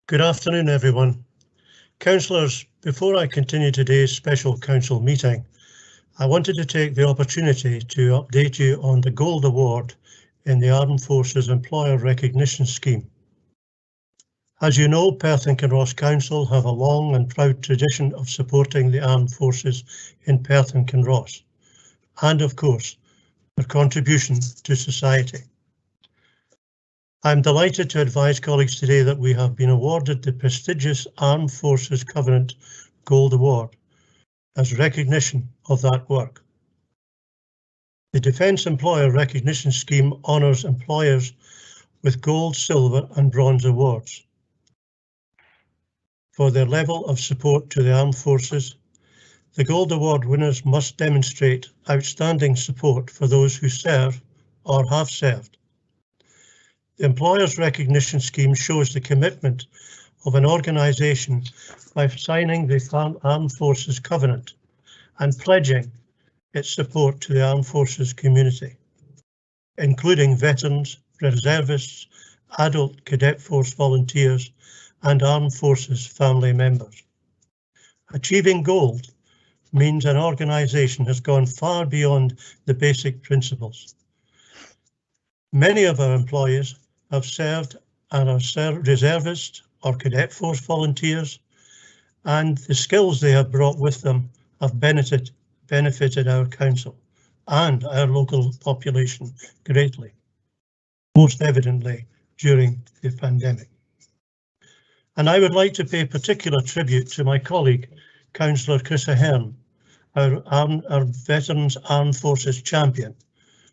Good afternoon, everyone. Councillors, before I continue today's special council meeting, I wanted to take the opportunity to update you on the Gold Award in the Armed Forces Employer Recognition Scheme. As you know, Perth and Kinross Council have a long and proud tradition of supporting the armed forces in Perth and Kinross, and of course, their contribution to society. I'm delighted to advise colleagues today that we have been awarded the prestigious Armed Forces Covenant Gold Award as recognition of that work. The Defence Employer Recognition Scheme honours employers with gold, silver and bronze awards for their level of support to the armed forces. The Gold Award winners must demonstrate outstanding support for those who serve or have served. The Employers Recognition Scheme shows the commitment of an organisation by signing the Armed Forces Covenant and pledging its support to the armed forces community, including veterans, reservists, adult cadet force volunteers and armed forces family members. Achieving gold means an organisation has gone far beyond the basic principles. Many of our employees have served and are reservists or cadet force volunteers, and the skills they have brought with them have benefited our council and our local population greatly, most evidently during the pandemic. And I would like to pay particular tribute to my colleague, Councillor Chris Ahern, our Veterans Armed Forces champion,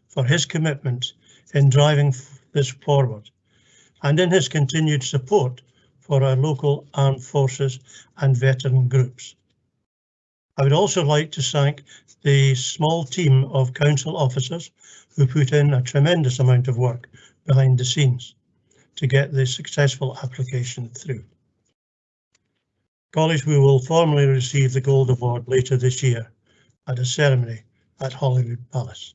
for his commitment in driving this forward and in his continued support for our local armed forces and veteran groups. I would also like to thank the small team of council officers who put in a tremendous amount of work behind the scenes to get the successful application through. Colleagues, we will formally receive the Gold Award later this year at a ceremony at Holyrood Palace.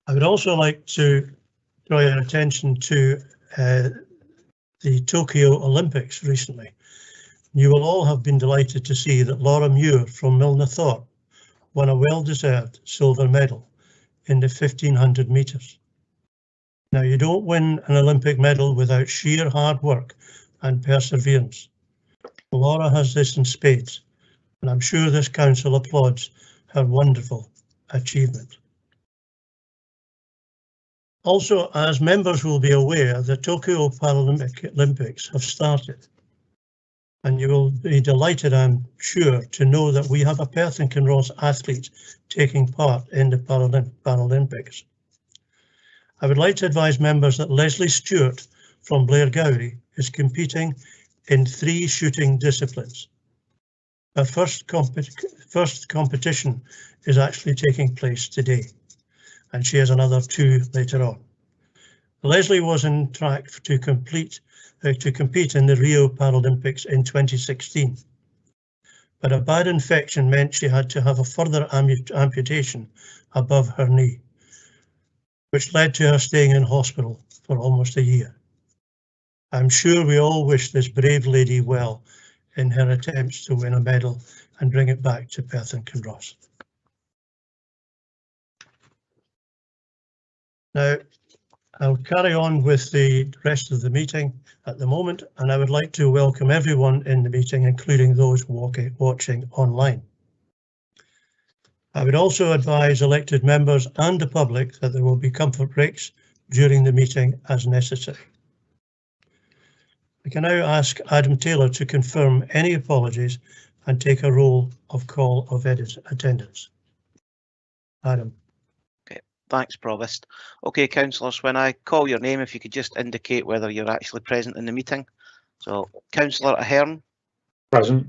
I would also like to draw your attention to the Tokyo Olympics recently. You will all have been delighted to see that Laura Muir from Milner Thorpe won a well-deserved silver medal in the 1500 metres. Now, you don't win an Olympic medal without sheer hard work and perseverance. Laura has this in spades, and I'm sure this council applauds her wonderful achievement. Also, as members will be aware, the Tokyo Paralympics have started, and you will be delighted, I'm sure, to know that we have a Perth and Kinross athlete taking part in the Paralympics. I would like to advise members that Leslie Stewart from Blairgowrie is competing in 3 shooting disciplines. Her first competition is actually taking place today, and she has another 2 later on. Leslie was on track to compete in the Rio Paralympics in 2016, but a bad infection meant she had to have a further amputation above her knee, which led to her staying in hospital for almost a year. I'm sure we all wish this brave lady well in her attempts to win a medal and bring it back to Perth and Kinross. Now, I'll carry on with the rest of the meeting at the moment, and I would like to welcome everyone in the meeting, including those watching online. I would also advise elected members and the public that there will be comfort breaks during the meeting as necessary. I can now ask Adam Taylor to confirm any apologies and take a roll of call of attendance. Adam. Okay, thanks, Provost. Okay, councillors, when I call your name, if you could just indicate whether you're actually present in the meeting. So, Councillor Ahern. Present.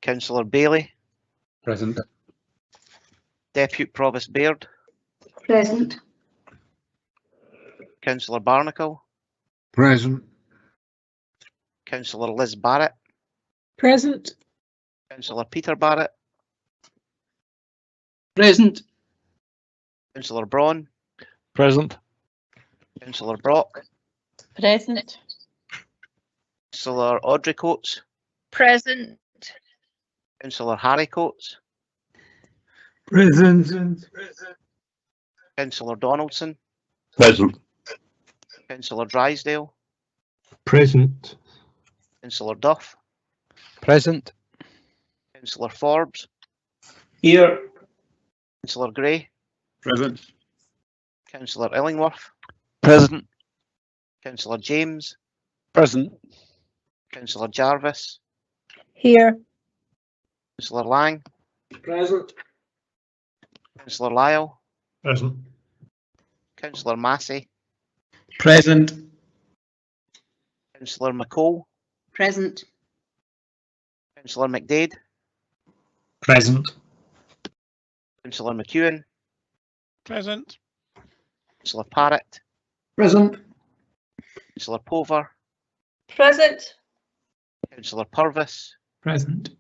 Councillor Bailey. Present. Deputy Provost Baird. Present. Councillor Barnacle. Present. Councillor Liz Barrett. Present. Councillor Peter Barrett. Present. Councillor Braun. Present. Councillor Brock, Present. Councillor Audrey Coates, Present. Councillor Harry Coates, Present. Councillor Donaldson, Present. Councillor Drysdale, Present. Councillor Duff, Present. Councillor Forbes, Here. Councillor Gray, Present. Councillor Illingworth, Present. Councillor James, Present. Councillor Jarvis, Here. Councillor Lang, Present. Councillor Lyle, Present. Councillor Massey, Present. Councillor McCall, Present. Councillor McDade, Present. Councillor McEwen, Present. Councillor Parrott, Present. Councillor Pover, Present. Councillor Purvis, Present.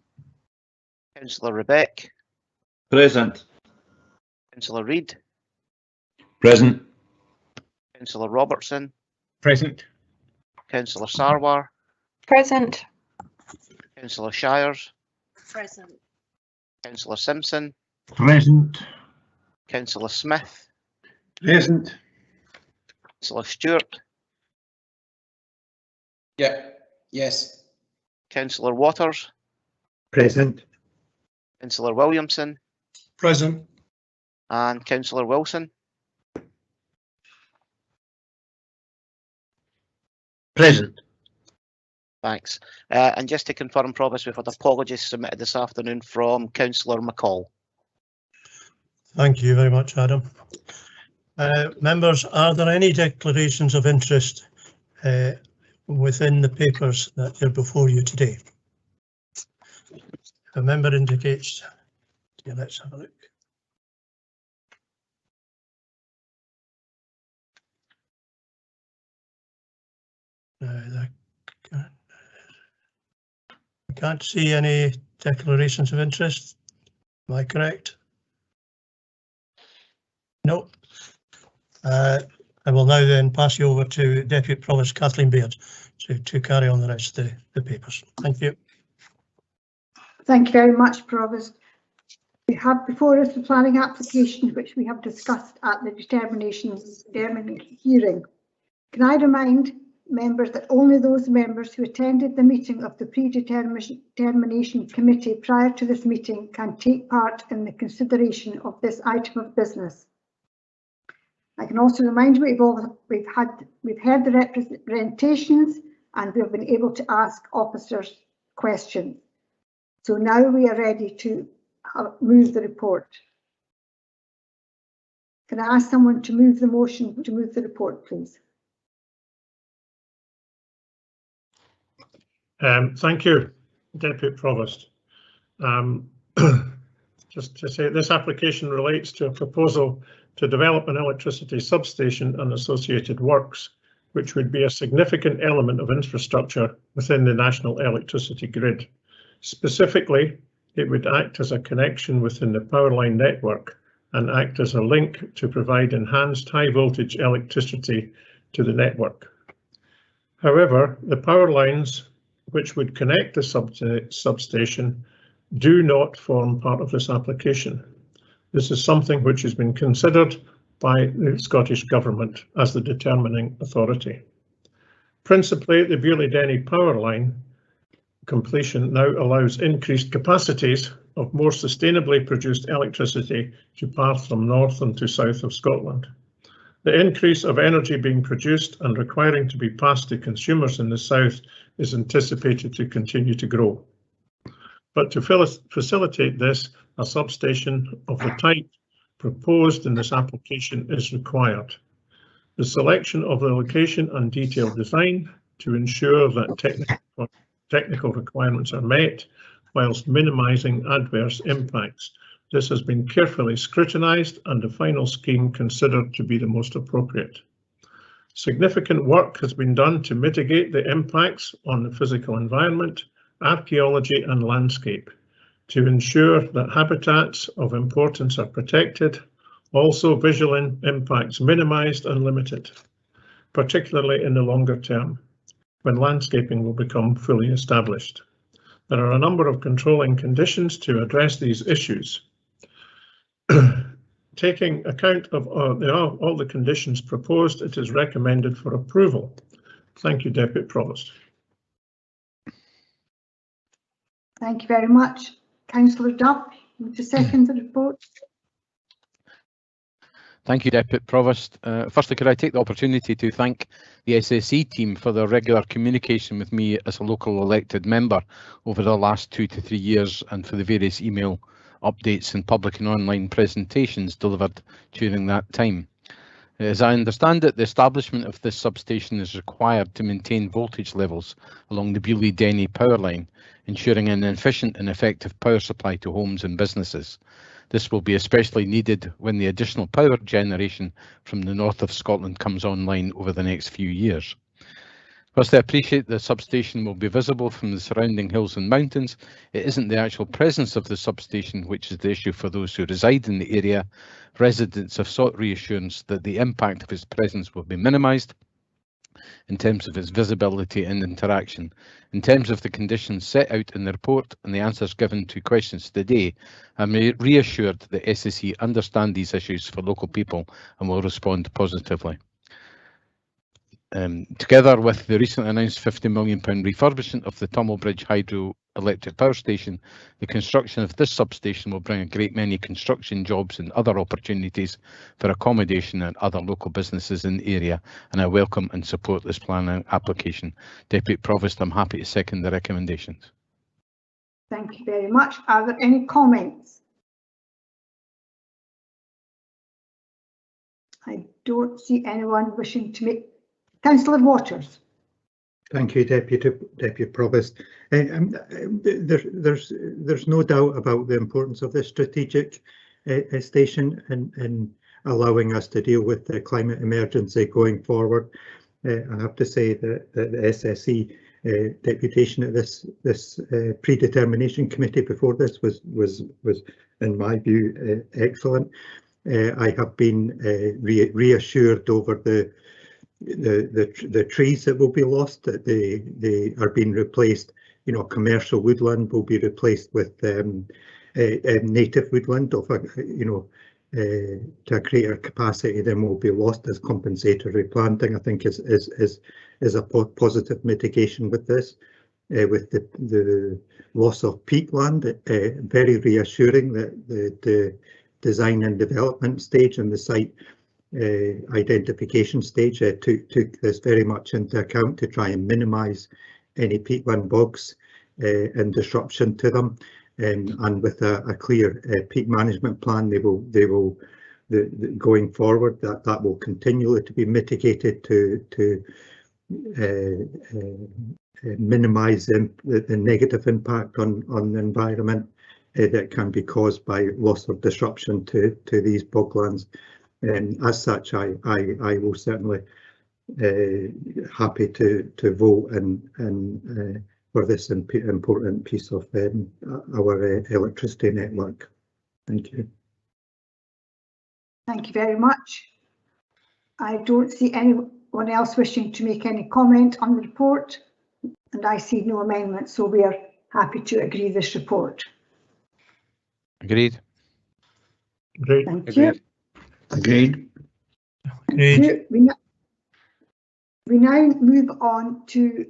Councillor Rebeck, Present. Councillor Reid, Present. Councillor Robertson, Present. Councillor Sarwar, Present. Councillor Shires, Present. Councillor Simpson, Present. Councillor Smith, Present. Councillor Stewart, Yeah. Yes. Councillor Waters, Present. Councillor Williamson, Present. and Councillor Wilson. Present. Thanks. And just to confirm, Provost, we've had apologies submitted this afternoon from Councillor McCall. Thank you very much, Adam. Members, are there any declarations of interest within the papers that are before you today? If a member indicates, yeah, let's have a look. I can't see any declarations of interest. Am I correct? No. I will now then pass you over to Deputy Provost Kathleen Baird to carry on the rest of the papers. Thank you. Thank you very much, Provost. We have before us the planning application which we have discussed at the determination hearing. Can I remind members that only those members who attended the meeting of the predetermination committee prior to this meeting can take part in the consideration of this item of business. I can also remind you we've heard the representations and we've been able to ask officers questions. So now we are ready to move the report. Can I ask someone to move the motion to move the report, please? Thank you, Deputy Provost. Just to say, this application relates to a proposal to develop an electricity substation and associated works, which would be a significant element of infrastructure within the national electricity grid. Specifically, it would act as a connection within the power line network and act as a link to provide enhanced high voltage electricity to the network. However, the power lines which would connect the substation do not form part of this application. This is something which has been considered by the Scottish Government as the determining authority. Principally, the Beauly-Denny power line completion now allows increased capacities of more sustainably produced electricity to pass from north and to south of Scotland. The increase of energy being produced and requiring to be passed to consumers in the south is anticipated to continue to grow. But to facilitate this, a substation of the type proposed in this application is required. The selection of the location and detailed design to ensure that technical requirements are met whilst minimising adverse impacts. This has been carefully scrutinised and the final scheme considered to be the most appropriate. Significant work has been done to mitigate the impacts on the physical environment, archaeology and landscape to ensure that habitats of importance are protected, also visual impacts minimised and limited. particularly in the longer term, when landscaping will become fully established. There are a number of controlling conditions to address these issues. Taking account of all the conditions proposed, it is recommended for approval. Thank you, Deputy Provost. Thank you very much. Councillor Duff, move to second the report. Thank you, Deputy Provost. Firstly, could I take the opportunity to thank the SSE team for their regular communication with me as a local elected member over the last 2 to 3 years, and for the various email updates and public and online presentations delivered during that time. As I understand it, the establishment of this substation is required to maintain voltage levels along the Bewley-Denny power line, ensuring an efficient and effective power supply to homes and businesses. This will be especially needed when the additional power generation from the north of Scotland comes online over the next few years. Whilst I appreciate the substation will be visible from the surrounding hills and mountains, it isn't the actual presence of the substation which is the issue for those who reside in the area. Residents have sought reassurance that the impact of its presence will be minimised in terms of its visibility and interaction. In terms of the conditions set out in the report and the answers given to questions today, I'm reassured that SSE understand these issues for local people and will respond positively. Together with the recently announced £50 million refurbishment of the Tumblebridge hydroelectric power station, the construction of this substation will bring a great many construction jobs and other opportunities for accommodation and other local businesses in the area, and I welcome and support this planning application. Deputy Provost, I'm happy to second the recommendations. Thank you very much. Are there any comments? I don't see anyone wishing to make. Councillor Waters. Thank you, Deputy Provost. There's no doubt about the importance of this strategic station in allowing us to deal with the climate emergency going forward. I have to say that the SSE deputation at this predetermination committee before this was in my view excellent. I have been reassured over the trees that will be lost, that they are being replaced. You know, commercial woodland will be replaced with native woodland of a, to a greater capacity than will be lost as compensatory planting. I think is a positive mitigation with this. With the loss of peatland, very reassuring that the design and development stage and the site identification stage took this very much into account to try and minimise any peatland bogs and disruption to them, and with a clear peat management plan, they will going forward that will continue to be mitigated to minimise the negative impact on the environment that can be caused by loss of disruption to these boglands. As such, I will certainly happy to vote and for this important piece of our electricity network. Thank you. Thank you very much. I don't see anyone else wishing to make any comment on the report, and I see no amendments, so we are happy to agree this report. Agreed. Great. Thank you. Agreed. Agreed. We now move on to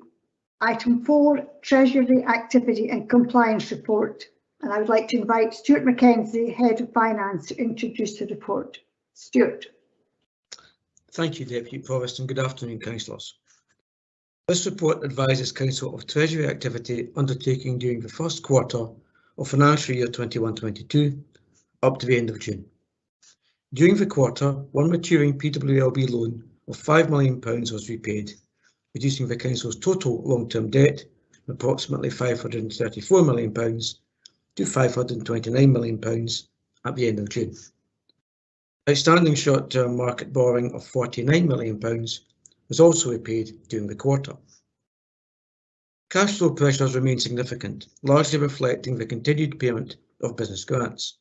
item 4, Treasury Activity and Compliance Report, and I would like to invite Stuart Mackenzie, Head of Finance, to introduce the report. Stuart. Thank you, Deputy Provost, and good afternoon, councillors. This report advises Council of Treasury activity undertaking during the first quarter of financial year 21-22 up to the end of June. During the quarter, one maturing PWLB loan of £5 million was repaid, reducing the Council's total long-term debt from approximately £534 million to £529 million at the end of June. Outstanding short-term market borrowing of £49 million was also repaid during the quarter. Cash flow pressures remain significant, largely reflecting the continued payment of business grants.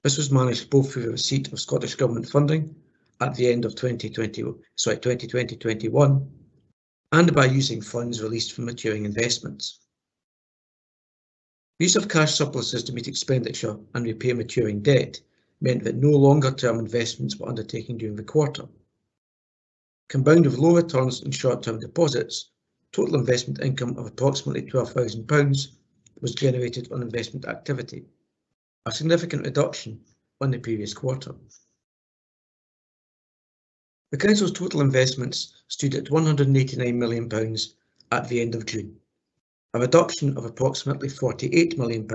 This was managed both through the receipt of Scottish Government funding at the end of 2020-21, and by using funds released from maturing investments. Use of cash surpluses to meet expenditure and repay maturing debt meant that no longer-term investments were undertaken during the quarter. Combined with low returns and short-term deposits, total investment income of approximately £12,000 was generated on investment activity, a significant reduction on the previous quarter. The Council's total investments stood at £189 million at the end of June, a reduction of approximately £48 million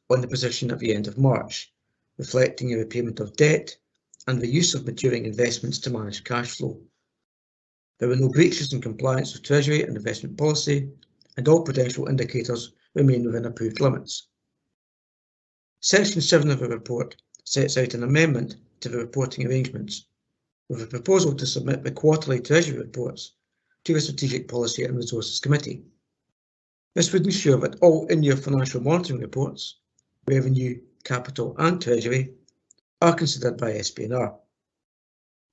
on the position at the end of March, reflecting a repayment of debt and the use of maturing investments to manage cash flow. There were no breaches in compliance with Treasury and investment policy, and all prudential indicators remain within approved limits. Section 7 of the report sets out an amendment to the reporting arrangements, with a proposal to submit the quarterly Treasury reports to the Strategic Policy and Resources Committee. This would ensure that all in-year financial monitoring reports, revenue, capital and Treasury, are considered by SPNR.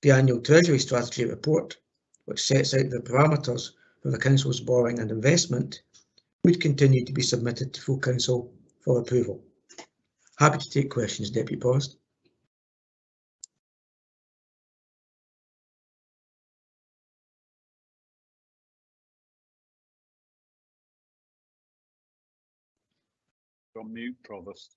The annual Treasury Strategy report, which sets out the parameters for the Council's borrowing and investment, would continue to be submitted to full Council for approval. Happy to take questions, Deputy Provost. On mute, Provost.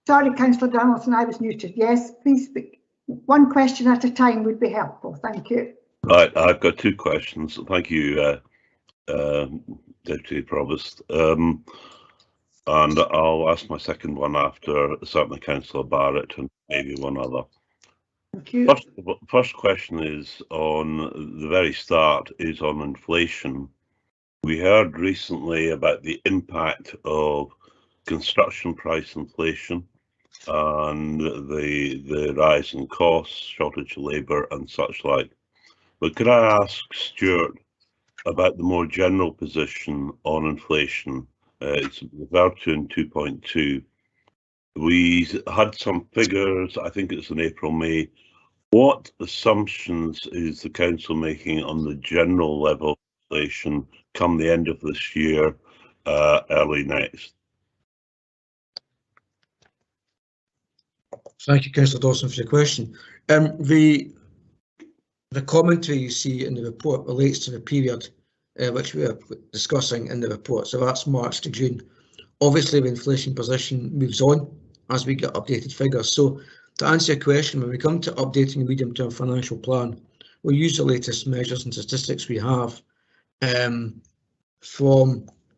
Sorry, Councillor Donaldson, I was muted. Yes, please speak. One question at a time would be helpful. Thank you. Right, I've got two questions. Thank you, Deputy Provost. And I'll ask my second one after certainly Councillor Barrett and maybe one other. Thank you. First question is on the very start, is on inflation. We heard recently about the impact of construction price inflation and the rise in costs, shortage of labour and such like. But could I ask Stuart about the more general position on inflation? It's referred to in 2.2. We had some figures, I think it's in April, May. What assumptions is the Council making on the general level of inflation come the end of this year, early next? Thank you, Councillor Dawson, for your question. The commentary you see in the report relates to the period which we are discussing in the report, so that's March to June. Obviously, the inflation position moves on as we get updated figures. So, to answer your question, when we come to updating the medium-term financial plan, we'll use the latest measures and statistics we have from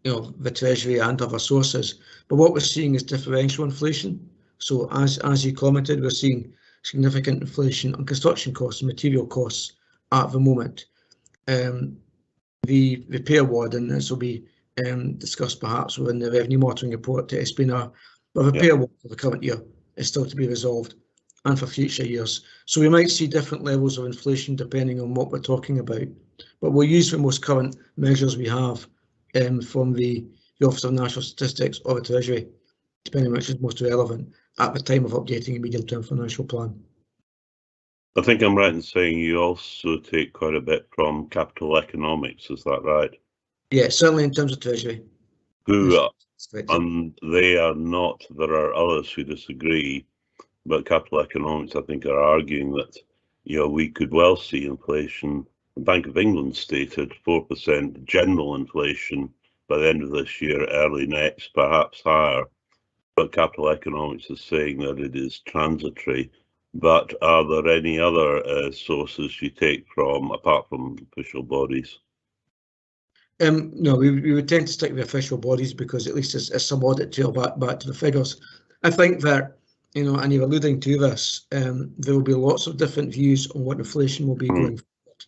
the Treasury and other sources. But what we're seeing is differential inflation. So as you commented, we're seeing significant inflation on construction costs and material costs at the moment. The repair ward, and this will be discussed perhaps within the revenue monitoring report to SPNR, but the repair ward for the current year is still to be resolved, and for future years. So we might see different levels of inflation depending on what we're talking about, but we'll use the most current measures we have from the Office of National Statistics or the Treasury, depending on which is most relevant at the time of updating a medium-term financial plan. I think I'm right in saying you also take quite a bit from capital economics, is that right? Yeah, certainly in terms of Treasury. And they are not, there are others who disagree, but capital economics, I think, are arguing that, we could well see inflation. The Bank of England stated 4% general inflation by the end of this year, early next, perhaps higher. But capital economics is saying that it is transitory. But are there any other sources you take from, apart from official bodies? No, we would tend to stick with official bodies because at least it's some audit trail back to the figures. I think that, and you're alluding to this, there will be lots of different views on what inflation will be going forward.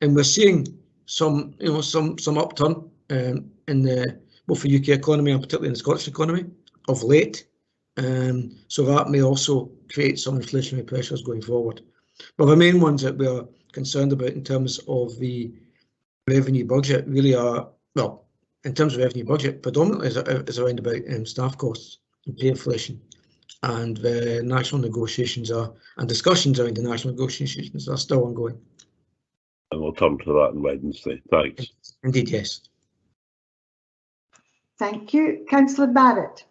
And we're seeing some upturn in both the UK economy and particularly in the Scottish economy of late. So that may also create some inflationary pressures going forward. But the main ones that we are concerned about in terms of the revenue budget really are, well, in terms of revenue budget, predominantly is around about staff costs and pay inflation, and the national negotiations and discussions around the national negotiations are still ongoing. And we'll come to that on Wednesday. Thanks. Indeed, yes. Thank you. Councillor Barrett.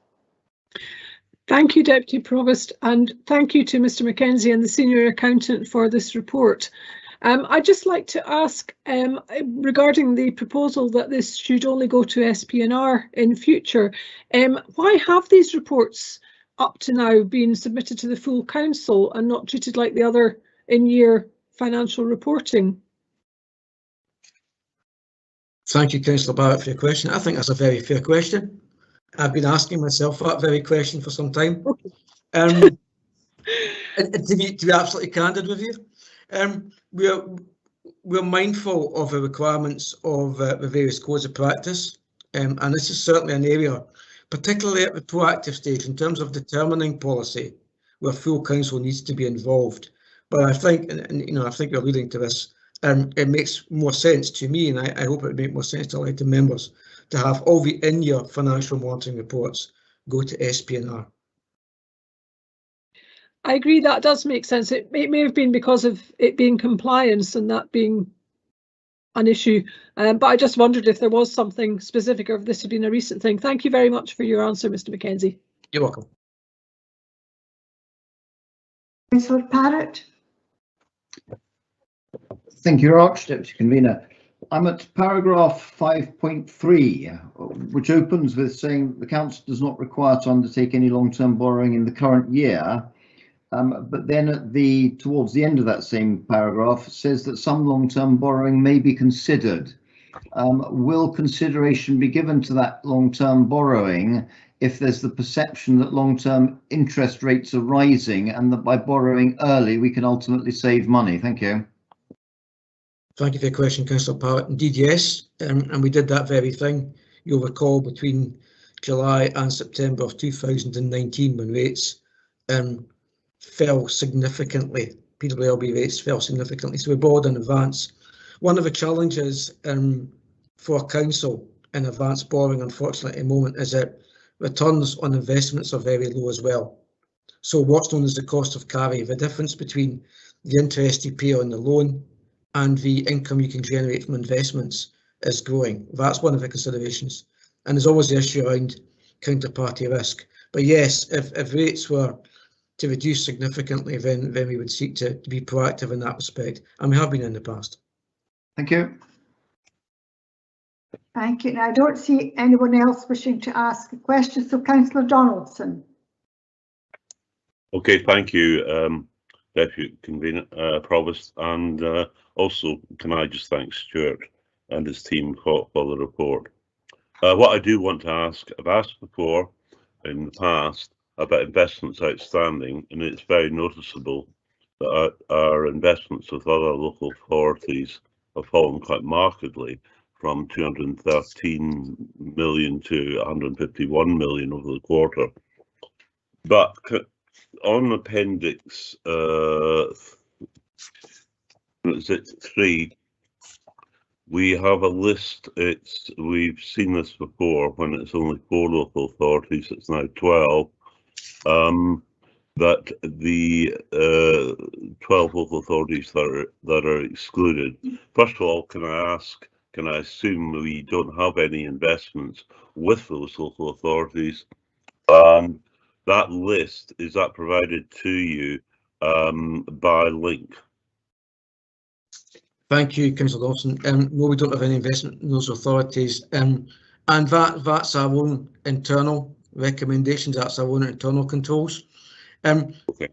Thank you, Deputy Provost, and thank you to Mr Mackenzie and the Senior Accountant for this report. I'd just like to ask regarding the proposal that this should only go to SPNR in future, why have these reports up to now been submitted to the full council and not treated like the other in-year financial reporting? Thank you, Councillor Barrett, for your question. I think that's a very fair question. I've been asking myself that very question for some time. To be absolutely candid with you, we're mindful of the requirements of the various codes of practice, and this is certainly an area, particularly at the proactive stage, in terms of determining policy, where full council needs to be involved. But I think, and I think you're alluding to this, it makes more sense to me, and I hope it would make more sense to elected members, to have all the in-year financial monitoring reports go to SPNR. I agree, that does make sense. It may have been because of it being compliance and that being an issue, but I just wondered if there was something specific or if this had been a recent thing. Thank you very much for your answer, Mr Mackenzie. You're welcome. Councillor Barrett. Thank you, Roch, Deputy Convener. I'm at paragraph 5.3, which opens with saying the council does not require to undertake any long-term borrowing in the current year. But then towards the end of that same paragraph says that some long-term borrowing may be considered. Will consideration be given to that long-term borrowing if there's the perception that long-term interest rates are rising and that by borrowing early we can ultimately save money? Thank you. Thank you for your question, Councillor Barrett. Indeed, yes, and we did that very thing. You'll recall between July and September of 2019, when rates fell significantly, PWLB rates fell significantly, so we borrowed in advance. One of the challenges for council in advance borrowing, unfortunately, at the moment, is that returns on investments are very low as well. So what's known as the cost of carry, the difference between the interest you pay on the loan and the income you can generate from investments, is growing. That's one of the considerations. And there's always the issue around counterparty risk. But yes, if rates were to reduce significantly, then we would seek to be proactive in that respect, and we have been in the past. Thank you. Thank you. Now, I don't see anyone else wishing to ask a question, so Councillor Donaldson. Okay, thank you, Deputy Convener, Provost, and also can I just thank Stuart and his team for the report. What I do want to ask, I've asked before in the past about investments outstanding, and it's very noticeable that our investments with other local authorities have fallen quite markedly, from 213 million to 151 million over the quarter. But on Appendix 3, we have a list. We've seen this before when it's only 4 local authorities. It's now 12. That the 12 local authorities that are excluded. First of all, can I assume we don't have any investments with those local authorities? And that list, is that provided to you by link? Thank you, Councillor Dawson. No, we don't have any investment in those authorities, and that's our own internal recommendations. That's our own internal controls. Okay.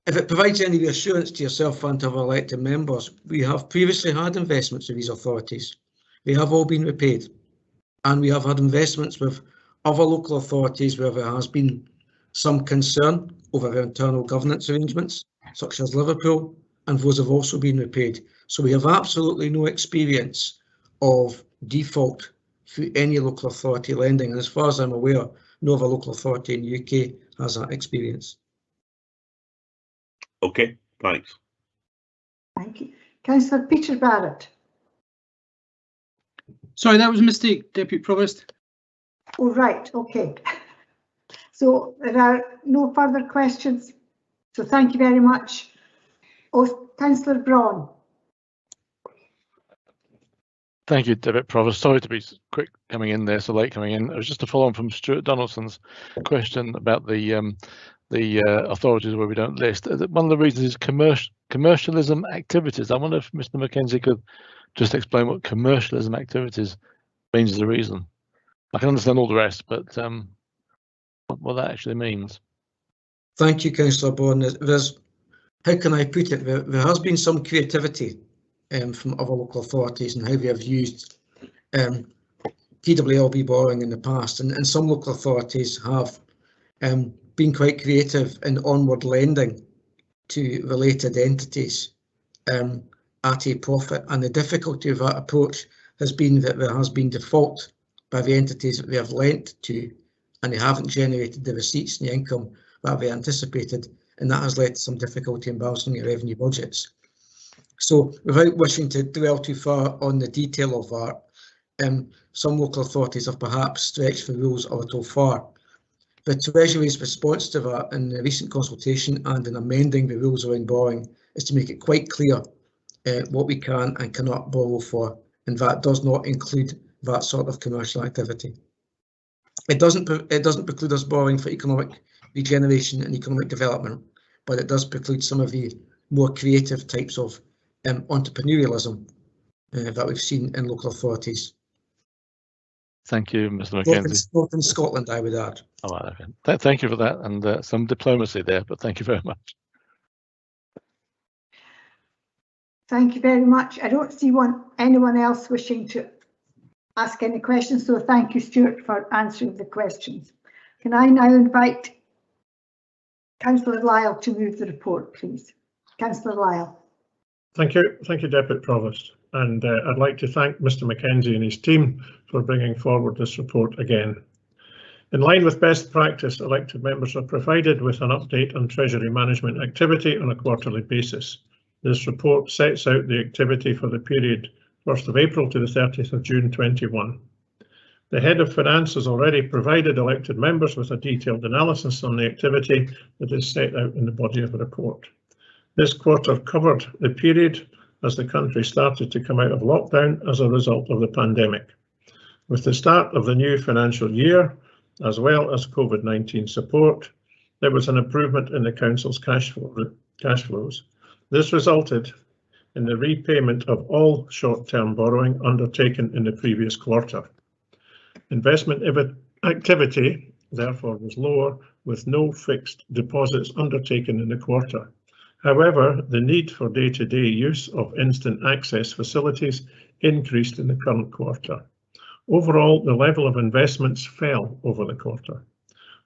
If it provides any reassurance to yourself and to our elected members, we have previously had investments with these authorities. They have all been repaid, and we have had investments with other local authorities where there has been some concern over their internal governance arrangements, such as Liverpool, and those have also been repaid. So we have absolutely no experience of default through any local authority lending, and as far as I'm aware, no other local authority in the UK has that experience. Okay, thanks. Thank you. Councillor Peter Barrett. Sorry, that was a mistake, Deputy Provost. Oh, right, okay. So there are no further questions. So thank you very much. Oh, Councillor Braun. Thank you, Deputy Provost. Sorry to be quick coming in there, so late coming in. It was just to follow on from Stuart Donaldson's question about the authorities where we don't list. One of the reasons is commercialism activities. I wonder if Mr. Mackenzie could just explain what commercialism activities means as a reason. I can understand all the rest, but what that actually means. Thank you, Councillor Braun. How can I put it? There has been some creativity from other local authorities and how we have used TWLB borrowing in the past, and some local authorities have been quite creative in onward lending to related entities at a profit, and the difficulty of that approach has been that there has been default by the entities that they have lent to, and they haven't generated the receipts and the income that they anticipated, and that has led to some difficulty in balancing their revenue budgets. So without wishing to dwell too far on the detail of that, some local authorities have perhaps stretched the rules a little far. The Treasury's response to that in the recent consultation and in amending the rules around borrowing is to make it quite clear what we can and cannot borrow for, and that does not include that sort of commercial activity. It doesn't preclude us borrowing for economic regeneration and economic development, but it does preclude some of the more creative types of entrepreneurialism that we've seen in local authorities. Thank you, Mr. Mackenzie. Both in Scotland, I would add. Oh, okay. Thank you for that, and some diplomacy there, but thank you very much. Thank you very much. I don't see anyone else wishing to ask any questions, so thank you, Stuart, for answering the questions. Can I now invite Councillor Lyle to move the report, please? Councillor Lyle. Thank you, Deputy Provost, and I'd like to thank Mr. Mackenzie and his team for bringing forward this report again. In line with best practice, elected members are provided with an update on Treasury management activity on a quarterly basis. This report sets out the activity for the period 1st of April to the 30th of June 21. The Head of Finance has already provided elected members with a detailed analysis on the activity that is set out in the body of the report. This quarter covered the period as the country started to come out of lockdown as a result of the pandemic. With the start of the new financial year, as well as COVID-19 support, there was an improvement in the Council's cash flows. This resulted in the repayment of all short-term borrowing undertaken in the previous quarter. Investment activity, therefore, was lower, with no fixed deposits undertaken in the quarter. However, the need for day-to-day use of instant access facilities increased in the current quarter. Overall, the level of investments fell over the quarter.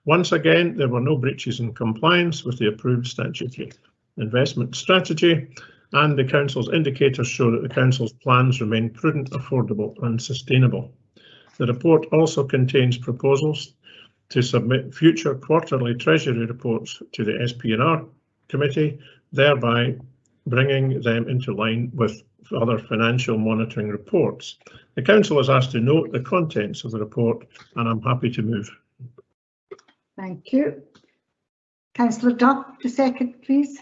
Once again, there were no breaches in compliance with the approved statutory investment strategy, and the Council's indicators show that the Council's plans remain prudent, affordable and sustainable. The report also contains proposals to submit future quarterly Treasury reports to the SP&R Committee, thereby bringing them into line with other financial monitoring reports. The Council is asked to note the contents of the report, and I'm happy to move. Thank you. Councillor Duff, to second, please.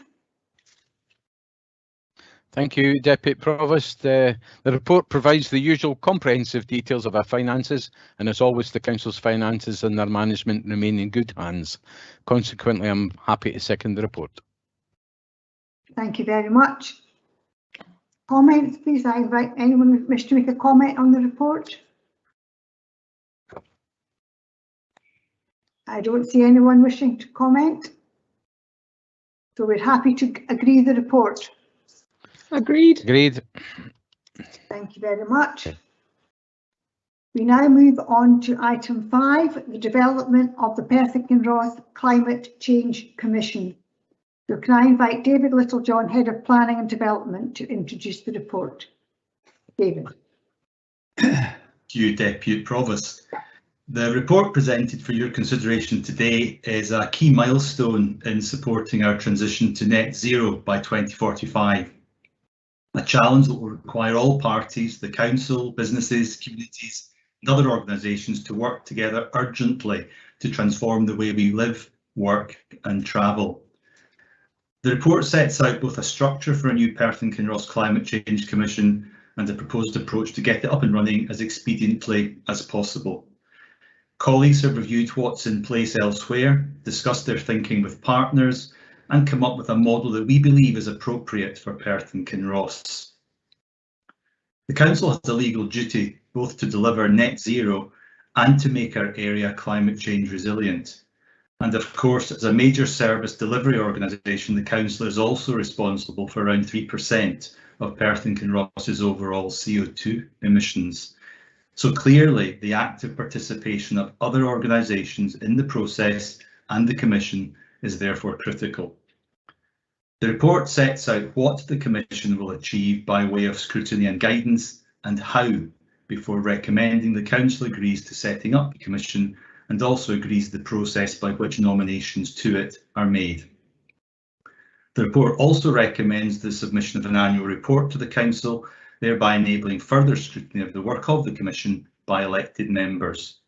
Thank you, Deputy Provost. The report provides the usual comprehensive details of our finances, and as always, the Council's finances and their management remain in good hands. Consequently, I'm happy to second the report. Thank you very much. Comments, please. I invite anyone who wishes to make a comment on the report. I don't see anyone wishing to comment, so we're happy to agree the report. Agreed. Agreed. Thank you very much. We now move on to item 5, the development of the Perth and Kinross Climate Change Commission. So can I invite David Littlejohn, Head of Planning and Development, to introduce the report. David. Thank you, Deputy Provost. The report presented for your consideration today is a key milestone in supporting our transition to net zero by 2045. a challenge that will require all parties, the council, businesses, communities and other organisations to work together urgently to transform the way we live, work and travel. The report sets out both a structure for a new Perth and Kinross Climate Change Commission and a proposed approach to get it up and running as expediently as possible. Colleagues have reviewed what's in place elsewhere, discussed their thinking with partners and come up with a model that we believe is appropriate for Perth and Kinross. The Council has a legal duty both to deliver net zero and to make our area climate change resilient. And of course, as a major service delivery organisation, the Council is also responsible for around 3% of Perth and Kinross's overall CO2 emissions. So clearly, the active participation of other organisations in the process and the Commission is therefore critical. The report sets out what the Commission will achieve by way of scrutiny and guidance and how, before recommending the Council agrees to setting up the Commission and also agrees the process by which nominations to it are made. The report also recommends the submission of an annual report to the Council, thereby enabling further scrutiny of the work of the Commission by elected members.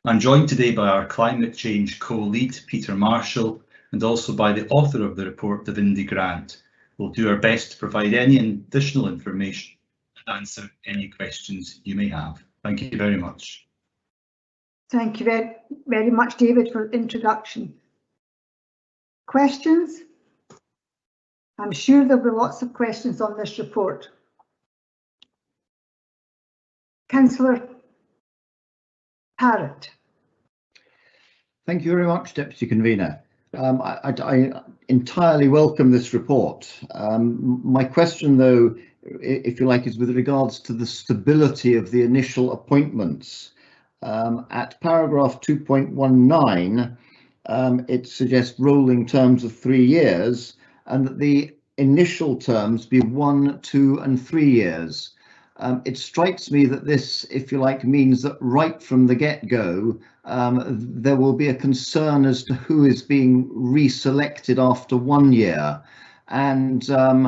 I'm joined today by our climate change co-lead, Peter Marshall, and also by the author of the report, Davindy Grant. We'll do our best to provide any additional information and answer any questions you may have. Thank you very much. Thank you very much, David, for the introduction. Questions? I'm sure there'll be lots of questions on this report. Councillor Parrott. Thank you very much, Deputy Convener. I entirely welcome this report. My question, though, if you like, is with regards to the stability of the initial appointments. At paragraph 2.19, it suggests rolling terms of 3 years and that the initial terms be 1, 2 and 3 years. It strikes me that this, if you like, means that right from the get-go, there will be a concern as to who is being reselected after 1 year. And I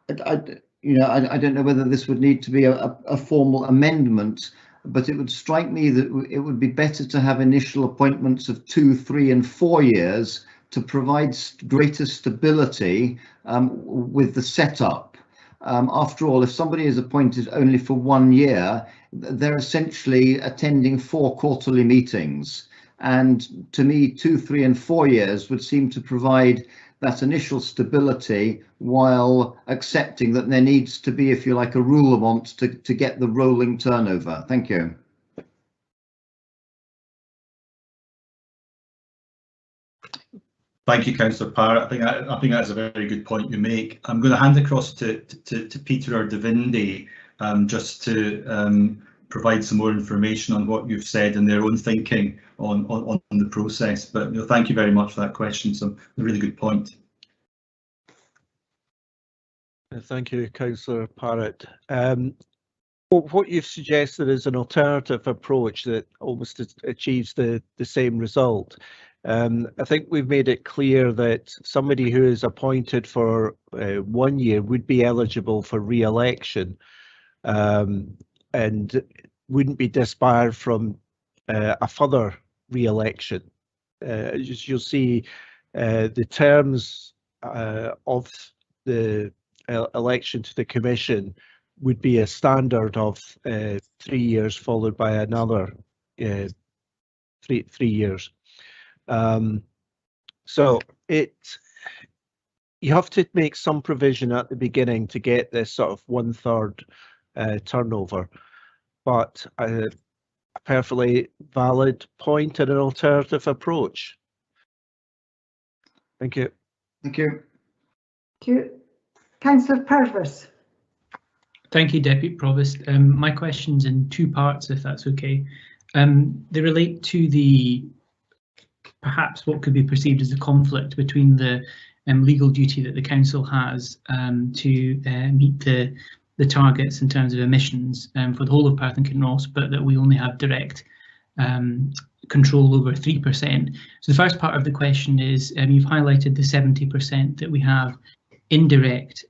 don't know whether this would need to be a formal amendment, but it would strike me that it would be better to have initial appointments of 2, 3 and 4 years to provide greater stability with the setup. After all, if somebody is appointed only for 1 year, they're essentially attending 4 quarterly meetings. And to me, 2, 3 and 4 years would seem to provide that initial stability while accepting that there needs to be, if you like, a rule of wants to get the rolling turnover. Thank you. Thank you, Councillor Parrott. I think that's a very good point you make. I'm going to hand across to Peter or Davindy just to provide some more information on what you've said and their own thinking on the process. But thank you very much for that question. So a really good point. Thank you, Councillor Parrott. What you've suggested is an alternative approach that almost achieves the same result. I think we've made it clear that somebody who is appointed for 1 year would be eligible for re-election and wouldn't be disbarred from a further re-election. As you'll see, the terms of the election to the Commission would be a standard of 3 years followed by another 3 years. So you have to make some provision at the beginning to get this sort of 1/3 turnover, but a perfectly valid point and an alternative approach. Thank you. Thank you. Thank you. Councillor Purvis. Thank you, Deputy Provost. My question's in 2 parts, if that's okay. They relate to the perhaps what could be perceived as a conflict between the legal duty that the council has to meet the targets in terms of emissions for the whole of Perth and Kinross, but that we only have direct control over 3%. So the first part of the question is, you've highlighted the 70% that we have indirect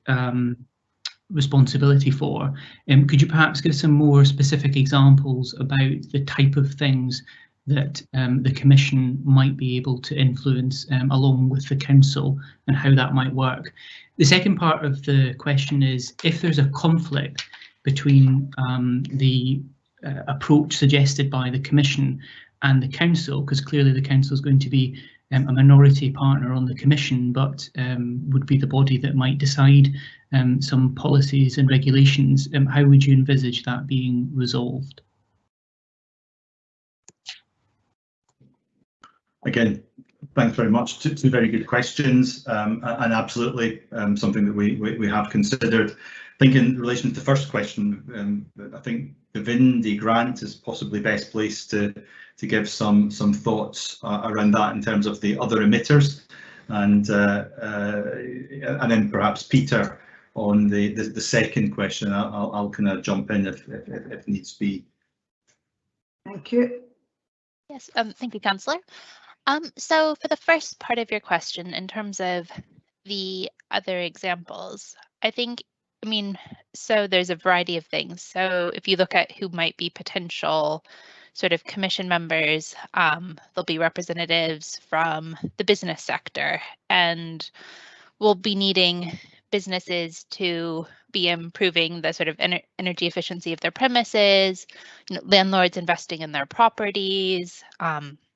responsibility for. Could you perhaps give some more specific examples about the type of things that the Commission might be able to influence along with the Council, and how that might work? The second part of the question is, if there's a conflict between the approach suggested by the Commission and the Council, because clearly the Council is going to be a minority partner on the Commission, but would be the body that might decide some policies and regulations, how would you envisage that being resolved? Again, thanks very much. Two very good questions, and absolutely something that we have considered. I think in relation to the first question, I think the Vindy grant is possibly best placed to give some thoughts around that in terms of the other emitters, and then perhaps Peter on the second question. I'll kind of jump in if needs be. Thank you. Yes, thank you, Councillor. So for the first part of your question, in terms of the other examples, I mean, so there's a variety of things. So if you look at who might be potential sort of Commission members, there'll be representatives from the business sector, and we'll be needing businesses to be improving the sort of energy efficiency of their premises, landlords investing in their properties,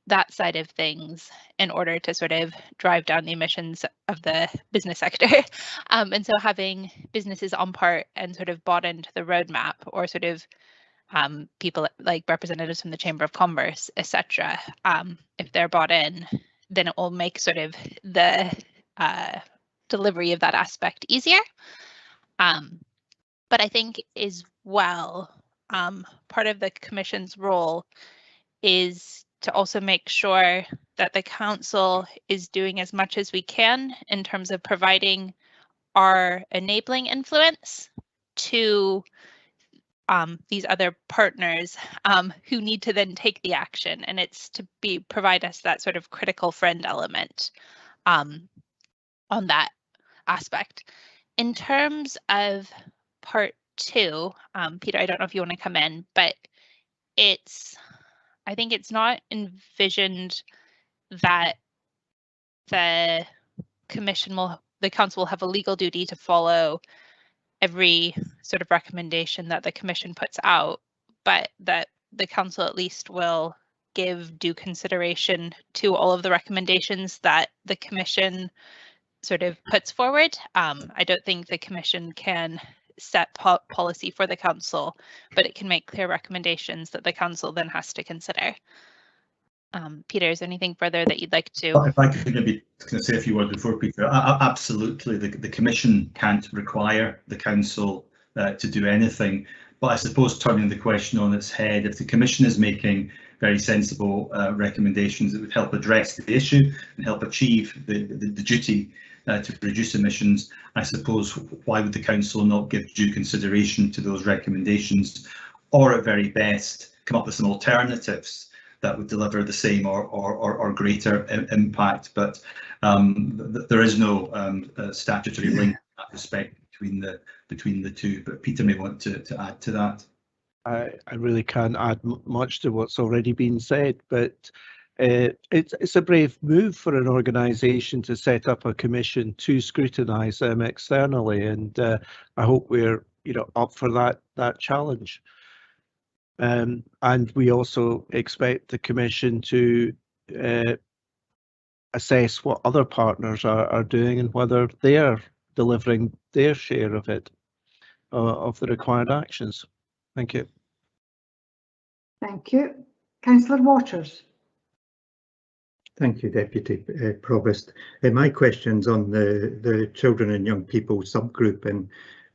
that side of things, in order to sort of drive down the emissions of the business sector. And so having businesses on part and sort of bought into the roadmap, or sort of people like representatives from the Chamber of Commerce, etc., if they're bought in, then it will make sort of the delivery of that aspect easier. But I think as well, part of the Commission's role is to also make sure that the Council is doing as much as we can in terms of providing our enabling influence to these other partners who need to then take the action, and it's to provide us that sort of critical friend element on that aspect. In terms of part two, Peter, I don't know if you want to come in, but I think it's not envisioned that the Council will have a legal duty to follow every sort of recommendation that the Commission puts out, but that the Council at least will give due consideration to all of the recommendations that the Commission sort of puts forward. I don't think the Commission can set policy for the Council, but it can make clear recommendations that the Council then has to consider. Peter, is there anything further that you'd like to? If I could maybe say a few words before Peter. Absolutely, the Commission can't require the Council to do anything, but I suppose turning the question on its head, if the Commission is making very sensible recommendations that would help address the issue and help achieve the duty to reduce emissions, I suppose why would the Council not give due consideration to those recommendations, or at very best come up with some alternatives that would deliver the same or greater impact? But there is no statutory link in that respect between the two. But Peter may want to add to that. I really can't add much to what's already been said, but it's a brave move for an organisation to set up a commission to scrutinise them externally, and I hope we're up for that challenge. And we also expect the Commission to assess what other partners are doing and whether they're delivering their share of it, of the required actions. Thank you. Thank you. Councillor Waters. Thank you, Deputy Provost. My question's on the children and young people subgroup,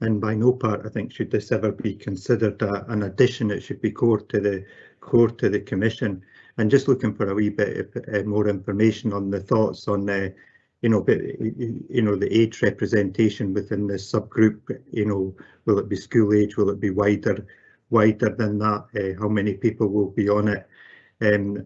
and by no part I think should this ever be considered an addition. It should be core to the Commission. And just looking for a wee bit more information on the thoughts on the age representation within this subgroup. Will it be school age? Will it be wider than that? How many people will be on it? And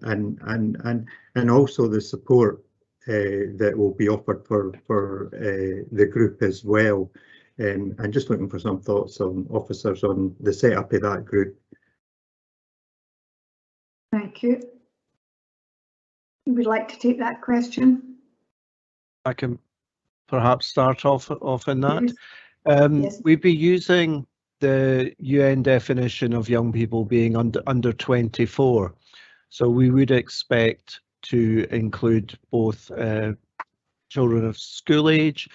also the support that will be offered for the group as well. and just looking for some thoughts on officers on the setup of that group. Thank you. Who would like to take that question? I can perhaps start off in that. Yes. We'd be using the UN definition of young people being under 24. So we would expect to include both children of school age,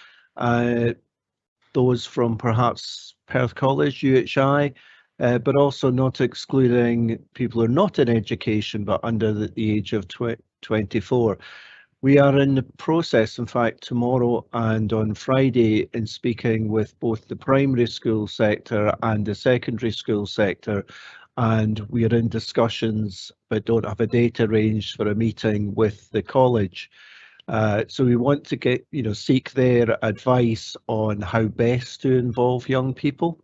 those from perhaps Perth College, UHI, but also not excluding people who are not in education but under the age of 24. We are in the process, in fact, tomorrow and on Friday, in speaking with both the primary school sector and the secondary school sector, and we are in discussions but don't have a date arranged for a meeting with the college. So we want to get, seek their advice on how best to involve young people.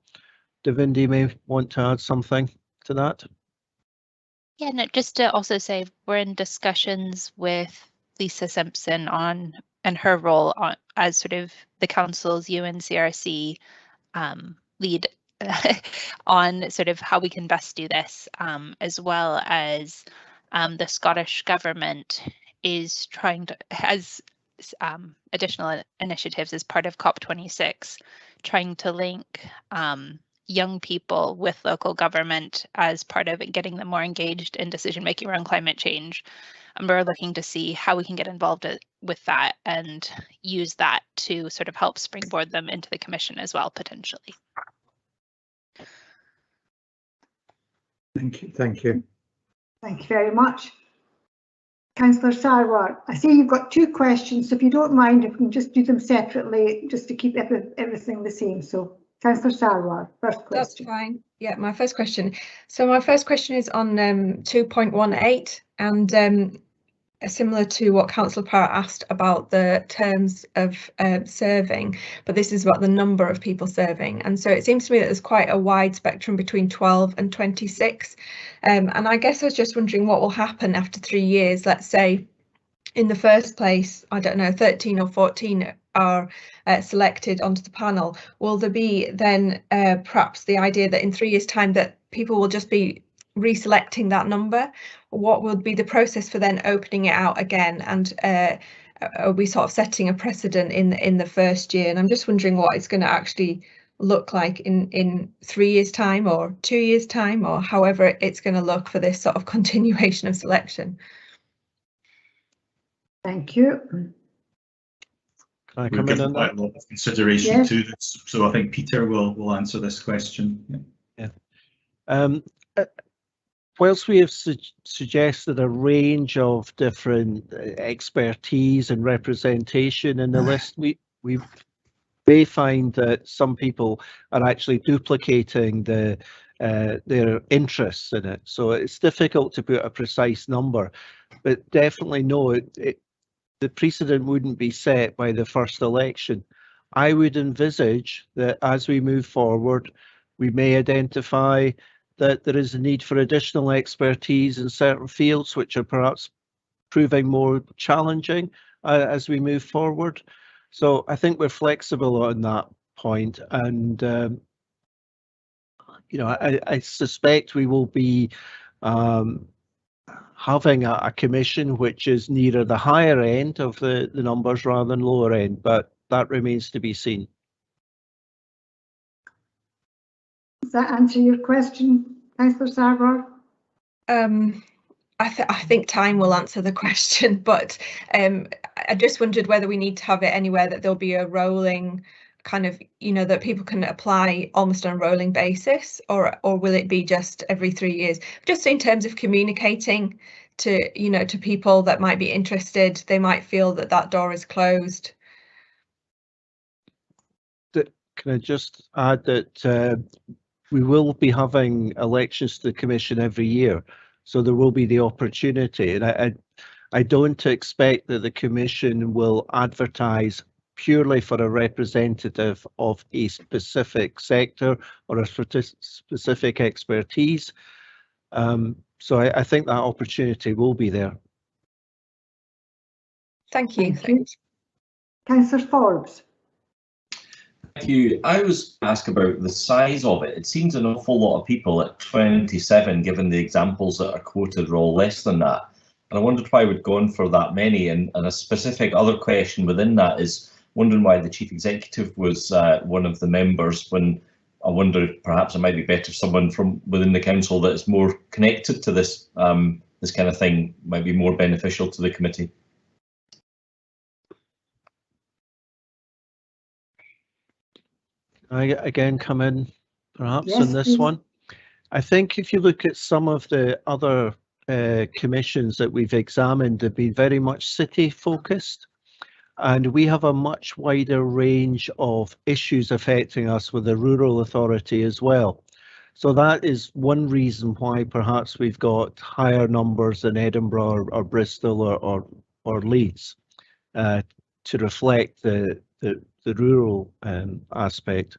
Davindi may want to add something to that. Yeah, no, just to also say we're in discussions with Lisa Simpson and her role as sort of the council's UNCRC lead on sort of how we can best do this, as well as the Scottish government is has additional initiatives as part of COP26, trying to link young people with local government as part of getting them more engaged in decision making around climate change. And we're looking to see how we can get involved with that and use that to sort of help springboard them into the Commission as well, potentially. Thank you. Thank you. Thank you very much. Councillor Sarwar, I see you've got two questions, so if you don't mind, if we can just do them separately, just to keep everything the same. So, Councillor Sarwar, first question. That's fine. Yeah, my first question. So my first question is on 2.18, and similar to what Councillor Parrott asked about the terms of serving, but this is about the number of people serving. And so it seems to me that there's quite a wide spectrum between 12 and 26. And I guess I was just wondering what will happen after 3 years. Let's say in the first place, I don't know, 13 or 14 are selected onto the panel. Will there be then perhaps the idea that in 3 years' time that people will just be reselecting that number? What would be the process for then opening it out again? And are we sort of setting a precedent in the first year? And I'm just wondering what it's going to actually look like in 3 years' time or 2 years' time, or however it's going to look for this sort of continuation of selection. Thank you. Can I We've come in given on quite that? a lot of consideration Yes. to this, so I think Peter will answer this question. Yeah. Whilst we have suggested a range of different expertise and representation in the list, we may find that some people are actually duplicating their interests in it. So it's difficult to put a precise number, but definitely no, the precedent wouldn't be set by the first election. I would envisage that as we move forward, we may identify that there is a need for additional expertise in certain fields which are perhaps proving more challenging as we move forward. So I think we're flexible on that point, and I suspect we will be having a commission which is nearer the higher end of the numbers rather than lower end, but that remains to be seen. Does that answer your question, Councillor Sarwar? I think time will answer the question, but I just wondered whether we need to have it anywhere that there'll be a rolling kind of, that people can apply almost on a rolling basis, or will it be just every 3 years? Just in terms of communicating to, to people that might be interested, they might feel that that door is closed. Can I just add that we will be having elections to the Commission every year, so there will be the opportunity, and I don't expect that the Commission will advertise purely for a representative of a specific sector or a specific expertise. So I think that opportunity will be there. Thank you. Thank you. Councillor Forbes. you. I was asked about the size of it. It seems an awful lot of people at 27, given the examples that are quoted, are all less than that. And I wondered why we'd gone for that many. And a specific other question within that is wondering why the chief executive was one of the members, when I wonder if perhaps it might be better if someone from within the council that is more connected to this this kind of thing might be more beneficial to the committee. I again come in perhaps Yes, on this please. one. I think if you look at some of the other commissions that we've examined, they've been very much city focused, and we have a much wider range of issues affecting us with the rural authority as well. So that is one reason why perhaps we've got higher numbers in Edinburgh or Bristol or Leeds to reflect the rural aspect.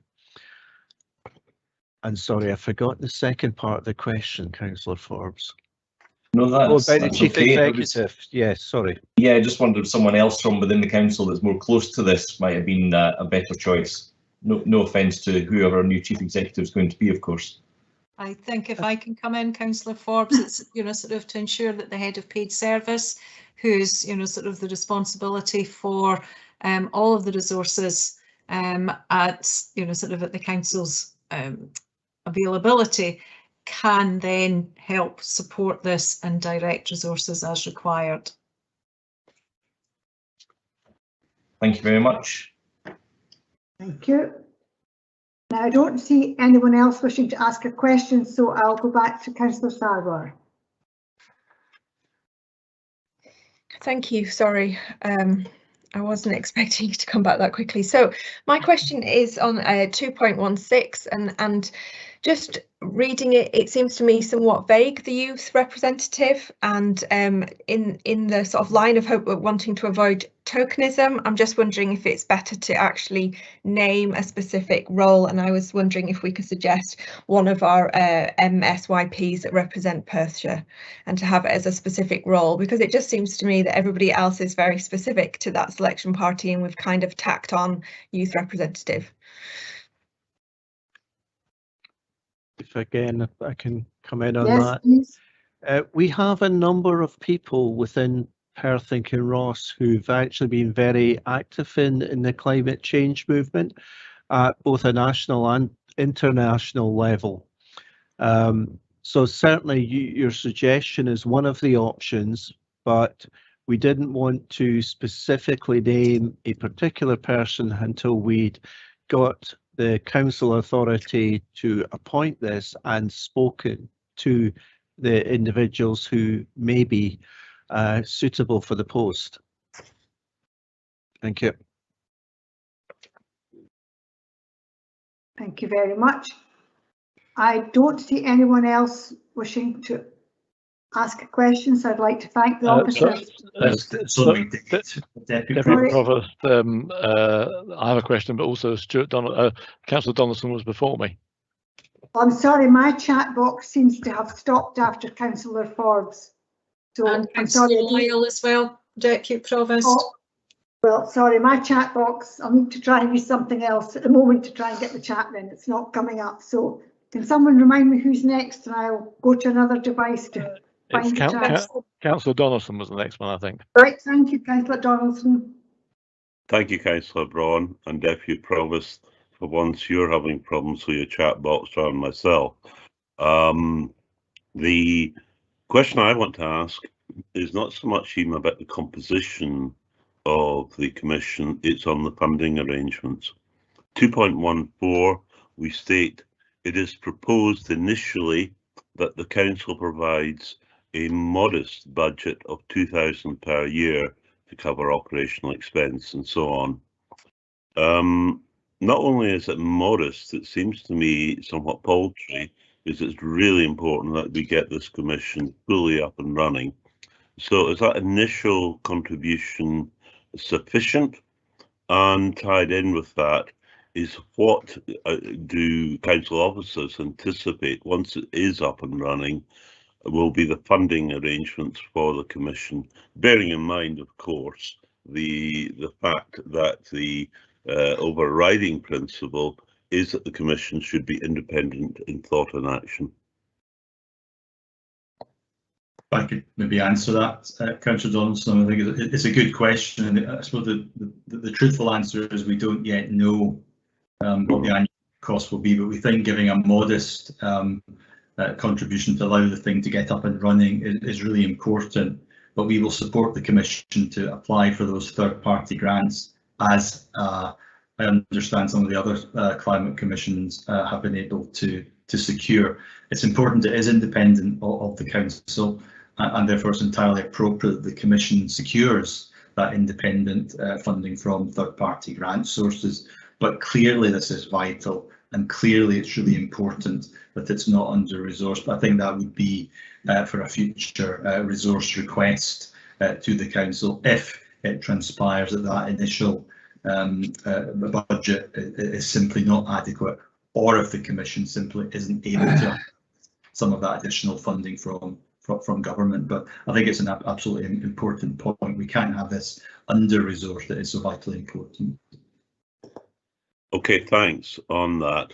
And sorry, I forgot the second part of the question, Councillor Forbes. No, that's, about the chief okay. executive. Yes, sorry. Yeah, I just wondered if someone else from within the council that's more close to this might have been a better choice. No offence to whoever our new chief executive is going to be, of course. I think if I can come in, Councillor Forbes, it's, you know, sort of to ensure that the head of paid service, who's, you know, sort of the responsibility for all of the resources at, you know, sort of at the council's availability, can then help support this and direct resources as required. Thank you very much. Thank you. Now, I don't see anyone else wishing to ask a question, so I'll go back to Councillor Sarwar. Thank you. Sorry, I wasn't expecting you to come back that quickly. So my question is on 2.16, and just reading it, it seems to me somewhat vague, the youth representative, and in the sort of line of hope we're wanting to avoid tokenism, I'm just wondering if it's better to actually name a specific role, and I was wondering if we could suggest one of our MSYPs that represent Perthshire and to have it as a specific role, because it just seems to me that everybody else is very specific to that selection party and we've kind of tacked on youth representative. If again, if I can come in on Yes, that. please. We have a number of people within Perth and Kinross who've actually been very active in the climate change movement at both a national and international level. So certainly your suggestion is one of the options, but we didn't want to specifically name a particular person until we'd got the council authority to appoint this and spoken to the individuals who may be suitable for the post. Thank you. Thank you very much. I don't see anyone else wishing to ask a question, so I'd like to thank the officers. Deputy Provost, I have a question, but also Councillor Donaldson was before me. I'm sorry, my chat box seems to have stopped after Councillor Forbes. So and I'm sorry. Lyle as well, Deputy Provost. Oh, well, sorry, my chat box, I'll need to try and use something else at the moment to try and get the chat in. It's not coming up. So can someone remind me who's next, and I'll go to another device to find the chat. Councillor Donaldson was the next one, I think. Right, thank you, Councillor Donaldson. Thank you, Councillor Braun and Deputy Provost. For once you're having problems with your chat box rather than myself. The question I want to ask is not so much even about the composition of the commission, it's on the funding arrangements. 2.14, we state it is proposed initially that the council provides a modest budget of 2,000 per year to cover operational expense and so on. Not only is it modest, it seems to me somewhat paltry, because it's really important that we get this commission fully up and running. So is that initial contribution sufficient? And tied in with that is what do council officers anticipate once it is up and running will be the funding arrangements for the commission, bearing in mind, of course, the fact that the overriding principle is that the Commission should be independent in thought and action. If I could maybe answer that, Councillor Donaldson, I think it's a good question, and I suppose the truthful answer is we don't yet know what the annual cost will be, but we think giving a modest contribution to allow the thing to get up and running is really important. But we will support the Commission to apply for those third-party grants, as I understand some of the other climate commissions have been able to secure. It's important it is independent of the Council, and therefore it's entirely appropriate that the Commission secures that independent funding from third-party grant sources. But clearly this is vital, and clearly it's really important that it's not under-resourced. But I think that would be for a future resource request to the Council if it transpires that that initial budget is simply not adequate, or if the Commission simply isn't able to some of that additional funding from government. But I think it's an absolutely important point. We can't have this under-resourced that is so vitally important. Okay, thanks on that.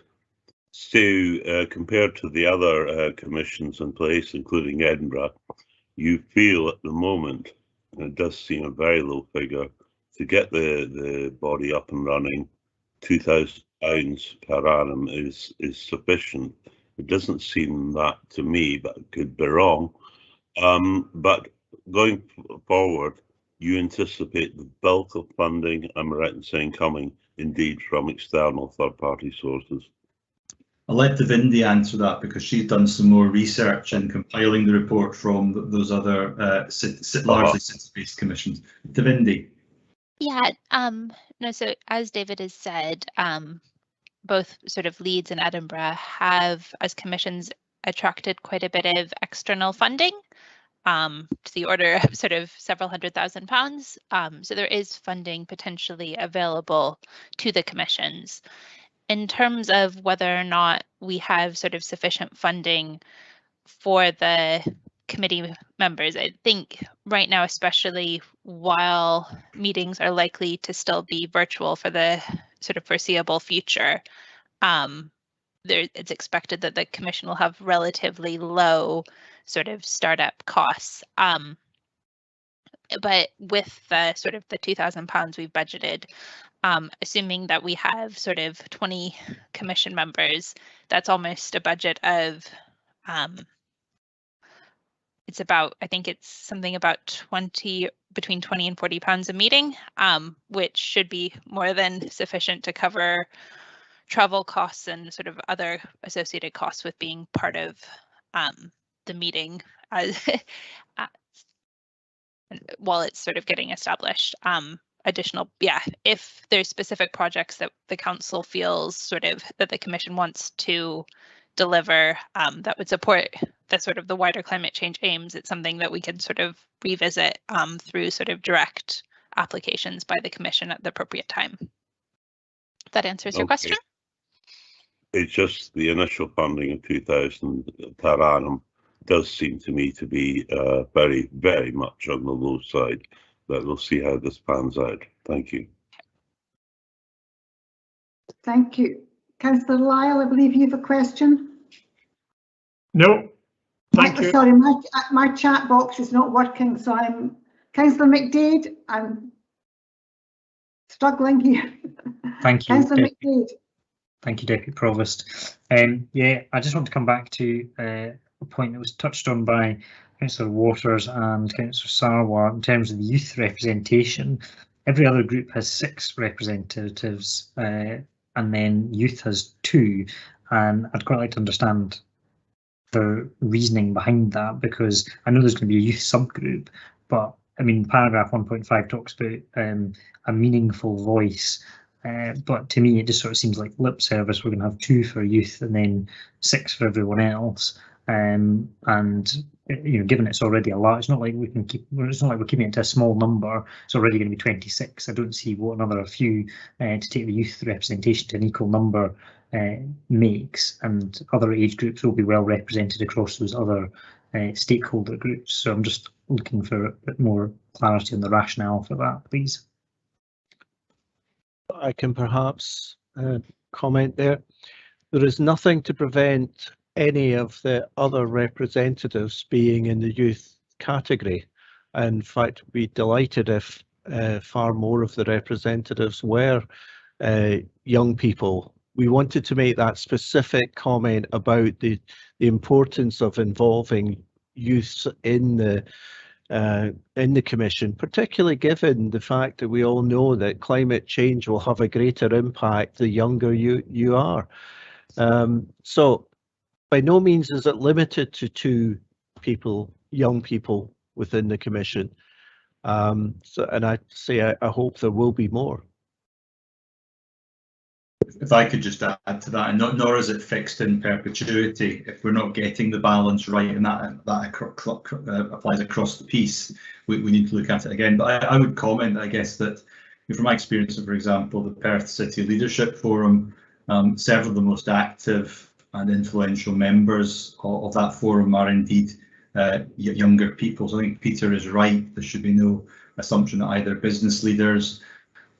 So, compared to the other commissions in place, including Edinburgh, you feel at the moment, and it does seem a very low figure, to get the body up and running, £2,000 per annum is sufficient. It doesn't seem that to me, but I could be wrong. But going forward, you anticipate the bulk of funding, I'm right in saying, coming indeed from external third-party sources. I'll let Davindi answer that, because she's done some more research in compiling the report from those other largely city-based commissions. Davindi. Yeah, no, so as David has said, both sort of Leeds and Edinburgh have, as commissions, attracted quite a bit of external funding, to the order of sort of several £100,000. So there is funding potentially available to the commissions. In terms of whether or not we have sort of sufficient funding for the committee members, I think right now, especially while meetings are likely to still be virtual for the sort of foreseeable future, it's expected that the Commission will have relatively low sort of startup costs. But with the sort of the £2,000 we've budgeted, assuming that we have sort of 20 commission members, that's almost a budget of, it's about, I think it's something about between 20 and £40 a meeting, which should be more than sufficient to cover travel costs and sort of other associated costs with being part of the meeting while it's sort of getting established. Additional, yeah, if there's specific projects that the council feels sort of that the Commission wants to deliver that would support the sort of the wider climate change aims, it's something that we can sort of revisit through sort of direct applications by the Commission at the appropriate time. That answers your question. It's just the initial funding of 2,000 per annum does seem to me to be very, very much on the low side. But we'll see how this pans out. Thank you. Thank you. Councillor Lyle, I believe you have a question. No, thank you. Sorry, my chat box is not working, so I'm Councillor McDade. I'm struggling here. Thank you. Councillor McDade. Thank you, Deputy Provost. Yeah, I just want to come back to a point that was touched on by Councillor Waters and Councillor Sarwar in terms of the youth representation. Every other group has 6 representatives, and then youth has 2. And I'd quite like to understand the reasoning behind that, because I know there's going to be a youth subgroup, but I mean, paragraph 1.5 talks about a meaningful voice. But to me, it just sort of seems like lip service. We're going to have 2 for youth and then 6 for everyone else. And you know, given it's already a lot, it's not like we can keep. It's not like we're keeping it to a small number. It's already going to be 26. I don't see what another few to take the youth representation to an equal number makes. And other age groups will be well represented across those other stakeholder groups. So I'm just looking for a bit more clarity on the rationale for that, please. I can perhaps comment there. There is nothing to prevent any of the other representatives being in the youth category. In fact, we'd be delighted if far more of the representatives were young people. We wanted to make that specific comment about the importance of involving youths in the Commission, particularly given the fact that we all know that climate change will have a greater impact the younger you are. So by no means is it limited to 2 people, young people within the Commission. And I'd say I hope there will be more. If I could just add to that, and nor is it fixed in perpetuity. If we're not getting the balance right, and that applies across the piece, we need to look at it again. But I would comment, I guess, that from my experience of, for example, the Perth City Leadership Forum, several of the most active and influential members of that forum are indeed younger people. So I think Peter is right. There should be no assumption that either business leaders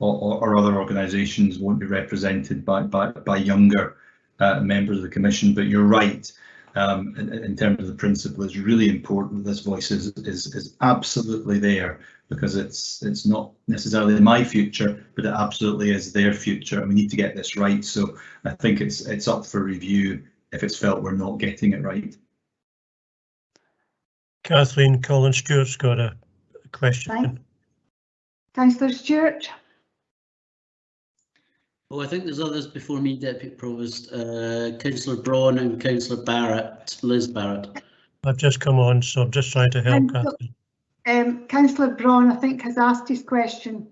or other organisations won't be represented by younger members of the Commission. But you're right, in terms of the principle, it's really important that this voice is absolutely there, because it's not necessarily my future, but it absolutely is their future, and we need to get this right. So I think it's up for review if it's felt we're not getting it right. Kathleen Collins-Stewart's got a question. Councillor Stewart. Well, I think there's others before me, Deputy Provost. Councillor Braun and Councillor Barrett, Liz Barrett. I've just come on, so I'm just trying to help Kathleen. Councillor Braun, I think, has asked his question.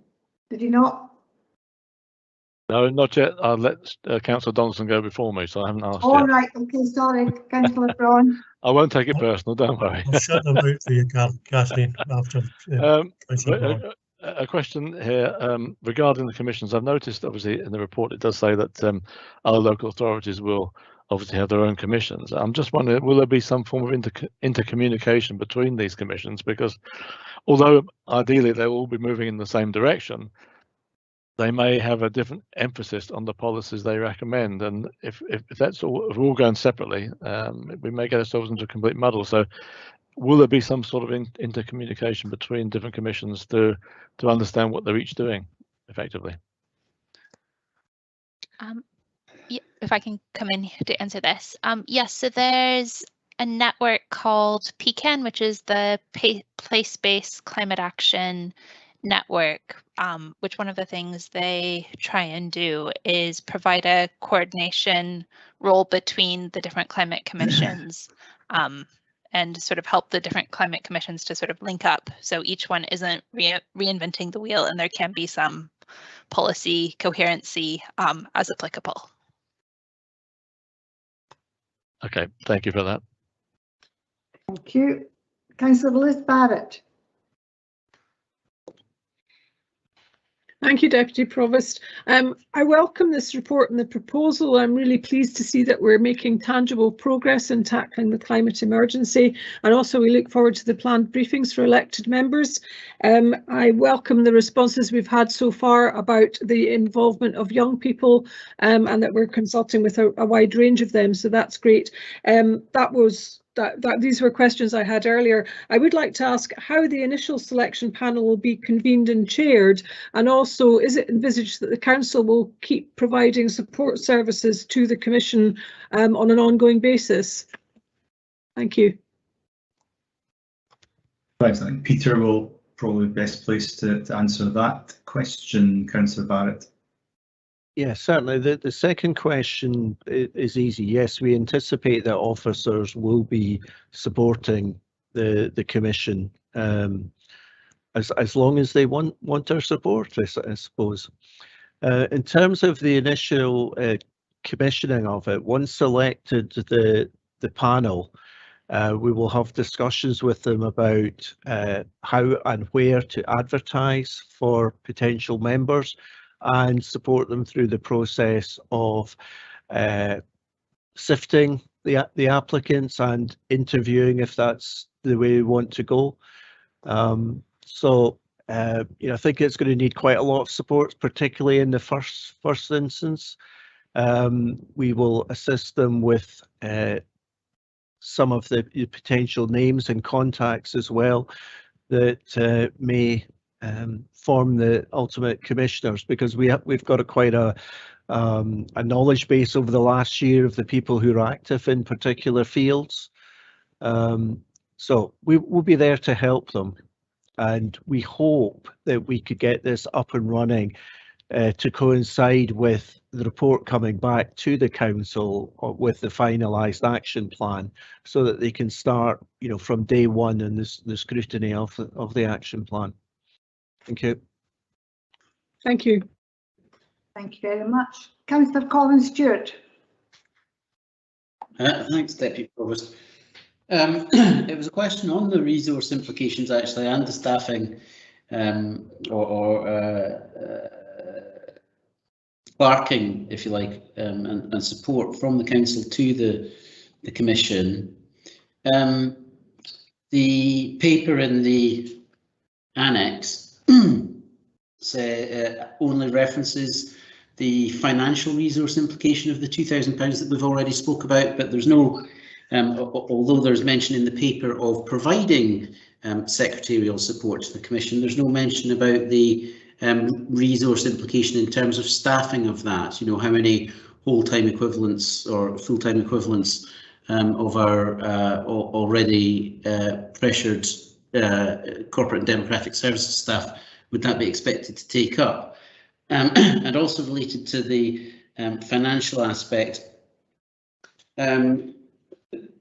Did he not? No, not yet. I'll let Councillor Donaldson go before me, so I haven't asked All yet. right, okay, sorry, Councillor Braun. I won't take it personal, don't worry. I'll shut them out for you, Kathleen, after Councillor Braun. A question here regarding the commissions. I've noticed, obviously, in the report it does say that other local authorities will obviously have their own commissions. I'm just wondering, will there be some form of intercommunication between these commissions? Because although ideally they'll all be moving in the same direction, they may have a different emphasis on the policies they recommend. And if that's all, if we're all going separately, we may get ourselves into a complete muddle. So will there be some sort of intercommunication between different commissions to understand what they're each doing effectively? Yeah, if I can come in to answer this. Yes, so there's a network called PCAN, which is the Place-Based Climate Action Network, which one of the things they try and do is provide a coordination role between the different climate commissions. And sort of help the different climate commissions to sort of link up, so each one isn't reinventing the wheel, and there can be some policy coherency as applicable. Okay, thank you for that. Thank you. Councillor Liz Barrett. Thank you, Deputy Provost. I welcome this report and the proposal. I'm really pleased to see that we're making tangible progress in tackling the climate emergency, and also we look forward to the planned briefings for elected members. I welcome the responses we've had so far about the involvement of young people, and that we're consulting with a wide range of them, so that's great. These were questions I had earlier. I would like to ask how the initial selection panel will be convened and chaired, and also is it envisaged that the council will keep providing support services to the Commission on an ongoing basis? Thank you. Thanks. I think Peter will probably be best placed to answer that question, Councillor Barrett. Yeah, certainly. The second question is easy. Yes, we anticipate that officers will be supporting the Commission as long as they want our support, I suppose. In terms of the initial commissioning of it, once selected the panel, we will have discussions with them about how and where to advertise for potential members, and support them through the process of sifting the applicants and interviewing if that's the way we want to go. So I think it's going to need quite a lot of support, particularly in the first instance. We will assist them with some of the potential names and contacts as well that may form the ultimate commissioners, because we've got quite a knowledge base over the last year of the people who are active in particular fields. So we'll be there to help them, and we hope that we could get this up and running to coincide with the report coming back to the council with the finalised action plan, so that they can start, from day one in the scrutiny of the action plan. Thank you. Thank you. Thank you very much. Councillor Colin Stewart. Thanks, Deputy Provost. It was a question on the resource implications actually, and the staffing sparking, if you like, and support from the council to the commission. The paper in the annex only references the financial resource implication of the £2,000 that we've already spoke about, but there's no, although there's mention in the paper of providing secretarial support to the Commission, there's no mention about the resource implication in terms of staffing of that. How many whole-time equivalents or full-time equivalents of our already pressured corporate and democratic services staff would that be expected to take up? And also related to the financial aspect,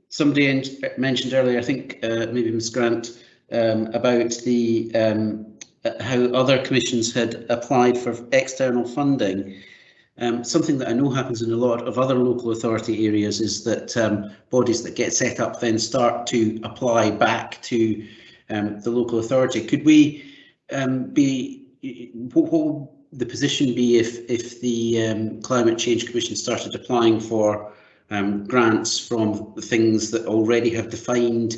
somebody mentioned earlier, I think maybe Ms Grant, about the how other commissions had applied for external funding. Something that I know happens in a lot of other local authority areas is that bodies that get set up then start to apply back to the local authority. Could we what will the position be if the Climate Change Commission started applying for grants from things that already have defined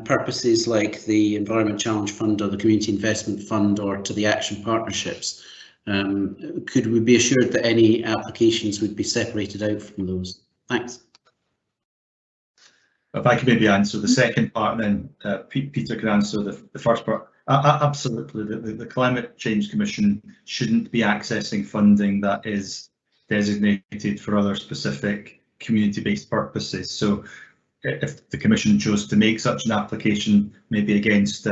purposes, like the Environment Challenge Fund or the Community Investment Fund, or to the Action Partnerships? Could we be assured that any applications would be separated out from those? Thanks. If I could maybe answer the second part, and then Peter can answer the first part. Absolutely, the Climate Change Commission shouldn't be accessing funding that is designated for other specific community-based purposes. So if the Commission chose to make such an application, maybe against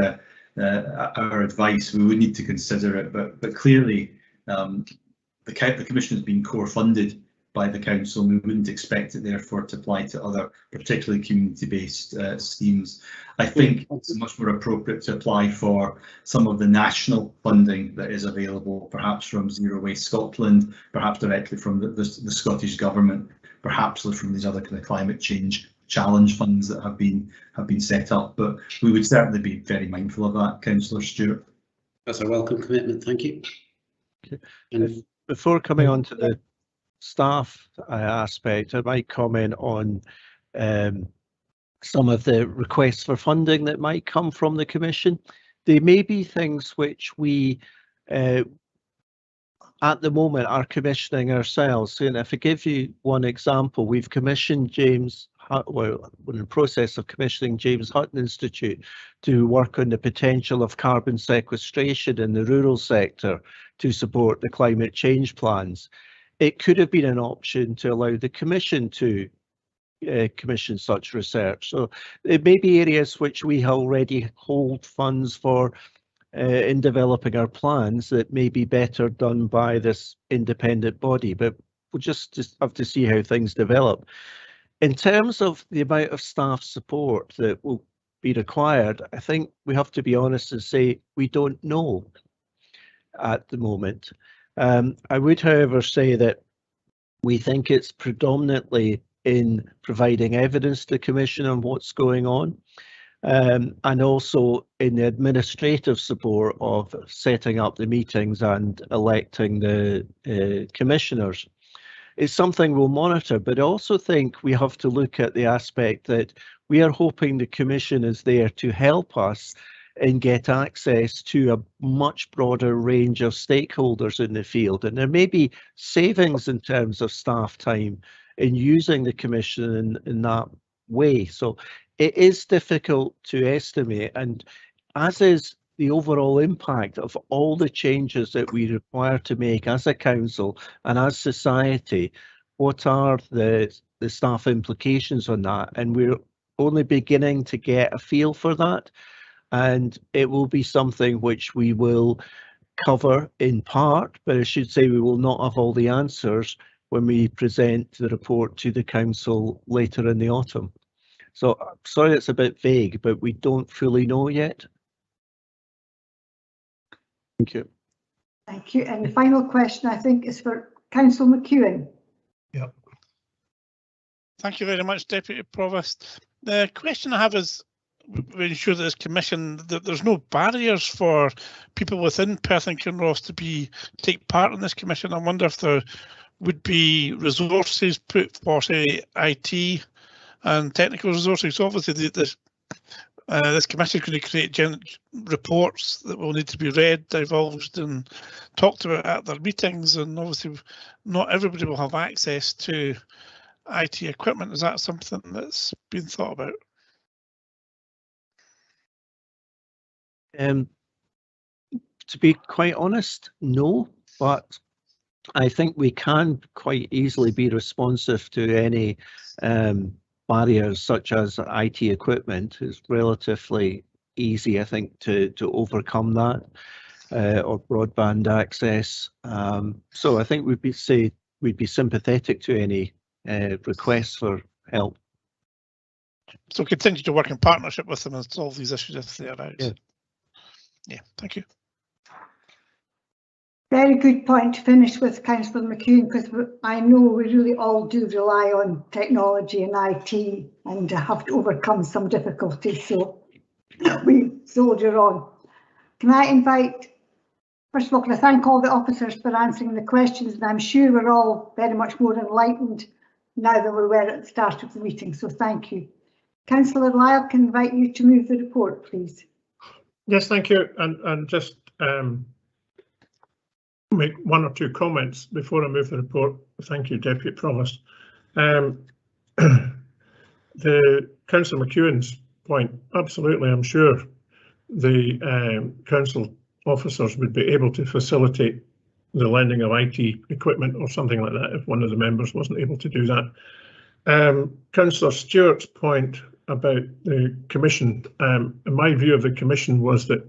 our advice, we would need to consider it. But clearly, the Commission has been core funded by the Council, and we wouldn't expect it therefore to apply to other particularly community-based schemes. I think it's much more appropriate to apply for some of the national funding that is available, perhaps from Zero Waste Scotland, perhaps directly from the Scottish Government, perhaps from these other kind of climate change challenge funds that have been set up. But we would certainly be very mindful of that, Councillor Stewart. That's a welcome commitment, thank you. Okay. Before coming on to the staff aspect, I might comment on some of the requests for funding that might come from the Commission. They may be things which we at the moment are commissioning ourselves. And if I give you one example, we've commissioned we're in the process of commissioning James Hutton Institute to work on the potential of carbon sequestration in the rural sector to support the climate change plans. It could have been an option to allow the Commission to commission such research. So it may be areas which we already hold funds for in developing our plans that may be better done by this independent body, but we'll just have to see how things develop. In terms of the amount of staff support that will be required, I think we have to be honest and say we don't know at the moment. I would, however, say that we think it's predominantly in providing evidence to the Commission on what's going on, and also in the administrative support of setting up the meetings and electing the commissioners. It's something we'll monitor, but I also think we have to look at the aspect that we are hoping the Commission is there to help us and get access to a much broader range of stakeholders in the field. And there may be savings in terms of staff time in using the Commission in that way. So it is difficult to estimate, and as is the overall impact of all the changes that we require to make as a council and as society. What are the staff implications on that? And we're only beginning to get a feel for that. And it will be something which we will cover in part, but I should say we will not have all the answers when we present the report to the council later in the autumn. So sorry it's a bit vague, but we don't fully know yet. Thank you. Thank you. And the final question, I think, is for Councillor McEwen. Yeah. Thank you very much, Deputy Provost. The question I have is, we ensure that this commission, that there's no barriers for people within Perth and Kinross to take part in this commission. I wonder if there would be resources put for, say, IT and technical resources. Obviously, this commission is going to create reports that will need to be read, divulged and talked about at their meetings, and obviously not everybody will have access to IT equipment. Is that something that's been thought about? To be quite honest, no, but I think we can quite easily be responsive to any barriers such as IT equipment. It's relatively easy, I think, to overcome that, or broadband access. So I think we'd be sympathetic to any requests for help. So continue to work in partnership with them and solve these issues if they arise. Yeah. Yeah, thank you. Very good point to finish with, Councillor McEwen, because I know we really all do rely on technology and IT and have to overcome some difficulties, so we soldier on. Can I invite, first of all, can I thank all the officers for answering the questions, and I'm sure we're all very much more enlightened now than we were at the start of the meeting, so thank you. Councillor Lyle, can I invite you to move the report, please? Yes, thank you, and just make one or two comments before I move the report. Thank you, Deputy Provost. The Councillor McEwen's point, absolutely, I'm sure the council officers would be able to facilitate the lending of IT equipment or something like that if one of the members wasn't able to do that. Councillor Stewart's point about the Commission, my view of the Commission was that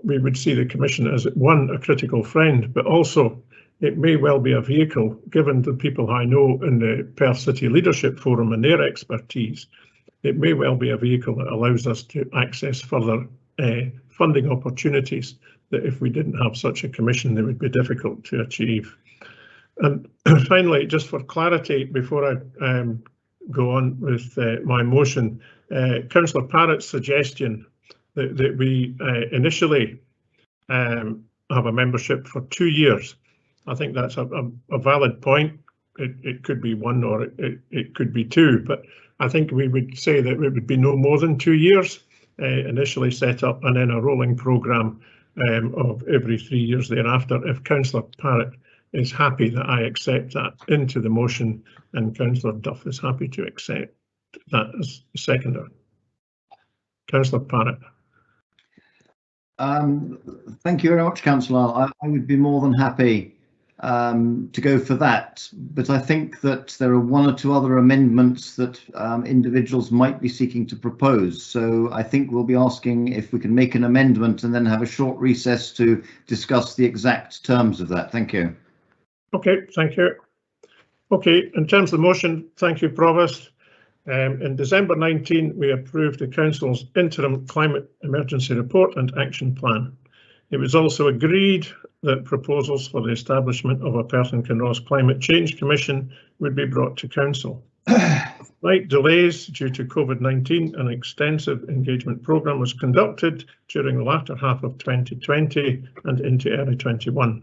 we would see the Commission as, one, a critical friend, but also it may well be a vehicle, given the people I know in the Perth City Leadership Forum and their expertise, it may well be a vehicle that allows us to access further funding opportunities that if we didn't have such a commission, they would be difficult to achieve. And finally, just for clarity, before I go on with my motion, Councillor Parrott's suggestion that we initially have a membership for 2 years. I think that's a valid point. It could be 1 or it could be 2, but I think we would say that it would be no more than 2 years initially set up, and then a rolling programme of every 3 years thereafter. If Councillor Parrott is happy that I accept that into the motion, and Councillor Duff is happy to accept that as the seconder. Councillor Parrott. Thank you very much, Councillor. I would be more than happy to go for that, but I think that there are 1 or 2 other amendments that individuals might be seeking to propose. So I think we'll be asking if we can make an amendment and then have a short recess to discuss the exact terms of that. Thank you. Okay, thank you. Okay, in terms of the motion, thank you, Provost. In December 19, we approved the Council's Interim Climate Emergency Report and Action Plan. It was also agreed that proposals for the establishment of a Perth and Kinross Climate Change Commission would be brought to Council. Slight delays due to COVID-19, an extensive engagement programme was conducted during the latter half of 2020 and into early 21.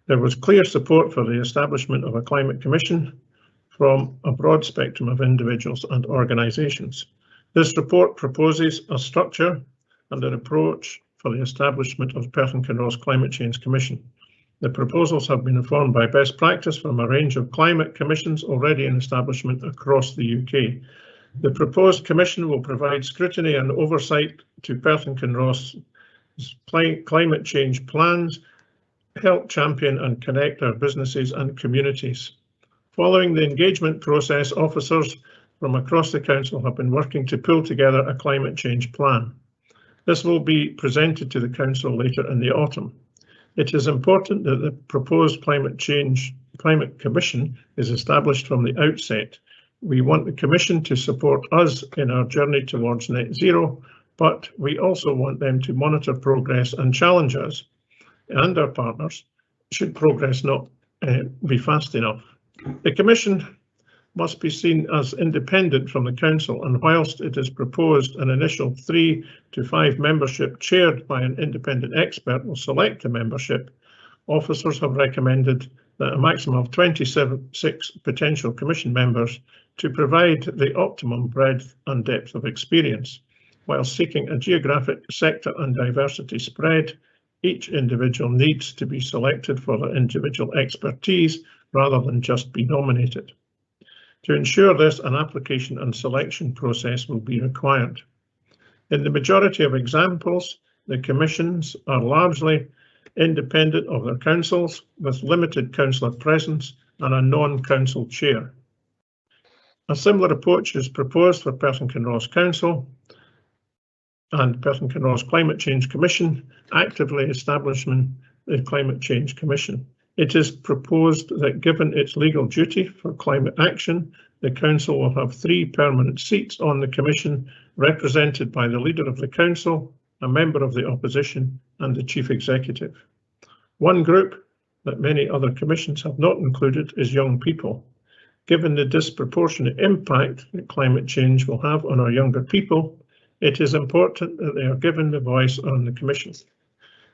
There was clear support for the establishment of a Climate Commission from a broad spectrum of individuals and organisations. This report proposes a structure and an approach for the establishment of Perth and Kinross Climate Change Commission. The proposals have been informed by best practice from a range of climate commissions already in establishment across the UK. The proposed commission will provide scrutiny and oversight to Perth and Kinross climate change plans, help champion and connect our businesses and communities. Following the engagement process, officers from across the council have been working to pull together a climate change plan. This will be presented to the council later in the autumn. It is important that the proposed climate commission is established from the outset. We want the commission to support us in our journey towards net zero, but we also want them to monitor progress and challenge us and our partners should progress not be fast enough. The commission must be seen as independent from the council, and whilst it is proposed an initial 3 to 5 membership chaired by an independent expert will select the membership, officers have recommended that a maximum of 26 potential commission members to provide the optimum breadth and depth of experience. While seeking a geographic sector and diversity spread, each individual needs to be selected for their individual expertise rather than just be nominated. To ensure this, an application and selection process will be required. In the majority of examples, the commissions are largely independent of their councils, with limited councillor presence and a non-council chair. A similar approach is proposed for Perth and Kinross Council and Perth and Kinross Climate Change Commission, actively establishing the Climate Change Commission. It is proposed that given its legal duty for climate action, the council will have 3 permanent seats on the commission, represented by the leader of the council, a member of the opposition and the chief executive. One group that many other commissions have not included is young people. Given the disproportionate impact that climate change will have on our younger people, it is important that they are given the voice on the commission.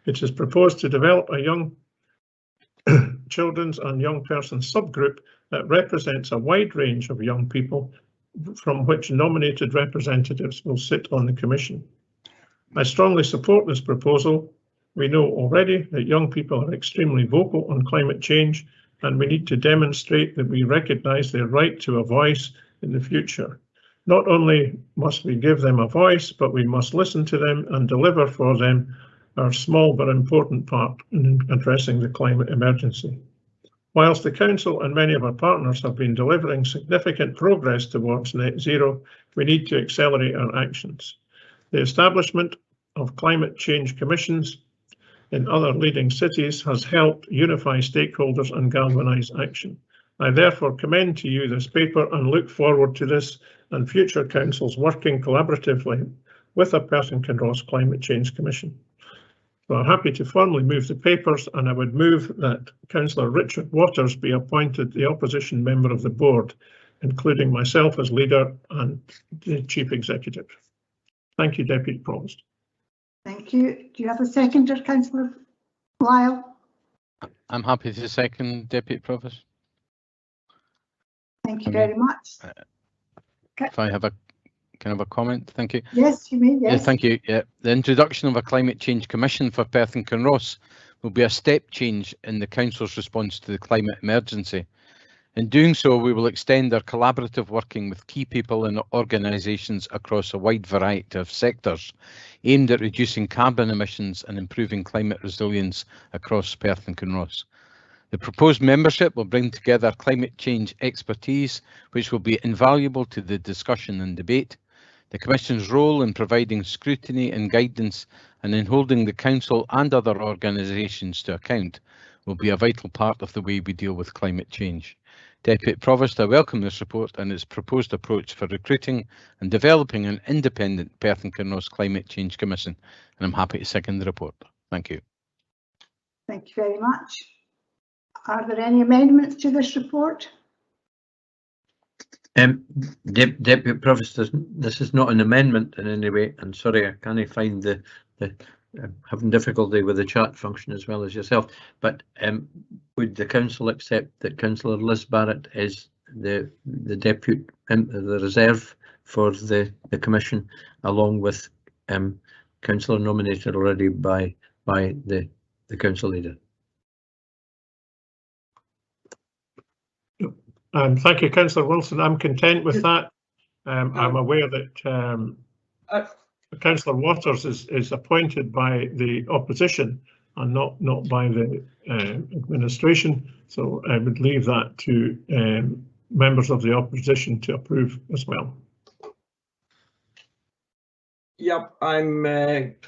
It is proposed to develop a young children's and young persons subgroup that represents a wide range of young people from which nominated representatives will sit on the commission. I strongly support this proposal. We know already that young people are extremely vocal on climate change, and we need to demonstrate that we recognise their right to a voice in the future. Not only must we give them a voice, but we must listen to them and deliver for them our small but important part in addressing the climate emergency. Whilst the Council and many of our partners have been delivering significant progress towards net zero, we need to accelerate our actions. The establishment of climate change commissions in other leading cities has helped unify stakeholders and galvanise action. I therefore commend to you this paper and look forward to this and future councils working collaboratively with a Perth and Kinross Climate Change Commission. So I'm happy to formally move the papers, and I would move that Councillor Richard Waters be appointed the opposition member of the board, including myself as leader and the Chief Executive. Thank you, Deputy Provost. Thank you. Do you have a seconder, Councillor Lyle? I'm happy to second, Deputy Provost. Thank you very much. If I have a can I have a comment? Thank you. Yes, you may. Yes. Yeah, thank you. Yeah, the introduction of a Climate Change Commission for Perth and Kinross will be a step change in the Council's response to the climate emergency. In doing so, we will extend our collaborative working with key people and organisations across a wide variety of sectors, aimed at reducing carbon emissions and improving climate resilience across Perth and Kinross. The proposed membership will bring together climate change expertise, which will be invaluable to the discussion and debate. The Commission's role in providing scrutiny and guidance and in holding the Council and other organisations to account will be a vital part of the way we deal with climate change. Deputy Provost, I welcome this report and its proposed approach for recruiting and developing an independent Perth and Kinross Climate Change Commission, and I'm happy to second the report. Thank you. Thank you very much. Are there any amendments to this report? Deputy Provost, this is not an amendment in any way, and sorry, I can't find the having difficulty with the chat function as well as yourself, but would the Council accept that Councillor Liz Barrett is the deputy, the reserve for the Commission, along with councillor nominated already by the council leader. Thank you, Councillor Wilson. I'm content with that. I'm aware that Councillor Waters is appointed by the opposition and not by the administration, so I would leave that to members of the opposition to approve as well. Yep, I'm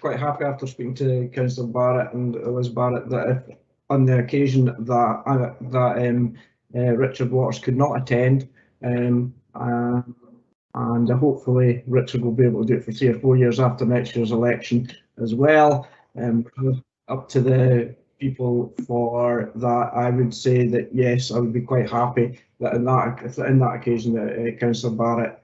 quite happy after speaking to Councillor Barrett and Liz Barrett that if on the occasion that Richard Waters could not attend, and hopefully Richard will be able to do it for 3 or 4 years after next year's election as well. Up to the people for that, I would say that yes, I would be quite happy that in that occasion that Councillor Barrett,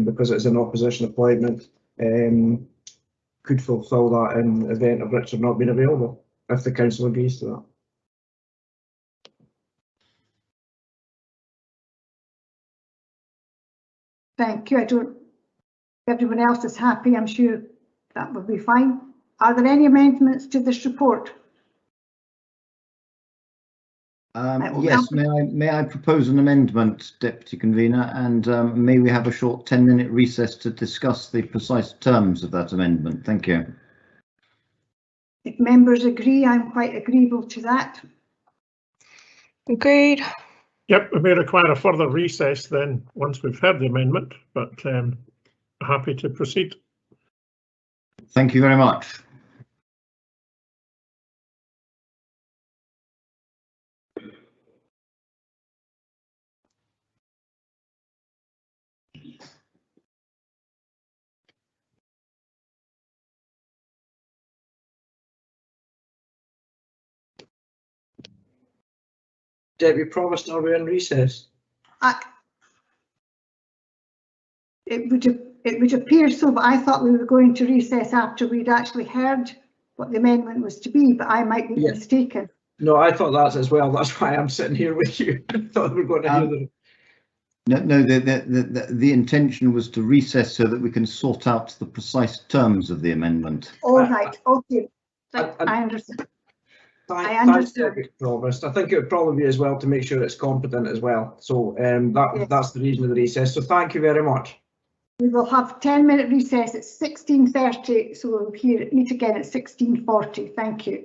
because it's an opposition appointment, could fulfil that in the event of Richard not being available, if the council agrees to that. Thank you. Everyone else is happy. I'm sure that will be fine. Are there any amendments to this report? Yes, may I propose an amendment, Deputy Convener, and may we have a short 10-minute recess to discuss the precise terms of that amendment? Thank you. If members agree, I'm quite agreeable to that. Agreed. Yep, we may require a further recess then once we've heard the amendment, but happy to proceed. Thank you very much. Deputy Provost, are we in recess? It would appear so, but I thought we were going to recess after we'd actually heard what the amendment was to be, but I might be mistaken. No, I thought that as well. That's why I'm sitting here with you. I thought we were going to hear them. No, the intention was to recess so that we can sort out the precise terms of the amendment. All right, okay. I understand. I understand. Thanks, Provost. I think it would probably be as well to make sure it's competent as well. So that's the reason of the recess. So thank you very much. We will have 10-minute recess at 16:30, so we'll meet again at 16:40. Thank you.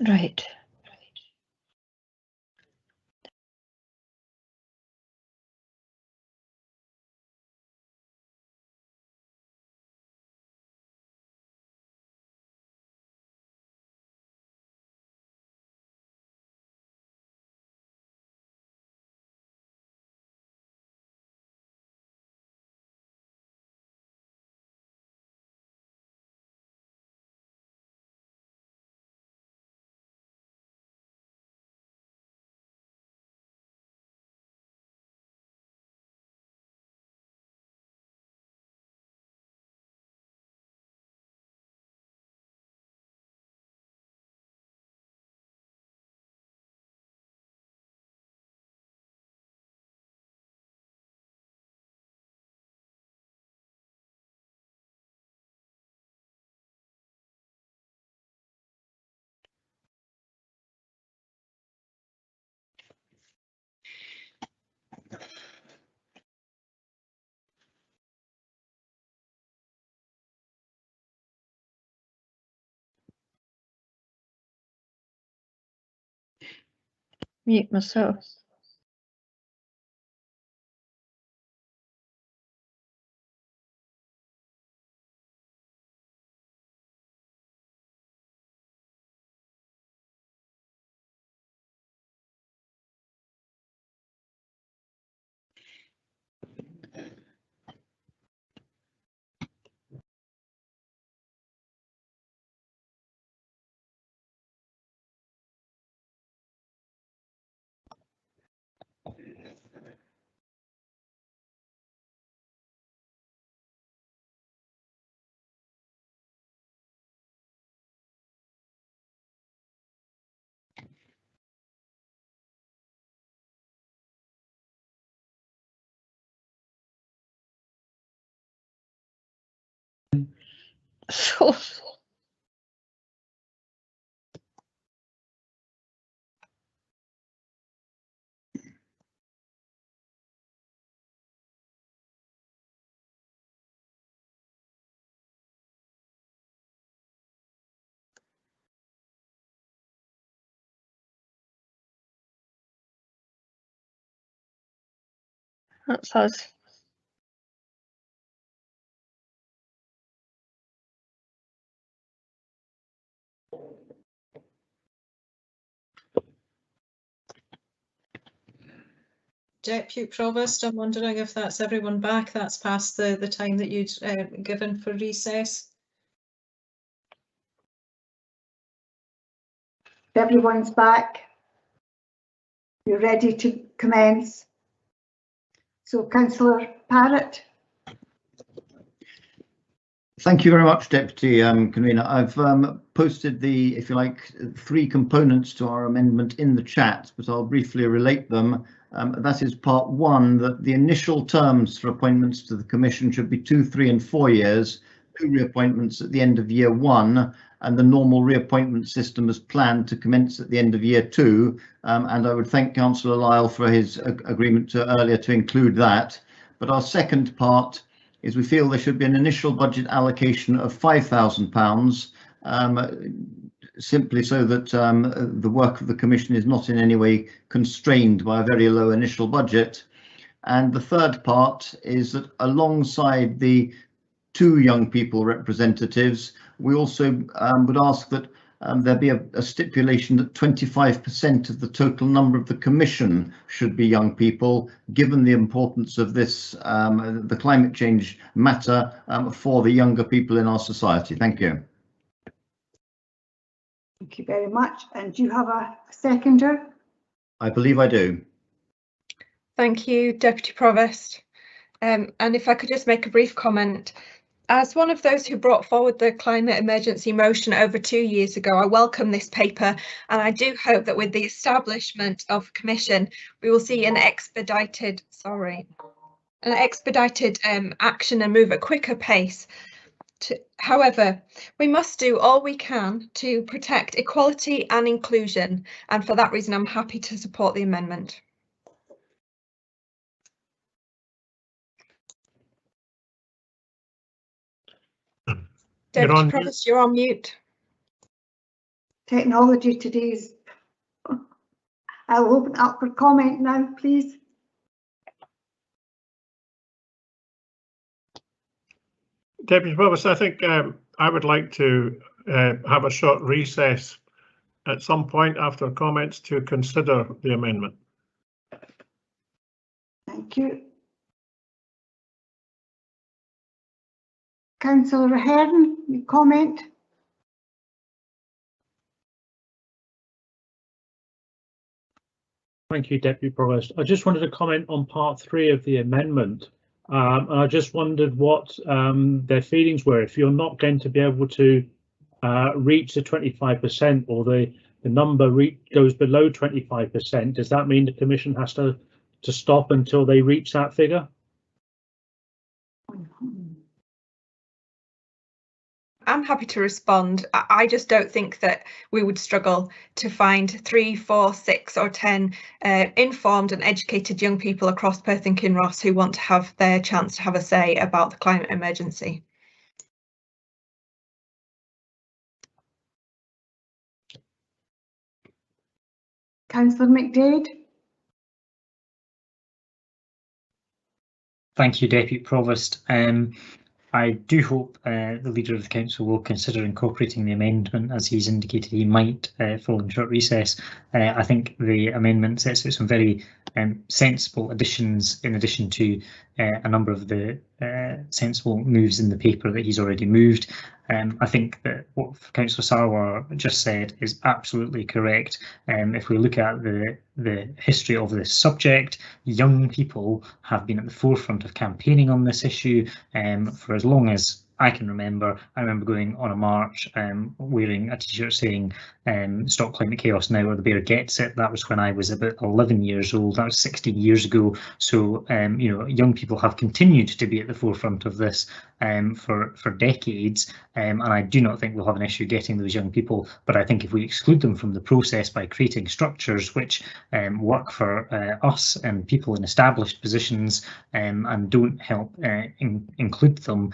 Right. Mute myself. So that's us. Deputy Provost, I'm wondering if that's everyone back. That's past the time that you'd given for recess. Everyone's back. You're ready to commence. So, Councillor Parrott. Thank you very much, Deputy Convener. I've posted the, if you like, 3 components to our amendment in the chat, but I'll briefly relate them. That is part 1, that the initial terms for appointments to the Commission should be 2, 3 and 4 years, 2 reappointments at the end of year 1, and the normal reappointment system as planned to commence at the end of year 2. And I would thank Councillor Lyle for his agreement earlier to include that. But our second part is we feel there should be an initial budget allocation of £5,000, simply so that the work of the Commission is not in any way constrained by a very low initial budget. And the third part is that alongside the 2 young people representatives, we also would ask that there be a stipulation that 25% of the total number of the Commission should be young people, given the importance of this, the climate change matter for the younger people in our society. Thank you. Thank you very much. And do you have a seconder? I believe I do. Thank you, Deputy Provost. And if I could just make a brief comment. As one of those who brought forward the climate emergency motion over 2 years ago, I welcome this paper, and I do hope that with the establishment of a commission, we will see an expedited action and move at quicker pace. However, we must do all we can to protect equality and inclusion, and for that reason, I'm happy to support the amendment. Deputy Provost, you're on mute. technology today is. I'll open up for comment now, please. Deputy Provost, I think I would like to have a short recess at some point after comments to consider the amendment. Thank you. Councillor Hearn, you comment? Thank you, Deputy Provost. I just wanted to comment on part 3 of the amendment. And I just wondered what their feelings were. If you're not going to be able to reach the 25% or the number goes below 25%, does that mean the Commission has to stop until they reach that figure? I'm happy to respond. I just don't think that we would struggle to find 3, 4, 6 or 10 informed and educated young people across Perth and Kinross who want to have their chance to have a say about the climate emergency. Councillor McDade. Thank you, Deputy Provost. I do hope the Leader of the Council will consider incorporating the amendment, as he's indicated he might following short recess. I think the amendment sets out some very sensible additions in addition to a number of the sensible moves in the paper that he's already moved. I think that what Councillor Sarwar just said is absolutely correct. If we look at the history of this subject, young people have been at the forefront of campaigning on this issue for as long as I can remember. I remember going on a march wearing a t-shirt saying "Stop Climate Chaos Now" or "The Bear Gets It." That was when I was about 11 years old. That was 16 years ago. So you know, young people have continued to be at the forefront of this for decades, and I do not think we'll have an issue getting those young people. But I think if we exclude them from the process by creating structures which work for us and people in established positions and don't help include them,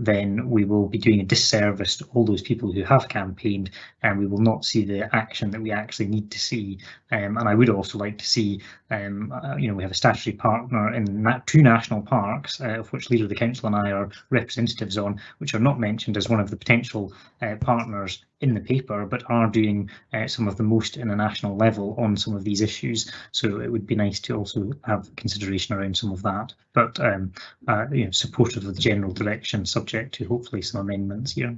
then we will be doing a disservice to all those people who have campaigned, and we will not see the action that we actually need to see. And I would also like to see, you know, we have a statutory partner in 2 national parks, of which Leader of the Council and I are representatives on, which are not mentioned as one of the potential partners in the paper, but are doing some of the most in a national level on some of these issues. So it would be nice to also have consideration around some of that. But you know, supportive of the general direction, subject to hopefully some amendments here.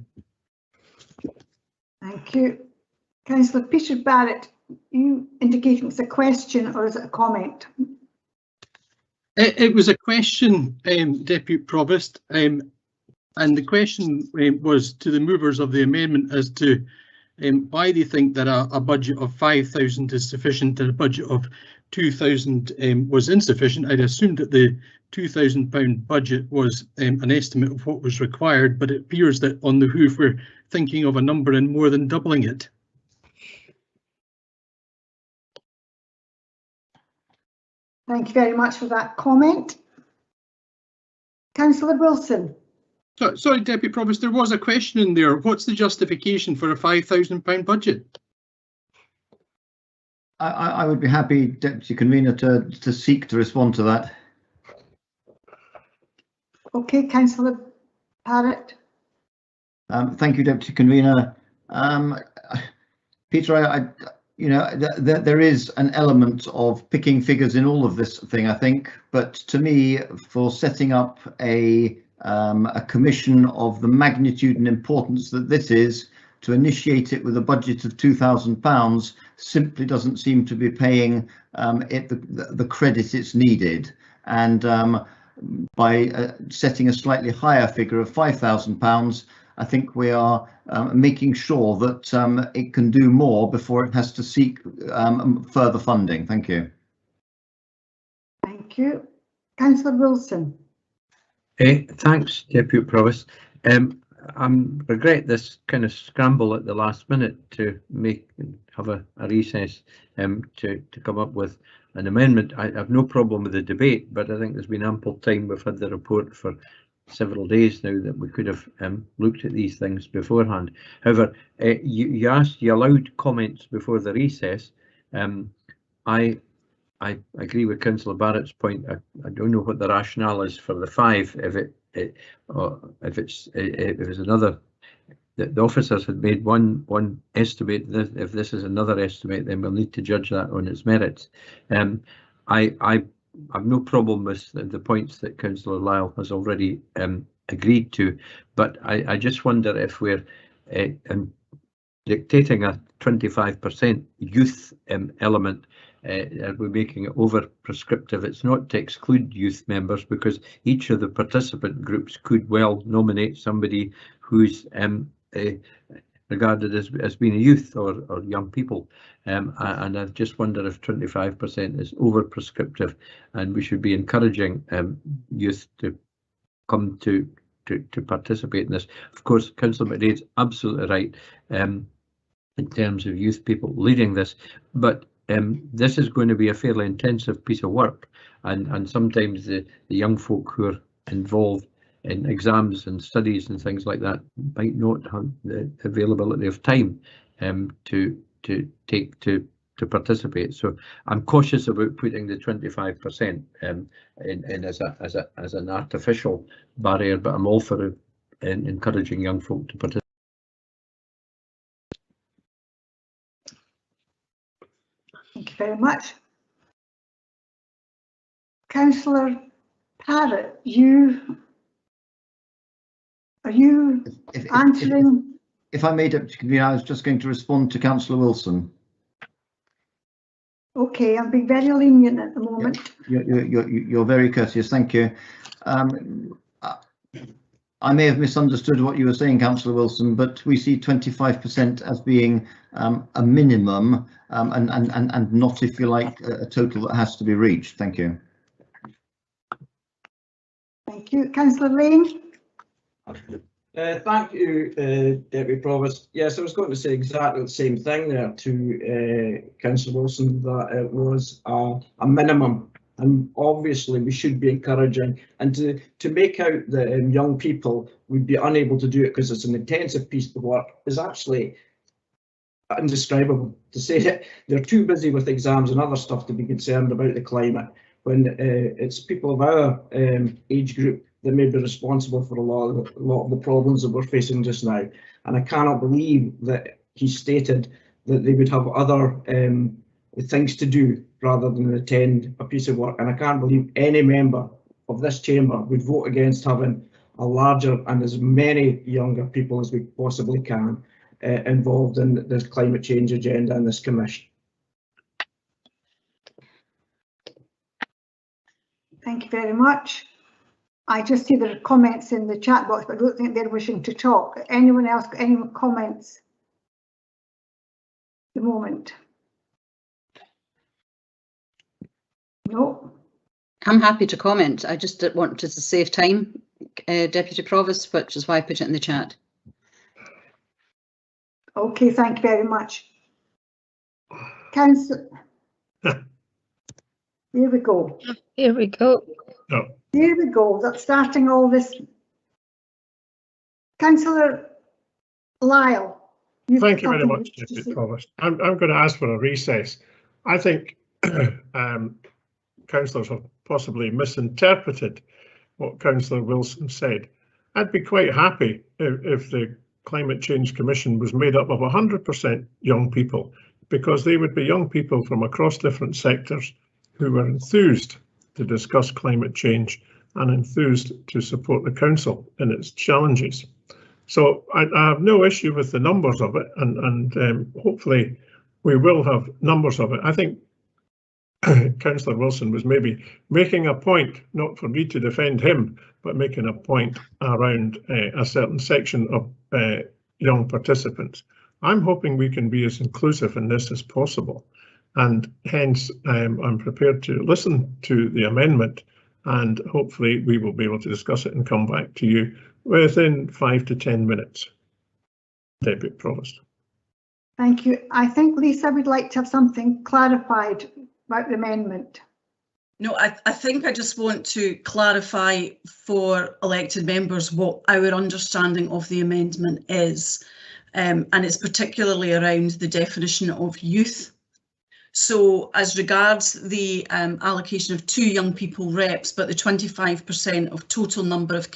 Thank you. Councillor Peter Barrett, you indicating it's a question or is it a comment? It was a question, Deputy Provost, and the question was to the movers of the amendment as to why they think that a budget of 5,000 is sufficient and a budget of 2,000 was insufficient. I'd assumed that the £2,000 budget was an estimate of what was required, but it appears that on the hoof we're thinking of a number and more than doubling it. Thank you very much for that comment. Councillor Wilson. Sorry, Deputy Provost, there was a question in there. What's the justification for a £5,000 budget? I would be happy, Deputy Convener, to seek to respond to that. Okay, Councillor Barrett. Thank you, Deputy Convener. Peter, you know, there is an element of picking figures in all of this thing, I think, but to me, for setting up a commission of the magnitude and importance that this is, to initiate it with a budget of £2,000 simply doesn't seem to be paying it the credit it's needed. And by setting a slightly higher figure of £5,000, I think we are making sure that it can do more before it has to seek further funding. Thank you. Thank you. Councillor Wilson. Thanks, Deputy Provost. I regret this kind of scramble at the last minute to have a recess to come up with an amendment. I have no problem with the debate, but I think there's been ample time. We've had the report for several days now that we could have looked at these things beforehand. However, you allowed comments before the recess. I agree with Councillor Barrett's point. I don't know what the rationale is for the 5. If it's another, the officers had made one estimate. If this is another estimate, then we'll need to judge that on its merits. I've no problem with the points that Councillor Lyle has already agreed to, but I just wonder if we're dictating a 25% youth element. We're making it over prescriptive. It's not to exclude youth members, because each of the participant groups could well nominate somebody who's regarded as being a youth or young people, and I just wonder if 25% is over prescriptive, and we should be encouraging youth to come to participate in this. Of course, Councillor McDade's absolutely right in terms of youth people leading this, but this is going to be a fairly intensive piece of work, and sometimes the young folk who are involved in exams and studies and things like that might not have the availability of time to participate. So I'm cautious about putting the 25% in as an artificial barrier, but I'm all for encouraging young folk to participate. Thank you very much. Councillor Parrott, are you answering? If I may, Deputy Convener, I was just going to respond to Councillor Wilson. Okay, I'm being very lenient at the moment. You're very courteous, thank you. I may have misunderstood what you were saying, Councillor Wilson, but we see 25% as being a minimum and not, if you like, a total that has to be reached. Thank you. Thank you. Councillor Lane. Thank you, Deputy Provost. Yes, I was going to say exactly the same thing there to Councillor Wilson, that it was a minimum, and obviously we should be encouraging, and to make out that young people would be unable to do it because it's an intensive piece of work is actually indescribable. To say that they're too busy with exams and other stuff to be concerned about the climate, when it's people of our age group that may be responsible for a lot of the problems that we're facing just now. And I cannot believe that he stated that they would have other things to do rather than attend a piece of work. And I can't believe any member of this chamber would vote against having a larger and as many younger people as we possibly can involved in this climate change agenda and this commission. Thank you very much. I just see there are comments in the chat box, but I don't think they're wishing to talk. Anyone else got any comments at the moment? No. I'm happy to comment. I just wanted to save time, Deputy Provost, which is why I put it in the chat. Okay, thank you very much. Councillor. Here we go. Here we go. No. Here we go. That's starting all this. Councillor Lyle. Thank you very much, Deputy Provost. I'm going to ask for a recess. I think councillors have possibly misinterpreted what Councillor Wilson said. I'd be quite happy if the Climate Change Commission was made up of 100% young people, because they would be young people from across different sectors who were enthused to discuss climate change and enthused to support the council in its challenges. So I have no issue with the numbers of it, and hopefully we will have numbers of it. I think Councillor Wilson was maybe making a point, not for me to defend him, but making a point around a certain section of young participants. I'm hoping we can be as inclusive in this as possible, and hence I'm prepared to listen to the amendment, and hopefully we will be able to discuss it and come back to you within 5 to 10 minutes. Deputy Provost. Thank you. I think Lisa would like to have something clarified about the amendment. No, I think I just want to clarify for elected members what our understanding of the amendment is, and it's particularly around the definition of youth. So as regards the allocation of 2 young people reps, but the 25% of total number of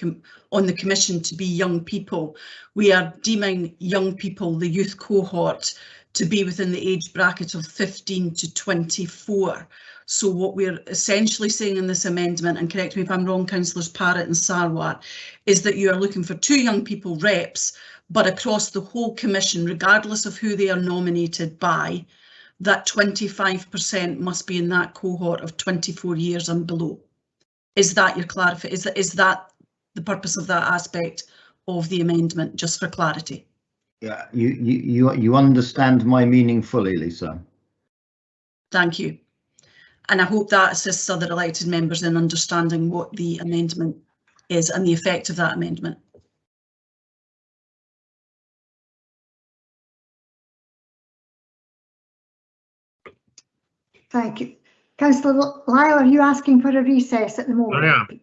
on the commission to be young people, we are deeming young people, the youth cohort, to be within the age bracket of 15 to 24. So what we're essentially saying in this amendment, and correct me if I'm wrong, Councillors Parrott and Sarwat, is that you are looking for 2 young people reps, but across the whole commission, regardless of who they are nominated by, that 25% must be in that cohort of 24 years and below. Is that your clarification? Is that the purpose of that aspect of the amendment, just for clarity? Yeah, you understand my meaning fully, Lisa. Thank you. And I hope that assists other elected members in understanding what the amendment is and the effect of that amendment. Thank you. Councillor Lyle, are you asking for a recess at the moment? I am.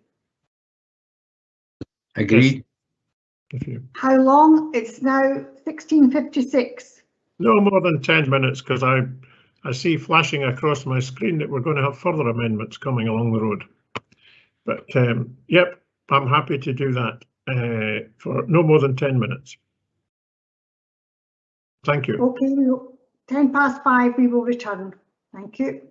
Agreed. How long? It's now 16:56. No more than 10 minutes, because I see flashing across my screen that we're going to have further amendments coming along the road. But yep, I'm happy to do that for no more than 10 minutes. Thank you. Okay, 5:10, we will return. Thank you.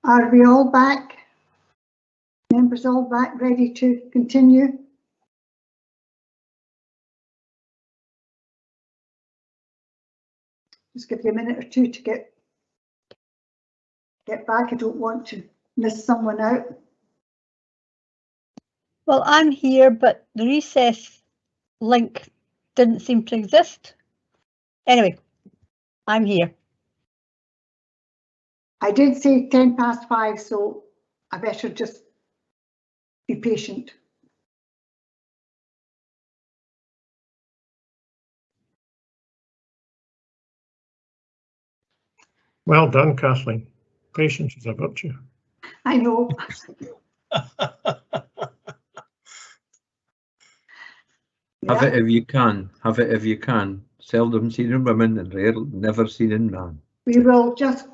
Are we all back? Members all back, ready to continue? Just give you a minute or two to get back. I don't want to miss someone out. Well, I'm here, but the recess link didn't seem to exist. Anyway, I'm here. I did say 5:10, so I better just be patient. Well done, Kathleen. Patience is a virtue. I know. Have it if you can. Have it if you can. Seldom seen in women and never seen in man. We will just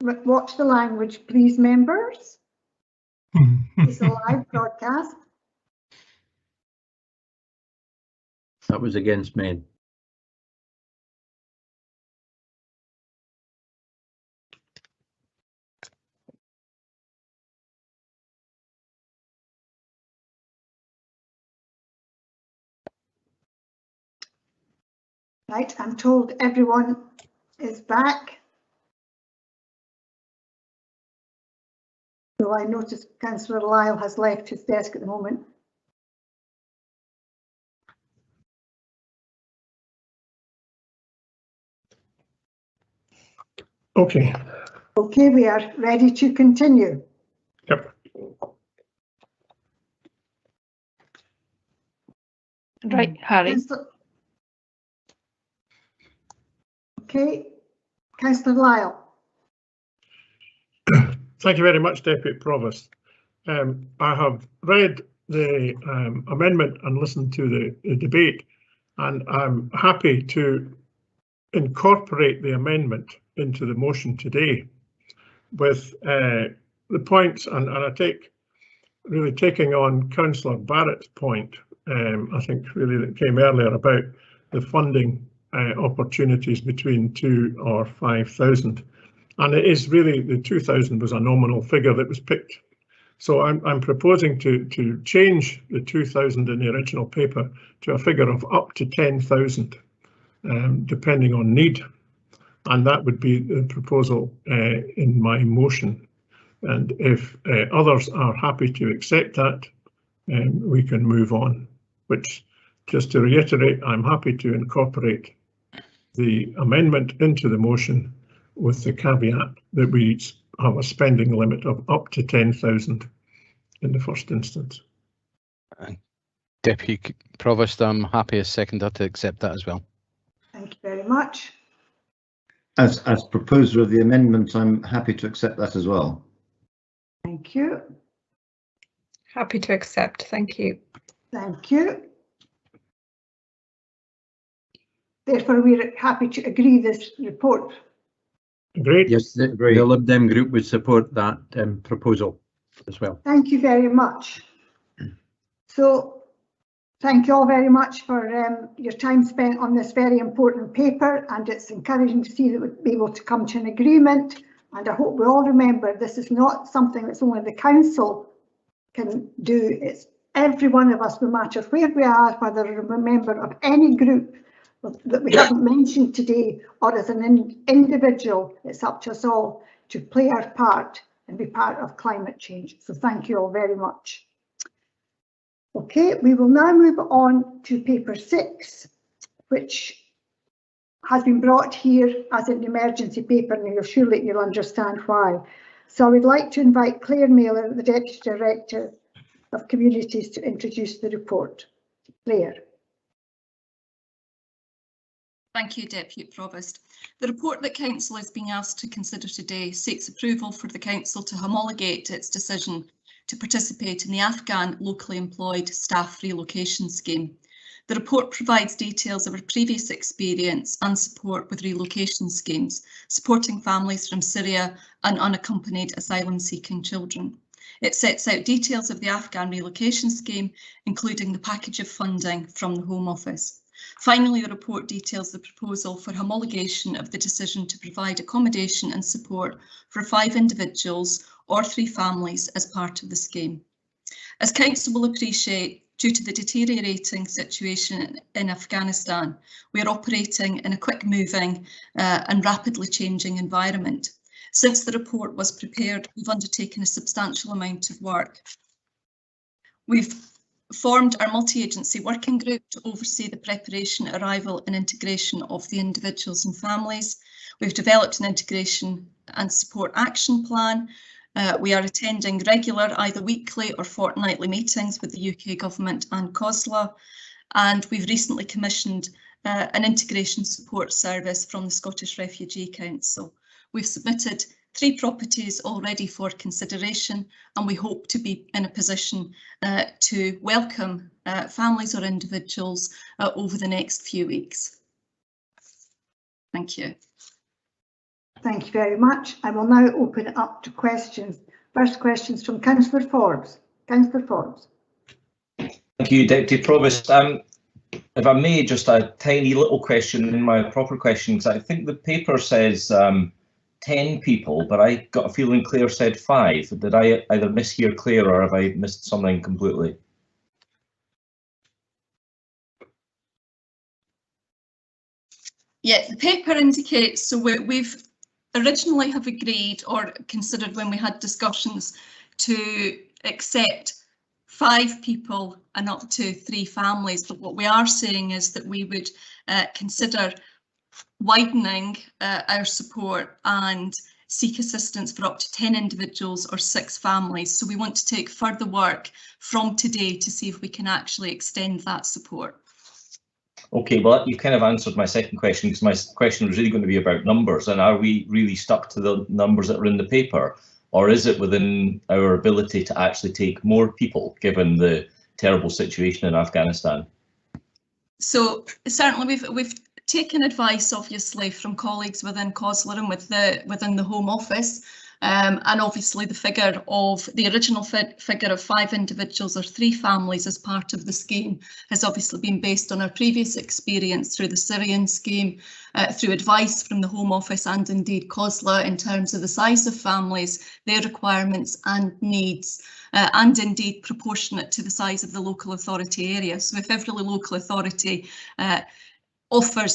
watch the language, please, members. It's a live broadcast. That was against men. Right, I'm told everyone is back. So I notice Councillor Lyle has left his desk at the moment. Okay. Okay, we are ready to continue. Yep. Right, Harry. Okay, Councillor Lyle. Thank you very much, Deputy Provost. I have read the amendment and listened to the debate, and I'm happy to incorporate the amendment into the motion today with the points, and I really taking on Councillor Barrett's point, I think really that came earlier about the funding opportunities between 2,000 or 5,000. And it is really the 2,000 was a nominal figure that was picked. So I'm proposing to change the 2,000 in the original paper to a figure of up to 10,000, depending on need. And that would be the proposal in my motion. And if others are happy to accept that, we can move on. Which, just to reiterate, I'm happy to incorporate the amendment into the motion with the caveat that we have a spending limit of up to 10,000 in the first instance. Deputy Provost, I'm happy as seconder to accept that as well. Thank you very much. As proposer of the amendment, I'm happy to accept that as well. Thank you. Happy to accept, thank you. Thank you. Therefore, we're happy to agree this report. Great. Yes, the Lib Dem group would support that proposal as well. Thank you very much. So, thank you all very much for your time spent on this very important paper, and it's encouraging to see that we'll be able to come to an agreement. And I hope we all remember this is not something that's only the council can do. It's every one of us, no matter where we are, whether we're a member of any group that we haven't mentioned today, or as an individual. It's up to us all to play our part and be part of climate change. So thank you all very much. Okay, we will now move on to paper 6, which has been brought here as an emergency paper, and surely you'll understand why. So I would like to invite Claire Mailer, the Deputy Director of Communities, to introduce the report. Claire. Thank you, Deputy Provost. The report that Council is being asked to consider today seeks approval for the Council to homologate its decision to participate in the Afghan locally employed staff relocation scheme. The report provides details of our previous experience and support with relocation schemes, supporting families from Syria and unaccompanied asylum-seeking children. It sets out details of the Afghan relocation scheme, including the package of funding from the Home Office. Finally, the report details the proposal for homologation of the decision to provide accommodation and support for 5 individuals or 3 families as part of the scheme. As Council will appreciate, due to the deteriorating situation in Afghanistan, we are operating in a quick-moving and rapidly changing environment. Since the report was prepared, we've undertaken a substantial amount of work. We've formed our multi-agency working group to oversee the preparation, arrival and integration of the individuals and families. We've developed an integration and support action plan. We are attending regular, either weekly or fortnightly meetings with the UK Government and COSLA, and we've recently commissioned an integration support service from the Scottish Refugee Council. We've submitted 3 properties already for consideration, and we hope to be in a position to welcome families or individuals over the next few weeks. Thank you. Thank you very much. I will now open it up to questions. First questions from Councillor Forbes. Councillor Forbes. Thank you, Deputy Provost. If I may, just a tiny little question in my proper question, because I think the paper says 10 people, but I got a feeling Claire said 5. Did I either mishear Claire or have I missed something completely? Yeah, the paper indicates, so we've originally have agreed or considered when we had discussions to accept 5 people and up to 3 families, but what we are saying is that we would consider widening our support and seek assistance for up to 10 individuals or 6 families. So we want to take further work from today to see if we can actually extend that support. Okay, well, you kind of answered my second question, because my question was really going to be about numbers, and are we really stuck to the numbers that are in the paper, or is it within our ability to actually take more people given the terrible situation in Afghanistan? So certainly we've taken advice, obviously, from colleagues within COSLA and within the Home Office, and obviously the original figure of 5 individuals or 3 families as part of the scheme has obviously been based on our previous experience through the Syrian scheme, through advice from the Home Office and indeed COSLA in terms of the size of families, their requirements and needs, and indeed proportionate to the size of the local authority area. So if every local authority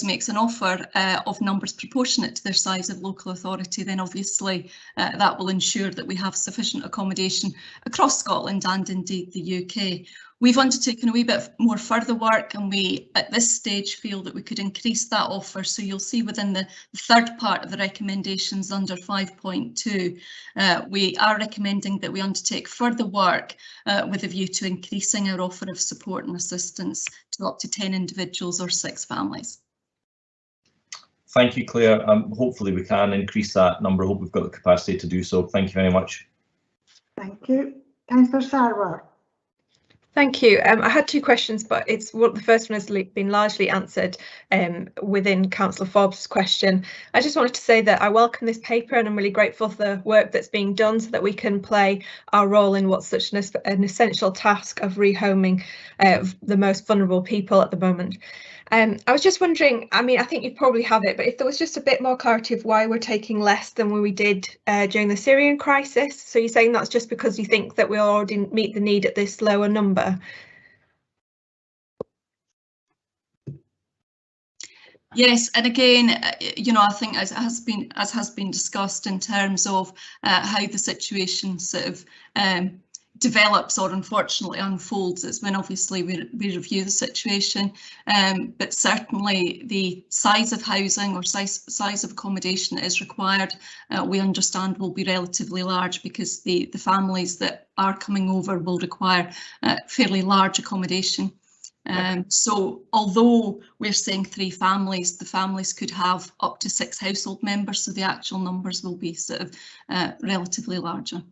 makes an offer of numbers proportionate to their size of local authority, then obviously that will ensure that we have sufficient accommodation across Scotland and indeed the UK. We've undertaken a wee bit more further work, and we at this stage feel that we could increase that offer. So you'll see within the 3rd part of the recommendations under 5.2, we are recommending that we undertake further work with a view to increasing our offer of support and assistance to up to 10 individuals or 6 families. Thank you, Claire. Hopefully we can increase that number. I hope we've got the capacity to do so. Thank you very much. Thank you. Councillor Sarwar. Thank you. I had 2 questions, but the first one has been largely answered within Councillor Forbes' question. I just wanted to say that I welcome this paper, and I'm really grateful for the work that's being done so that we can play our role in what's such an essential task of rehoming the most vulnerable people at the moment. I was just wondering, I mean, I think you probably have it, but if there was just a bit more clarity of why we're taking less than we did during the Syrian crisis. So you're saying that's just because you think that we'll already meet the need at this lower number? Yes, and again, you know, I think as has been discussed in terms of how the situation sort of develops or unfortunately unfolds, is when obviously we review the situation, but certainly the size of housing or size of accommodation that is required, we understand will be relatively large, because the families that are coming over will require fairly large accommodation. So although we're saying 3 families, the families could have up to 6 household members, so the actual numbers will be sort of relatively larger.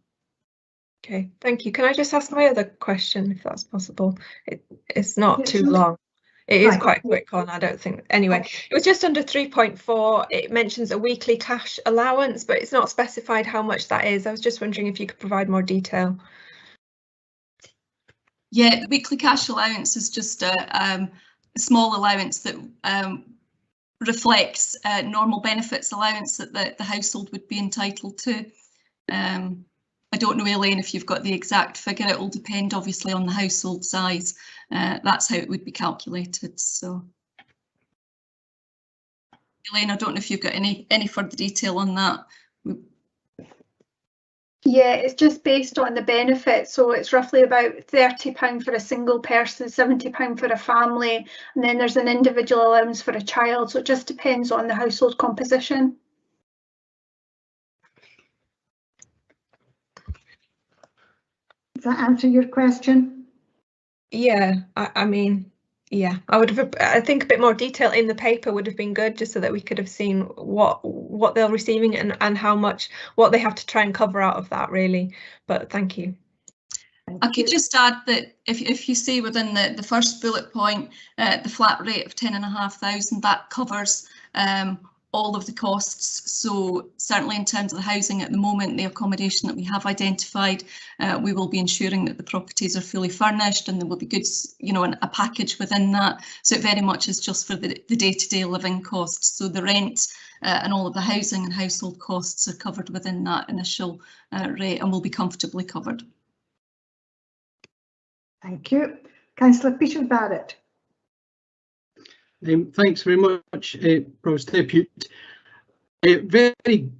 Okay, thank you. Can I just ask my other question, if that's possible? It's not too long. It is quite a quick one, I don't think. Anyway, it was just under 3.4. It mentions a weekly cash allowance, but it's not specified how much that is. I was just wondering if you could provide more detail. Yeah, the weekly cash allowance is just small allowance that reflects normal benefits allowance that the household would be entitled to. I don't know, Elaine, if you've got the exact figure. It will depend obviously on the household size. That's how it would be calculated. So, Elaine, I don't know if you've got any further detail on that. Yeah, it's just based on the benefit. So it's roughly about £30 for a single person, £70 for a family, and then there's an individual allowance for a child. So it just depends on the household composition. Does that answer your question? Yeah, I mean, yeah, I think a bit more detail in the paper would have been good, just so that we could have seen what they're receiving and how much, what they have to try and cover out of that, really. But thank you. I could just add that if you see within the first bullet point, the flat rate of 10,500, that covers all of the costs. So certainly in terms of the housing at the moment, the accommodation that we have identified, we will be ensuring that the properties are fully furnished and there will be goods, you know, a package within that. So it very much is just for the day-to-day living costs. So the rent and all of the housing and household costs are covered within that initial rate and will be comfortably covered. Thank you. Councillor Peter Barrett. Thanks very much, Provost Depute. Very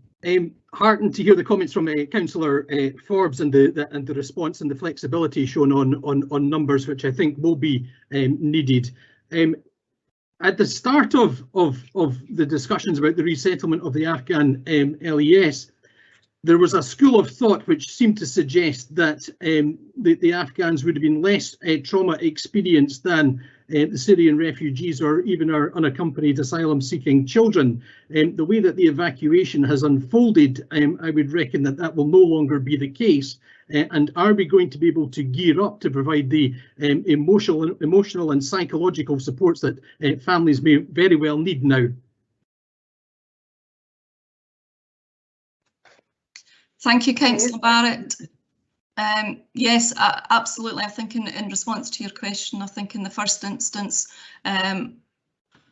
heartened to hear the comments from Councillor Forbes and the response and the flexibility shown on numbers, which I think will be needed. At the start of the discussions about the resettlement of the Afghan LES, there was a school of thought which seemed to suggest that the Afghans would have been less trauma experienced than the Syrian refugees or even our unaccompanied asylum-seeking children. The way that the evacuation has unfolded, I would reckon that will no longer be the case. And are we going to be able to gear up to provide the emotional and psychological supports that families may very well need now? Thank you, Councillor Barrett. Yes, absolutely. I think in response to your question, I think in the first instance,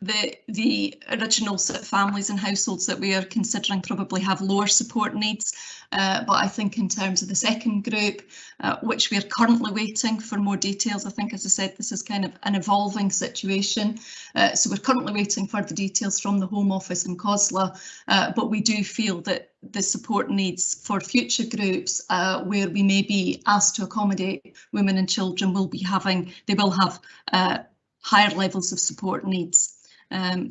the original families and households that we are considering probably have lower support needs. But I think in terms of the second group, which we are currently waiting for more details, I think, as I said, this is kind of an evolving situation. So we're currently waiting for the details from the Home Office in COSLA, but we do feel that the support needs for future groups where we may be asked to accommodate women and children will have higher levels of support needs.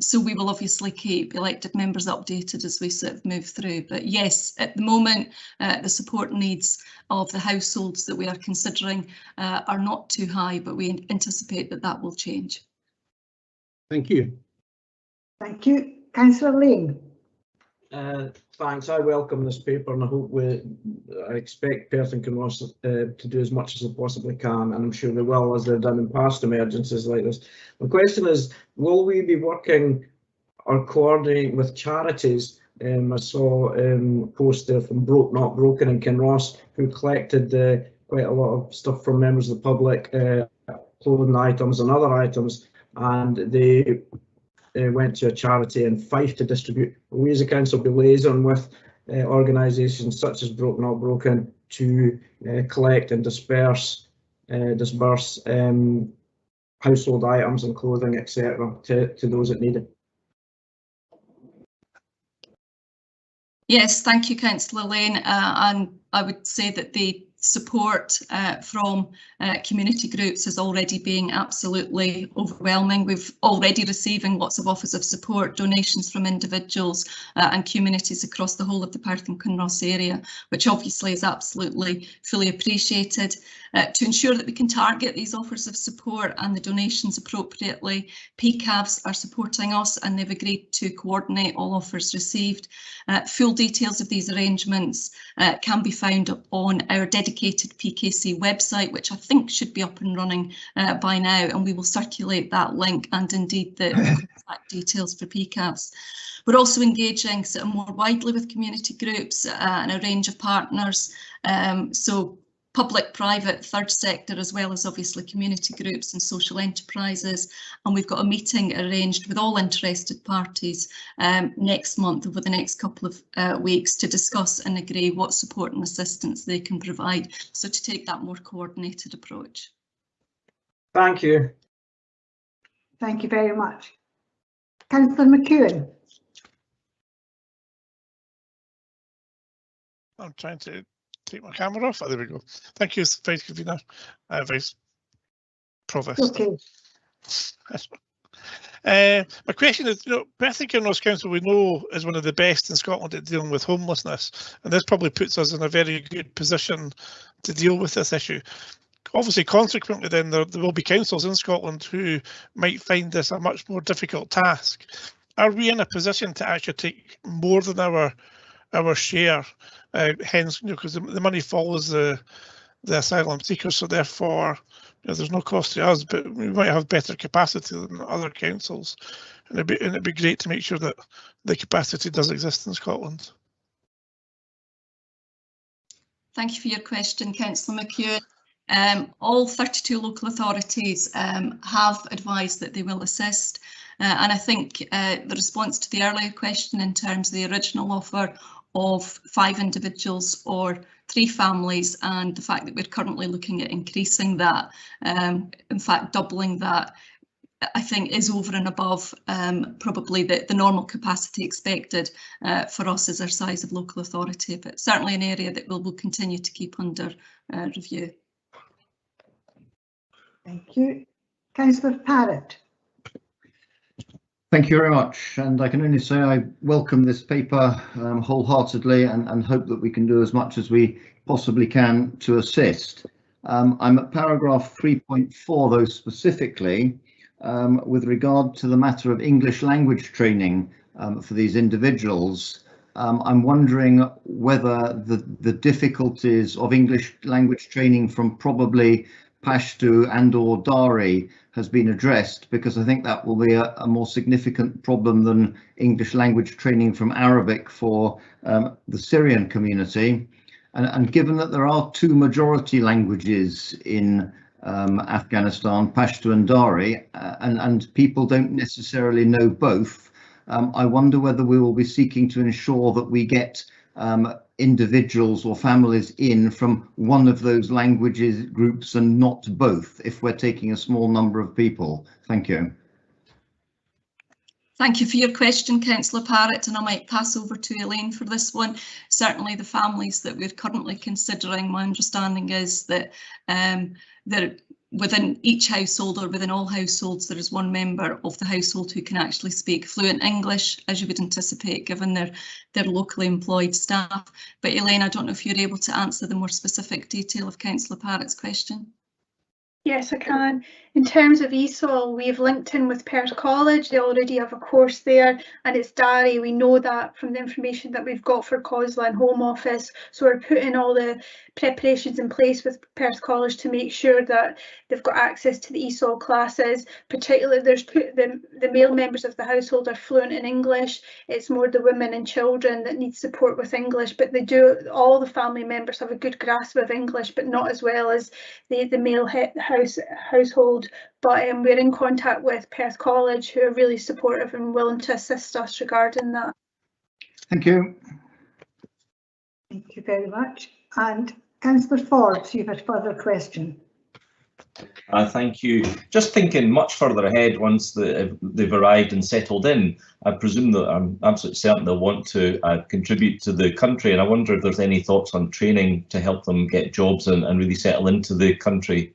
So we will obviously keep elected members updated as we sort of move through. But yes, at the moment, the support needs of the households that we are considering are not too high, but we anticipate that will change. Thank you. Thank you. Councillor Lane. Thanks. I welcome this paper and I hope I expect Perth and Kinross to do as much as they possibly can, and I'm sure they will, as they've done in past emergencies like this. My question is, will we be working or coordinating with charities? I saw a post there from Broke Not Broken in Kinross, who collected quite a lot of stuff from members of the public, clothing items and other items, and they went to a charity in Fife to distribute. We as a council be liaising with organisations such as Broke Not Broken to collect and disperse household items and clothing, etc., to those that need it. Yes, thank you, Councillor Lane, and I would say that the support from community groups is already being absolutely overwhelming. We've already receiving lots of offers of support, donations from individuals and communities across the whole of the Perth and Kinross area, which obviously is absolutely fully appreciated. To ensure that we can target these offers of support and the donations appropriately, PCAVs are supporting us and they've agreed to coordinate all offers received. Full details of these arrangements can be found on our dedicated PKC website, which I think should be up and running by now, and we will circulate that link and indeed the contact details for PCAVs. We're also engaging sort of more widely with community groups and a range of partners. So public, private, third sector, as well as obviously community groups and social enterprises. And we've got a meeting arranged with all interested parties next month, over the next couple of weeks, to discuss and agree what support and assistance they can provide. So to take that more coordinated approach. Thank you. Thank you very much. Councillor McEwen. I'm trying to take my camera off. Oh, there we go. Thank you, Vice Convener, Vice Provost. Okay. My question is, Perth and Kinross Council, we know, is one of the best in Scotland at dealing with homelessness, and this probably puts us in a very good position to deal with this issue. Obviously, consequently, then there will be councils in Scotland who might find this a much more difficult task. Are we in a position to actually take more than our share? Hence, because the money follows the asylum seekers, so therefore, there's no cost to us, but we might have better capacity than other councils, and it'd be great to make sure that the capacity does exist in Scotland. Thank you for your question, Councillor McEwen. All 32 local authorities have advised that they will assist, and I think the response to the earlier question in terms of the original offer of 5 individuals or 3 families, and the fact that we're currently looking at increasing that, in fact doubling that, I think is over and above probably the normal capacity expected for us as our size of local authority, but certainly an area that we'll continue to keep under review. Thank you. Councillor Parrott. Thank you very much, and I can only say I welcome this paper wholeheartedly and hope that we can do as much as we possibly can to assist. I'm at paragraph 3.4 though, specifically with regard to the matter of English language training for these individuals. I'm wondering whether the difficulties of English language training from probably Pashto and or Dari has been addressed, because I think that will be a more significant problem than English language training from Arabic for the Syrian community. And given that there are 2 majority languages in Afghanistan, Pashto and Dari, and people don't necessarily know both, I wonder whether we will be seeking to ensure that we get individuals or families in from one of those languages groups and not both, if we're taking a small number of people. Thank you. Thank you for your question, Councillor Parrott, and I might pass over to Elaine for this one. Certainly the families that we're currently considering, my understanding is that within each household, or within all households, there is one member of the household who can actually speak fluent English, as you would anticipate, given their locally employed staff. But Elaine, I don't know if you're able to answer the more specific detail of Councillor Parrott's question. Yes, I can. In terms of ESOL, we've linked in with Perth College. They already have a course there, and it's Dari. We know that from the information that we've got for COSLA and Home Office. So we're putting all the preparations in place with Perth College to make sure that they've got access to the ESOL classes. Particularly, there's the male members of the household are fluent in English. It's more the women and children that need support with English, but they do. All the family members have a good grasp of English, but not as well as the male household. But we're in contact with Perth College, who are really supportive and willing to assist us regarding that. Thank you. Thank you very much. And Councillor Forbes, you have a further question. Thank you. Just thinking much further ahead, once they've arrived and settled in, I presume that I'm absolutely certain they'll want to contribute to the country, and I wonder if there's any thoughts on training to help them get jobs and really settle into the country.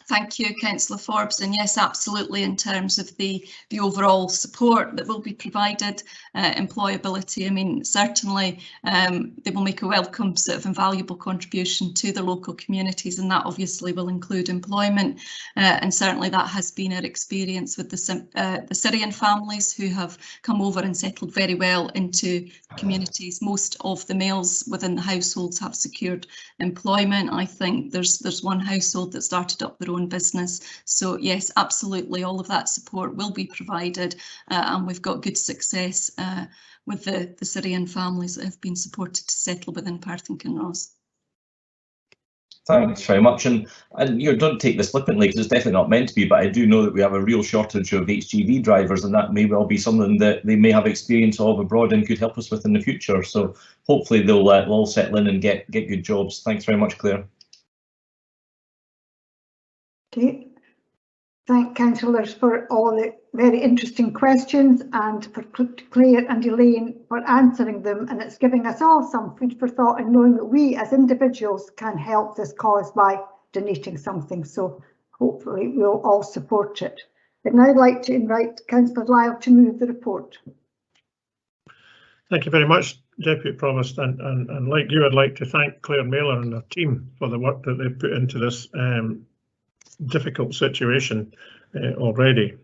Thank you, Councillor Forbes, and yes, absolutely, in terms of the overall support that will be provided, employability, I mean, certainly they will make a welcome sort of invaluable contribution to the local communities, and that obviously will include employment, and certainly that has been our experience with the Syrian families who have come over and settled very well into communities. Most of the males within the households have secured employment. I think there's one household that started up their own business. So yes, absolutely, all of that support will be provided, and we've got good success with the Syrian families that have been supported to settle within Perth and Kinross. Thanks very much, and don't take this flippantly because it's definitely not meant to be, but I do know that we have a real shortage of HGV drivers, and that may well be something that they may have experience of abroad and could help us with in the future. So hopefully they'll all settle in and get good jobs. Thanks very much, Claire. Okay. Thank councillors for all the very interesting questions, and for Claire and Elaine for answering them, and it's giving us all some food for thought and knowing that we as individuals can help this cause by donating something, so hopefully we'll all support it. I'd now like to invite Councillor Lyle to move the report. Thank you very much, Deputy Provost, and like you, I'd like to thank Claire Mailer and her team for the work that they've put into this difficult situation already.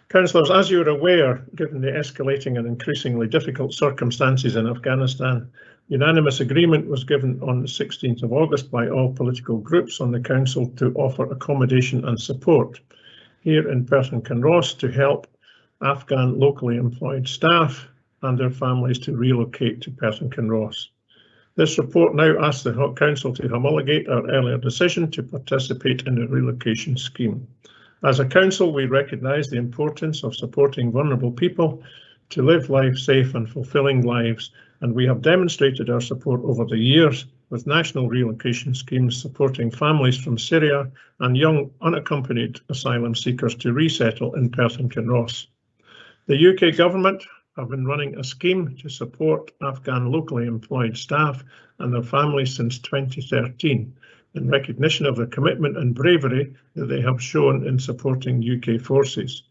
Councillors, as you're aware, given the escalating and increasingly difficult circumstances in Afghanistan, unanimous agreement was given on the 16th of August by all political groups on the Council to offer accommodation and support here in Perth and Kinross to help Afghan locally employed staff and their families to relocate to Perth and Kinross. This report now asks the Council to homologate our earlier decision to participate in the relocation scheme. As a Council, we recognise the importance of supporting vulnerable people to live life safe and fulfilling lives, and we have demonstrated our support over the years with national relocation schemes supporting families from Syria and young unaccompanied asylum seekers to resettle in Perth and Kinross. The UK Government have been running a scheme to support Afghan locally employed staff and their families since 2013, in recognition of the commitment and bravery that they have shown in supporting UK forces.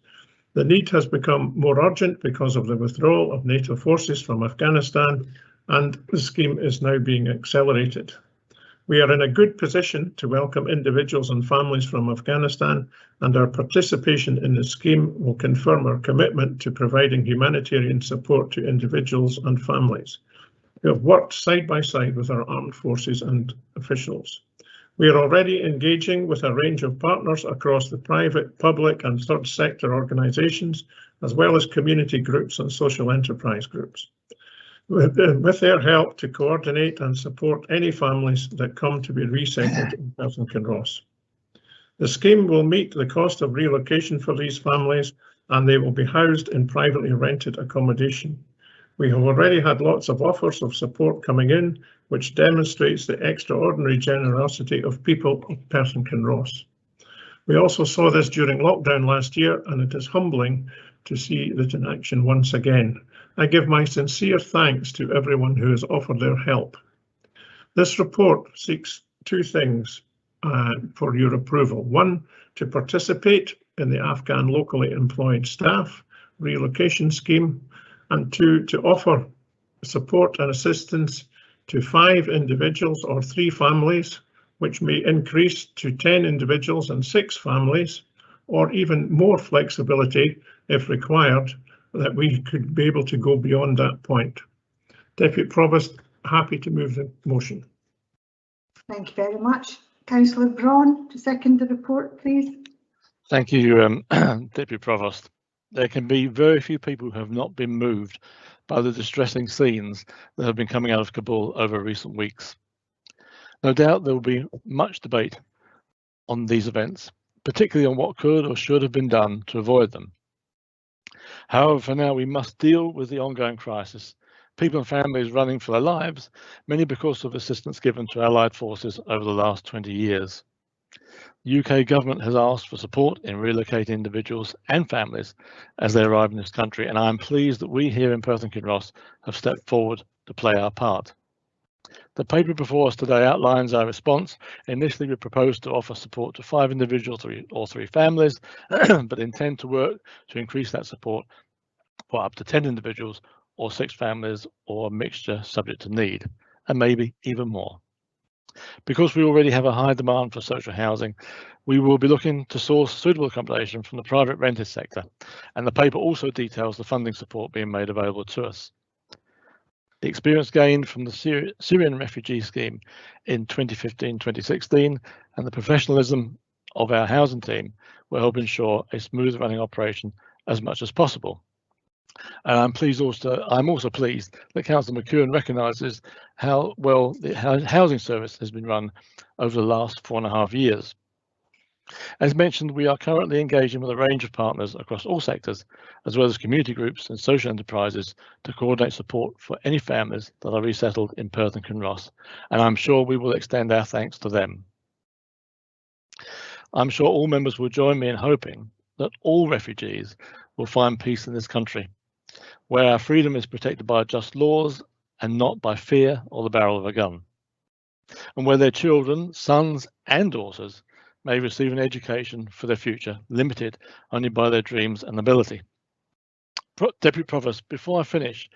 The need has become more urgent because of the withdrawal of NATO forces from Afghanistan, and the scheme is now being accelerated. We are in a good position to welcome individuals and families from Afghanistan, and our participation in the scheme will confirm our commitment to providing humanitarian support to individuals and families. We have worked side by side with our armed forces and officials. We are already engaging with a range of partners across the private, public and third sector organisations, as well as community groups and social enterprise groups, with their help to coordinate and support any families that come to be resettled in Perth and Kinross. The scheme will meet the cost of relocation for these families, and they will be housed in privately rented accommodation. We have already had lots of offers of support coming in, which demonstrates the extraordinary generosity of people of Perth and Kinross. We also saw this during lockdown last year, and it is humbling to see that in action once again. I give my sincere thanks to everyone who has offered their help. This report seeks two things for your approval. One, to participate in the Afghan locally employed staff relocation scheme, and two, to offer support and assistance to 5 individuals or 3 families, which may increase to 10 individuals and 6 families, or even more flexibility if required, that we could be able to go beyond that point. Deputy Provost, happy to move the motion. Thank you very much. Councillor Braun, to second the report, please. Thank you, Deputy Provost. There can be very few people who have not been moved by the distressing scenes that have been coming out of Kabul over recent weeks. No doubt there will be much debate on these events, particularly on what could or should have been done to avoid them. However, for now, we must deal with the ongoing crisis. People and families running for their lives, many because of assistance given to Allied forces over the last 20 years. The UK government has asked for support in relocating individuals and families as they arrive in this country, and I am pleased that we here in Perth and Kinross have stepped forward to play our part. The paper before us today outlines our response. Initially, we proposed to offer support to 5 individuals or 3 families, but intend to work to increase that support for up to 10 individuals or 6 families, or a mixture subject to need, and maybe even more. Because we already have a high demand for social housing, we will be looking to source suitable accommodation from the private rented sector, and the paper also details the funding support being made available to us. The experience gained from the Syrian refugee scheme in 2015-2016 and the professionalism of our housing team will help ensure a smooth running operation as much as possible. And I'm also pleased that Councillor McEwen recognises how well the housing service has been run over the last 4.5 years. As mentioned, we are currently engaging with a range of partners across all sectors, as well as community groups and social enterprises, to coordinate support for any families that are resettled in Perth and Kinross, and I'm sure we will extend our thanks to them. I'm sure all members will join me in hoping that all refugees will find peace in this country, where our freedom is protected by just laws and not by fear or the barrel of a gun, and where their children, sons and daughters, may receive an education for their future, limited only by their dreams and ability. Deputy Provost, before I finish,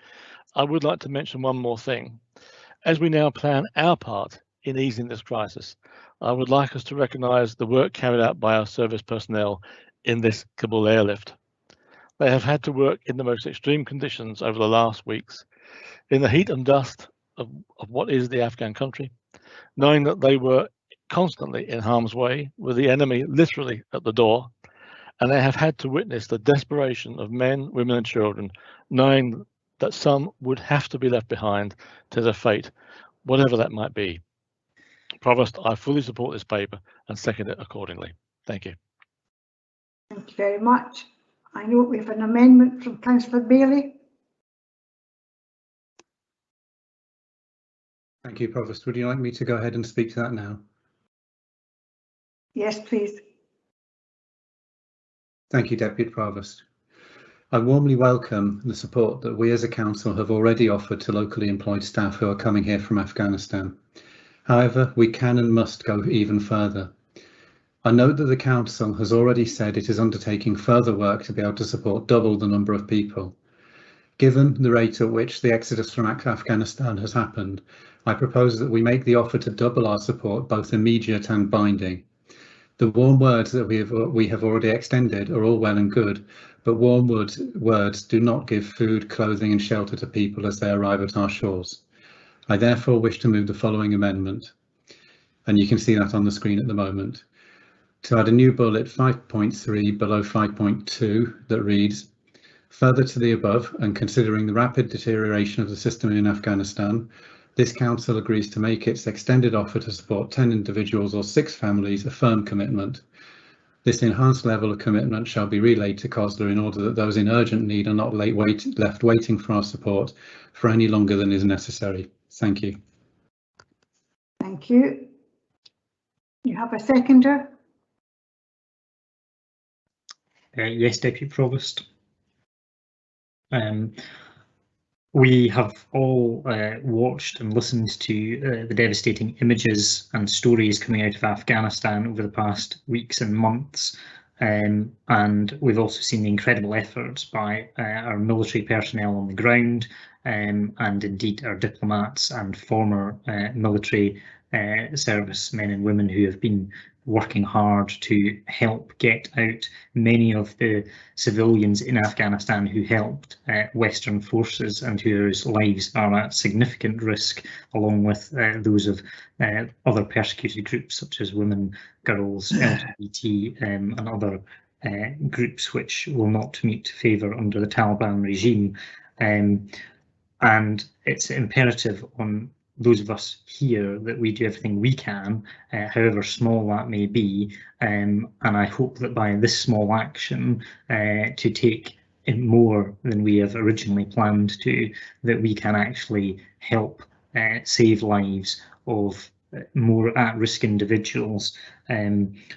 I would like to mention one more thing. As we now plan our part in easing this crisis, I would like us to recognise the work carried out by our service personnel in this Kabul airlift. They have had to work in the most extreme conditions over the last weeks, in the heat and dust of what is the Afghan country, knowing that they were constantly in harm's way, with the enemy literally at the door, and they have had to witness the desperation of men, women and children, knowing that some would have to be left behind to their fate, whatever that might be. Provost, I fully support this paper and second it accordingly. Thank you. Thank you very much. I note we have an amendment from Councillor Bailey. Thank you, Provost. Would you like me to go ahead and speak to that now? Yes, please. Thank you, Deputy Provost. I warmly welcome the support that we as a council have already offered to locally employed staff who are coming here from Afghanistan. However, we can and must go even further. I note that the council has already said it is undertaking further work to be able to support double the number of people. Given the rate at which the exodus from Afghanistan has happened, I propose that we make the offer to double our support both immediate and binding. The warm words that we have already extended are all well and good, but warm words do not give food, clothing and shelter to people as they arrive at our shores. I therefore wish to move the following amendment, and you can see that on the screen at the moment, to add a new bullet 5.3 below 5.2 that reads, further to the above and considering the rapid deterioration of the system in Afghanistan, this council agrees to make its extended offer to support 10 individuals or 6 families a firm commitment. This enhanced level of commitment shall be relayed to COSLA in order that those in urgent need are not left waiting for our support for any longer than is necessary. Thank you. Thank you. You have a seconder? Yes, Deputy Provost. We have all watched and listened to the devastating images and stories coming out of Afghanistan over the past weeks and months, and we've also seen the incredible efforts by our military personnel on the ground, and indeed our diplomats and former military service men and women who have been working hard to help get out many of the civilians in Afghanistan who helped Western forces and whose lives are at significant risk, along with those of other persecuted groups such as women, girls, LGBT and other groups which will not meet favour under the Taliban regime. And it's imperative on those of us here that we do everything we can, however small that may be, and I hope that by this small action to take in more than we have originally planned to, that we can actually help save lives of more at-risk individuals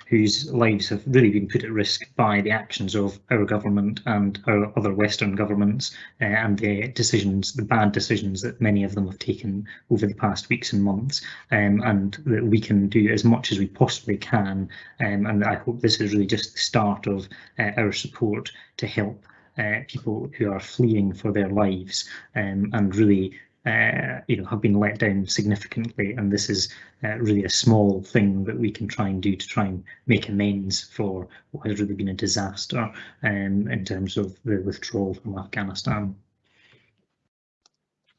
whose lives have really been put at risk by the actions of our government and our other Western governments and the decisions, the bad decisions that many of them have taken over the past weeks and months, and that we can do as much as we possibly can, and I hope this is really just the start of our support to help people who are fleeing for their lives and really have been let down significantly, and this is really a small thing that we can try and do to try and make amends for what has really been a disaster in terms of the withdrawal from Afghanistan.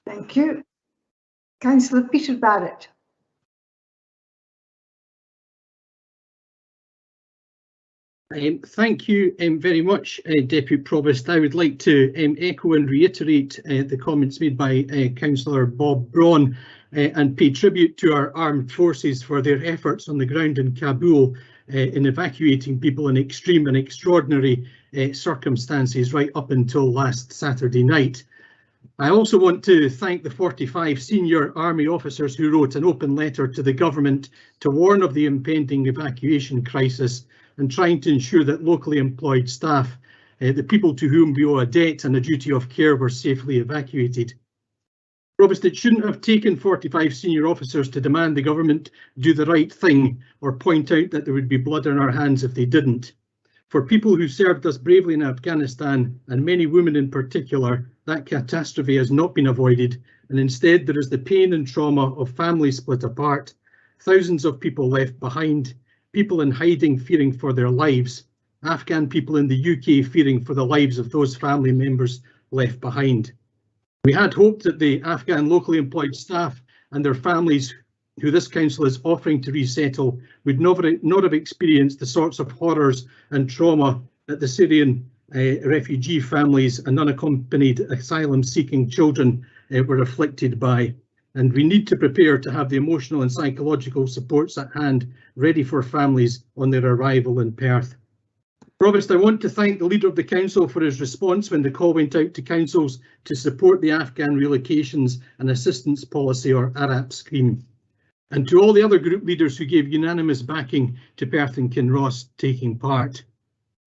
Thank you. Councillor Peter Barrett. Thank you very much, Deputy Provost. I would like to echo and reiterate the comments made by Councillor Bob Braun and pay tribute to our armed forces for their efforts on the ground in Kabul in evacuating people in extreme and extraordinary circumstances right up until last Saturday night. I also want to thank the 45 senior army officers who wrote an open letter to the government to warn of the impending evacuation crisis and trying to ensure that locally employed staff, the people to whom we owe a debt and a duty of care, were safely evacuated. Provost, it shouldn't have taken 45 senior officers to demand the government do the right thing or point out that there would be blood on our hands if they didn't. For people who served us bravely in Afghanistan, and many women in particular, that catastrophe has not been avoided, and instead there is the pain and trauma of families split apart, thousands of people left behind, people in hiding fearing for their lives, Afghan people in the UK fearing for the lives of those family members left behind. We had hoped that the Afghan locally employed staff and their families who this council is offering to resettle would not have experienced the sorts of horrors and trauma that the Syrian refugee families and unaccompanied asylum-seeking children were afflicted by. And we need to prepare to have the emotional and psychological supports at hand ready for families on their arrival in Perth. Provost, I want to thank the Leader of the Council for his response when the call went out to councils to support the Afghan Relocations and Assistance Policy, or ARAP scheme, and to all the other group leaders who gave unanimous backing to Perth and Kinross taking part.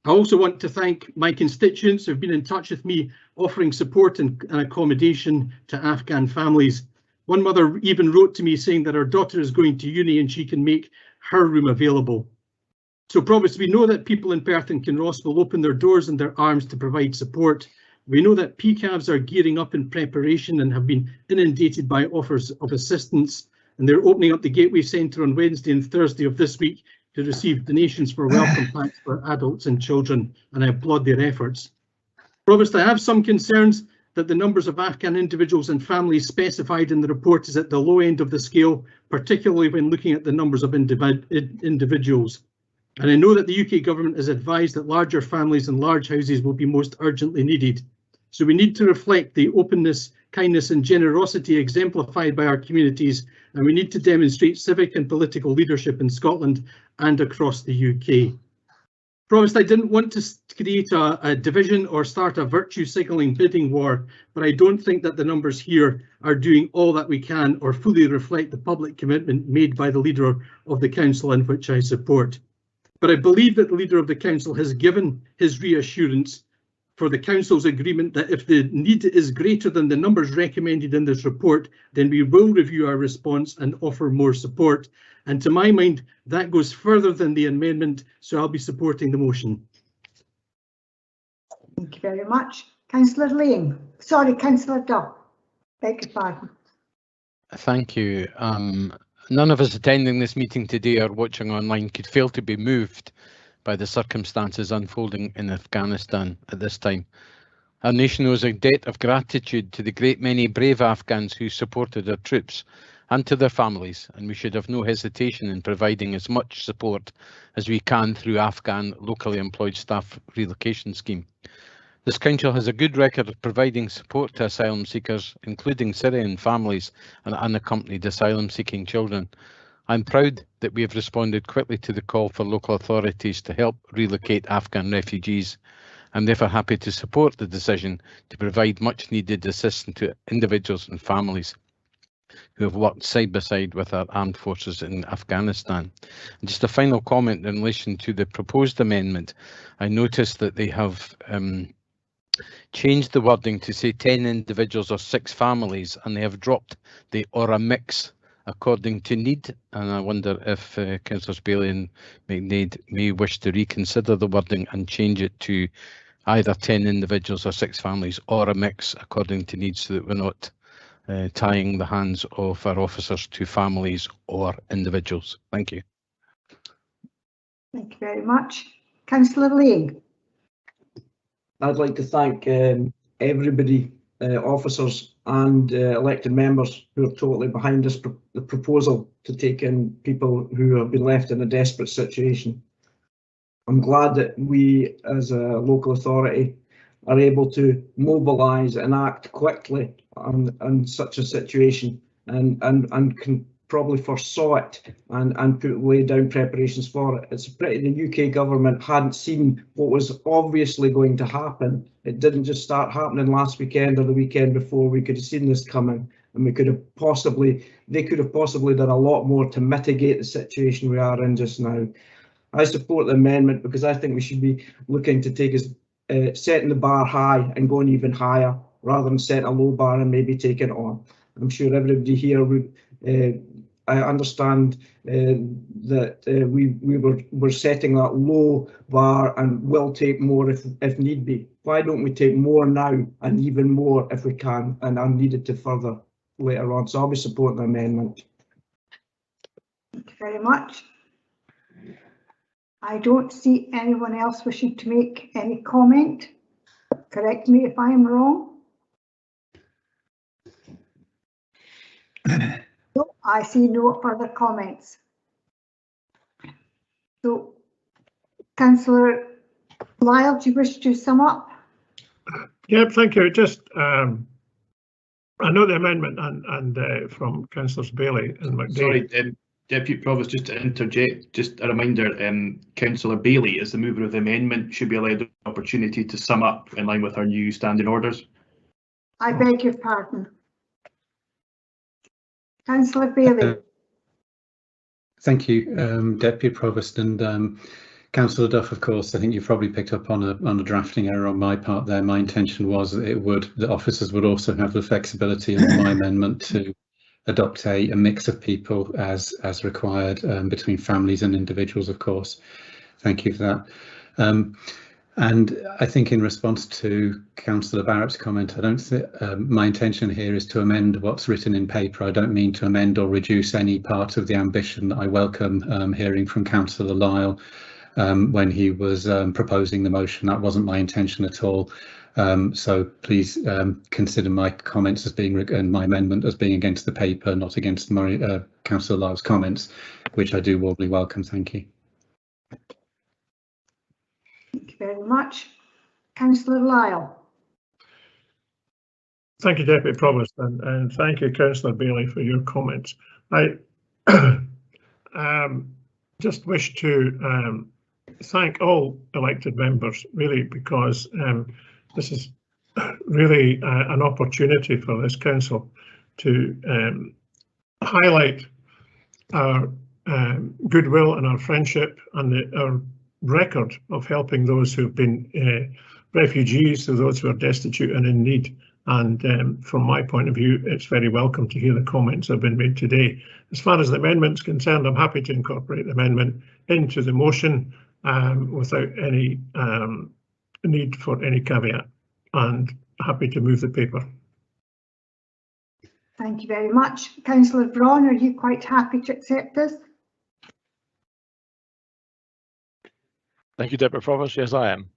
I also want to thank my constituents who have been in touch with me offering support and accommodation to Afghan families. One mother even wrote to me saying that her daughter is going to uni and she can make her room available. So Provost, we know that people in Perth and Kinross will open their doors and their arms to provide support. We know that PCAVs are gearing up in preparation and have been inundated by offers of assistance, and they're opening up the Gateway Centre on Wednesday and Thursday of this week to receive donations for welcome packs for adults and children, and I applaud their efforts. Provost, I have some concerns that the numbers of Afghan individuals and families specified in the report is at the low end of the scale, particularly when looking at the numbers of individuals. And I know that the UK government has advised that larger families and large houses will be most urgently needed. So we need to reflect the openness, kindness and generosity exemplified by our communities, and we need to demonstrate civic and political leadership in Scotland and across the UK. Provost, I didn't want to create a division or start a virtue signalling bidding war, but I don't think that the numbers here are doing all that we can or fully reflect the public commitment made by the Leader of the Council, in which I support. But I believe that the Leader of the Council has given his reassurance for the Council's agreement that if the need is greater than the numbers recommended in this report, then we will review our response and offer more support. And to my mind, that goes further than the amendment, so I'll be supporting the motion. Thank you very much. Councillor Lane. Sorry, Councillor Duff. Beg your pardon. Thank you. None of us attending this meeting today or watching online could fail to be moved by the circumstances unfolding in Afghanistan at this time. Our nation owes a debt of gratitude to the great many brave Afghans who supported our troops and to their families, and we should have no hesitation in providing as much support as we can through Afghan locally employed staff relocation scheme. This council has a good record of providing support to asylum seekers, including Syrian families and unaccompanied asylum seeking children. I'm proud that we have responded quickly to the call for local authorities to help relocate Afghan refugees. I'm therefore happy to support the decision to provide much needed assistance to individuals and families who have worked side by side with our armed forces in Afghanistan. And just a final comment in relation to the proposed amendment. I noticed that they have changed the wording to say 10 individuals or 6 families, and they have dropped the or a mix according to need, and I wonder if Councillors Bailey and McNaid may wish to reconsider the wording and change it to either 10 individuals or 6 families or a mix according to need, so that we're not tying the hands of our officers to families or individuals. Thank you. Thank you very much. Councillor Lane. I'd like to thank everybody, officers and elected members who are totally behind this the proposal to take in people who have been left in a desperate situation. I'm glad that we as a local authority are able to mobilise and act quickly on such a situation and can probably foresaw it and lay down preparations for it. It's a pity the UK government hadn't seen what was obviously going to happen. It didn't just start happening last weekend or the weekend before. We could have seen this coming, and they could have possibly done a lot more to mitigate the situation we are in just now. I support the amendment because I think we should be looking to take us setting the bar high and going even higher rather than setting a low bar and maybe taking it on. I'm sure everybody here would. I understand that we're setting that low bar and will take more if need be. Why don't we take more now and even more if we can and are needed to further later on? So I'll be supporting the amendment. Thank you very much. I don't see anyone else wishing to make any comment. Correct me if I am wrong. No, I see no further comments. So, Councillor Lyle, do you wish to sum up? Yep, thank you. Just I know the amendment and from Councillors Bailey and McDade. Sorry, Deputy Provost, just to interject, just a reminder, Councillor Bailey, as the mover of the amendment, should be allowed the opportunity to sum up in line with our new standing orders. I beg your pardon. Councillor Bailey. Thank you, Deputy Provost, and Councillor Duff. Of course, I think you've probably picked up on a drafting error on my part there. My intention was that the officers would also have the flexibility in my amendment to adopt a mix of people as required between families and individuals, of course. Thank you for that. And I think in response to Councillor Barrett's comment, I don't think my intention here is to amend what's written in paper. I don't mean to amend or reduce any part of the ambition that I welcome hearing from Councillor Lyle when he was proposing the motion. That wasn't my intention at all. So please consider my comments as being and my amendment as being against the paper, not against my Councillor Lyle's comments, which I do warmly welcome. Thank you. Thank you very much. Councillor Lyle. Thank you, Deputy Provost, and thank you, Councillor Bailey, for your comments. I just wish to thank all elected members, really, because this is really an opportunity for this council to highlight our goodwill and our friendship and our record of helping those who've been refugees, to those who are destitute and in need. And from my point of view, it's very welcome to hear the comments that have been made today. As far as the amendment's concerned, I'm happy to incorporate the amendment into the motion without any need for any caveat, and happy to move the paper. Thank you very much. Councillor Braun, are you quite happy to accept this? Thank you, Deputy Provost. Yes, I am.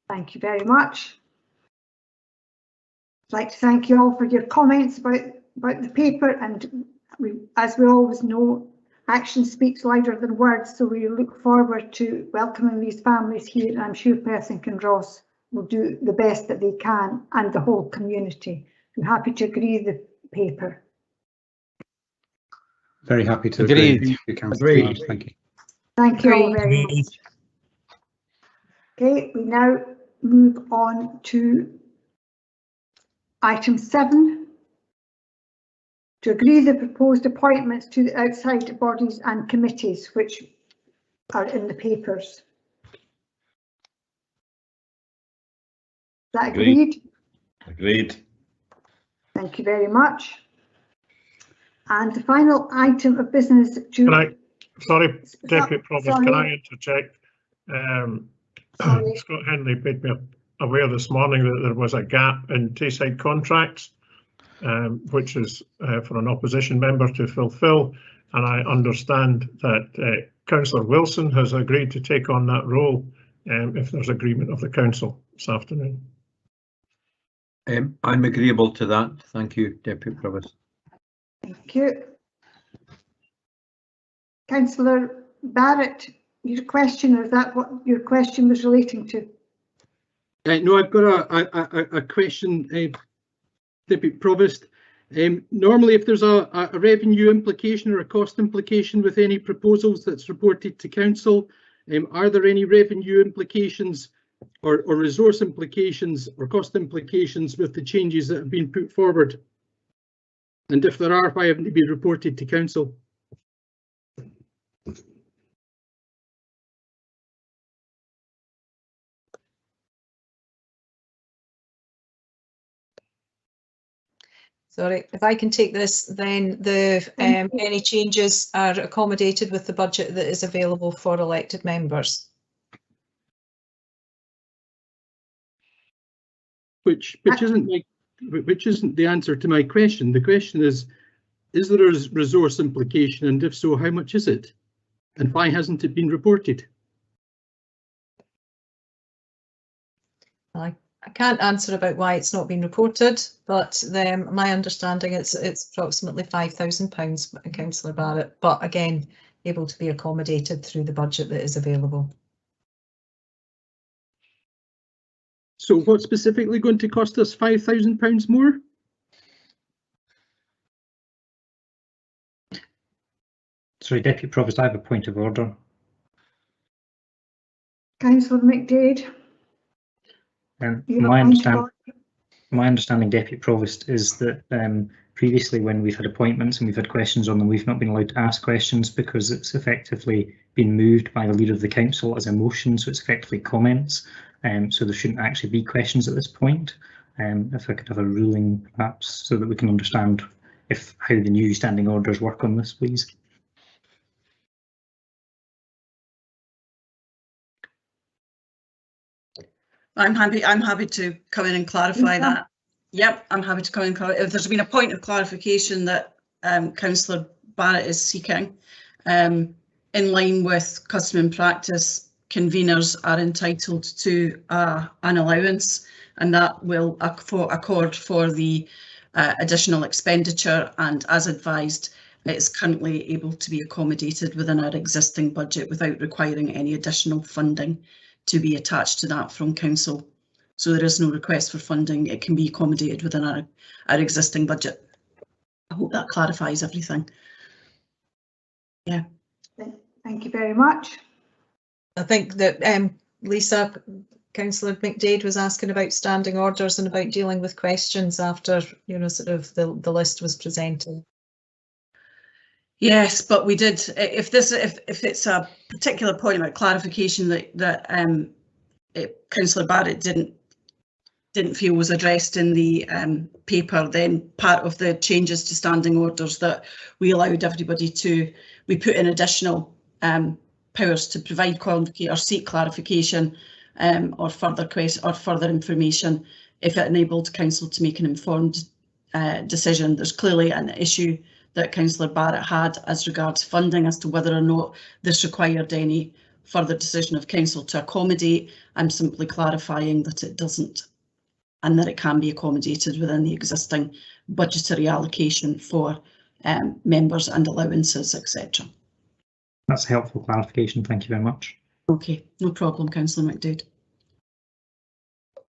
Thank you very much. I'd like to thank you all for your comments about the paper, and as we always know, action speaks louder than words, so we look forward to welcoming these families here, and I'm sure Perth and Kinross will do the best that they can, and the whole community. I'm happy to agree the paper. Very happy to agree. Agreed. Thank you. Thank you all very much. Okay, we now move on to item 7, to agree the proposed appointments to the outside bodies and committees, which are in the papers. Is that agreed? Agreed. Thank you very much. And the final item of business to... Sorry, Deputy Provost, can I interject? Scott Henley made me aware this morning that there was a gap in Tayside contracts, which is for an opposition member to fulfil, and I understand that Councillor Wilson has agreed to take on that role if there's agreement of the council this afternoon. I'm agreeable to that. Thank you, Deputy Provost. Thank you. Councillor Barrett, your question, or is that what your question was relating to? No, I've got a question, Deputy Provost. Normally, if there's a revenue implication or a cost implication with any proposals that's reported to council, are there any revenue implications or resource implications or cost implications with the changes that have been put forward? And if there are, why haven't they been reported to council? Sorry, if I can take this, then the any changes are accommodated with the budget that is available for elected members. Which isn't the answer to my question. The question is there a resource implication, and if so, how much is it? And why hasn't it been reported? I can't answer about why it's not been reported, but my understanding it's approximately £5,000, Councillor Barrett, but again, able to be accommodated through the budget that is available. So what's specifically going to cost us £5,000 more? Sorry, Deputy Provost, I have a point of order. Councillor McDade. My understanding, Deputy Provost, is that previously when we've had appointments and we've had questions on them, we've not been allowed to ask questions because it's effectively been moved by the leader of the council as a motion, so it's effectively comments. So there shouldn't actually be questions at this point. If I could have a ruling, perhaps, so that we can understand how the new standing orders work on this, please. I'm happy to come in and clarify that. Yep, I'm happy to come in and clarify. If there's been a point of clarification that Councillor Barrett is seeking, in line with custom and practice, conveners are entitled to an allowance, and that will accord for the additional expenditure, and as advised, it's currently able to be accommodated within our existing budget without requiring any additional funding to be attached to that from council. So there is no request for funding. It can be accommodated within our existing budget. I hope that clarifies everything. Yeah. Thank you very much. I think that Lisa, Councillor McDade was asking about standing orders and about dealing with questions after, you know, sort of the list was presented. Yes, but we did. If it's a particular point about clarification that Councillor Barrett didn't feel was addressed in the paper, then part of the changes to standing orders that we allowed everybody to, we put in additional powers to provide or seek clarification or further information if it enabled council to make an informed decision. There's clearly an issue that Councillor Barrett had as regards funding as to whether or not this required any further decision of council to accommodate. I'm simply clarifying that it doesn't, and that it can be accommodated within the existing budgetary allocation for members and allowances, etc. That's a helpful clarification. Thank you very much. Okay, no problem, Councillor McDade.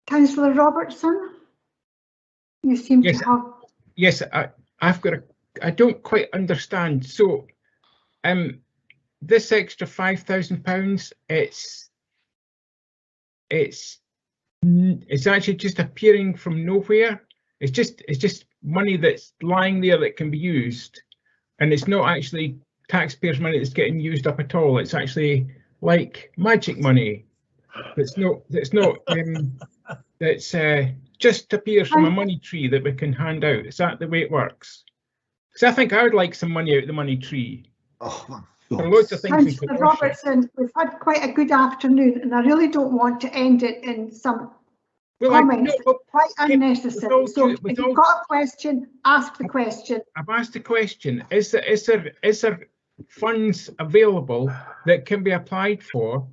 Councillor Robertson, you seem to have. Yes, I don't quite understand. So, this extra £5,000, it's actually just appearing from nowhere. It's just money that's lying there that can be used, and it's not actually taxpayers' money that's getting used up at all. It's actually like magic money. That's just appears from a money tree that we can hand out. Is that the way it works? Because I think I would like some money out of the money tree. Oh, for loads of things. Councillor Robertson, we've had quite a good afternoon, and I really don't want to end it in some comments that are quite unnecessary. So if you've got a question, ask the question. I've asked the question. Is there funds available that can be applied for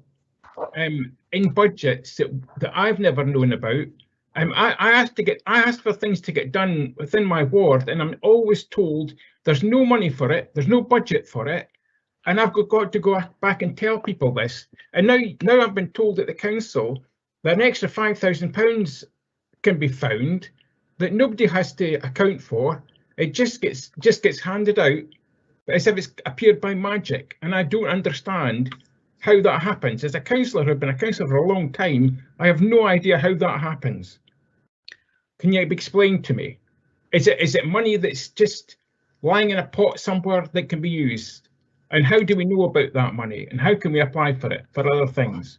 in budgets that I've never known about? I asked for things to get done within my ward, and I'm always told there's no money for it, there's no budget for it, and I've got to go back and tell people this. And now I've been told at the council that an extra £5,000 can be found that nobody has to account for. It just gets handed out as if it's appeared by magic, and I don't understand how that happens. As a councillor who've been a councillor for a long time, I have no idea how that happens. Can you explain to me? Is it money that's just lying in a pot somewhere that can be used? And how do we know about that money? And how can we apply for it for other things?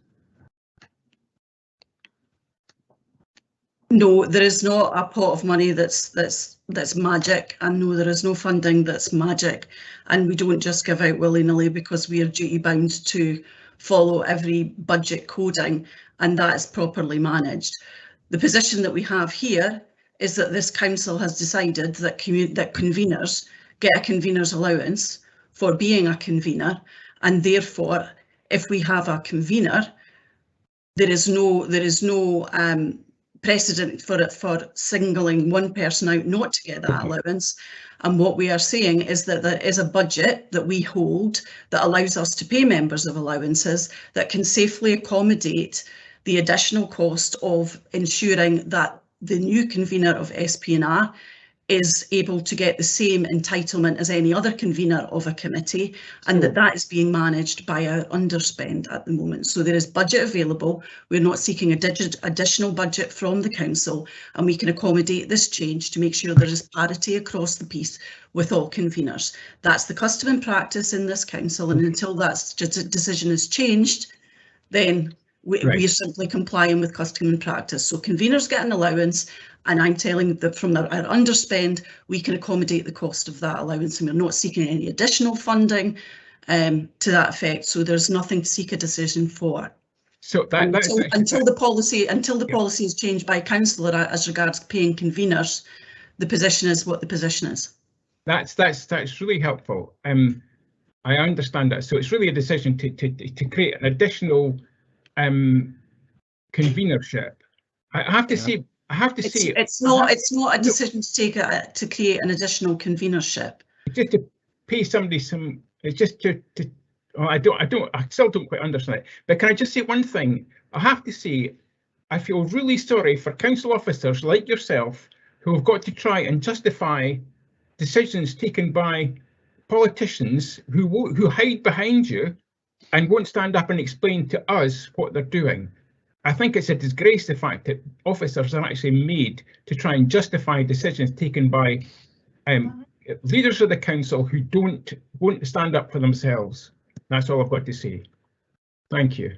No, there is not a pot of money that's magic, and no, there is no funding that's magic, and we don't just give out willy-nilly because we are duty bound to follow every budget coding, and that is properly managed. The position that we have here is that this council has decided that conveners get a convener's allowance for being a convener, and therefore if we have a convener, there is no precedent for singling one person out not to get that allowance. And what we are saying is that there is a budget that we hold that allows us to pay members of allowances that can safely accommodate the additional cost of ensuring that the new convener of SPNR is able to get the same entitlement as any other convener of a committee, and that is being managed by our underspend at the moment. So there is budget available. We're not seeking additional budget from the council, and we can accommodate this change to make sure there is parity across the piece with all conveners. That's the custom and practice in this council, and until that decision is changed, then we're simply complying with custom and practice. So conveners get an allowance, and I'm telling that from our underspend, we can accommodate the cost of that allowance, and we're not seeking any additional funding to that effect. So there's nothing to seek a decision for. So until the policy is changed by councillor as regards paying conveners, the position is what the position is. That's really helpful. I understand that. So it's really a decision to create an additional convenership. I have to say. It's not a decision to create an additional convenership. Just to pay somebody some. It's just to. I still don't quite understand it. But can I just say one thing? I have to say, I feel really sorry for council officers like yourself who have got to try and justify decisions taken by politicians who hide behind you and won't stand up and explain to us what they're doing. I think it's a disgrace, the fact that officers are actually made to try and justify decisions taken by leaders of the council who won't stand up for themselves. That's all I've got to say. Thank you.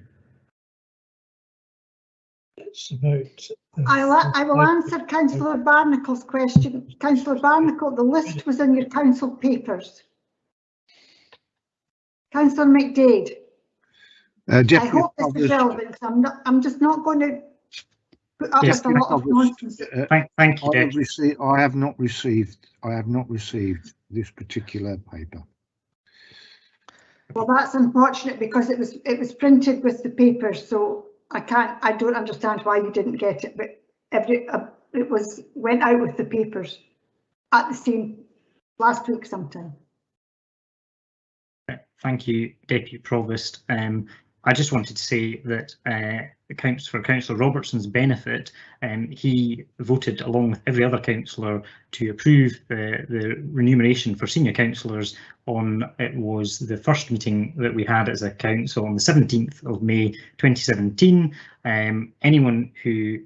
It's about. I will answer Councillor Barnacle's question. Councillor Barnacle, the list was in your council papers. Councillor McDade. I hope this is relevant. I'm just not going to put up with a lot of nonsense. Thank you. I have not received this particular paper. Well, that's unfortunate because it was printed with the papers, so I don't understand why you didn't get it, but it went out with the papers at the same last week sometime. Thank you, Deputy Provost. I just wanted to say that for Councillor Robertson's benefit, he voted along with every other councillor to approve the remuneration for senior councillors it was the first meeting that we had as a council on the 17th of May 2017. Anyone who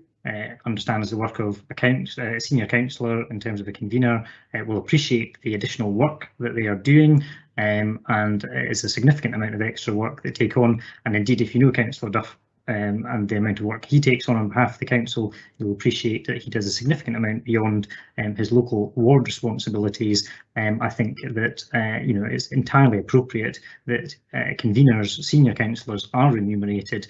understands the work of a senior councillor in terms of a convener will appreciate the additional work that they are doing. And it's a significant amount of extra work they take on, and indeed if you know Councillor Duff and the amount of work he takes on behalf of the council, you'll appreciate that he does a significant amount beyond his local ward responsibilities. I think that it's entirely appropriate that conveners, senior councillors are remunerated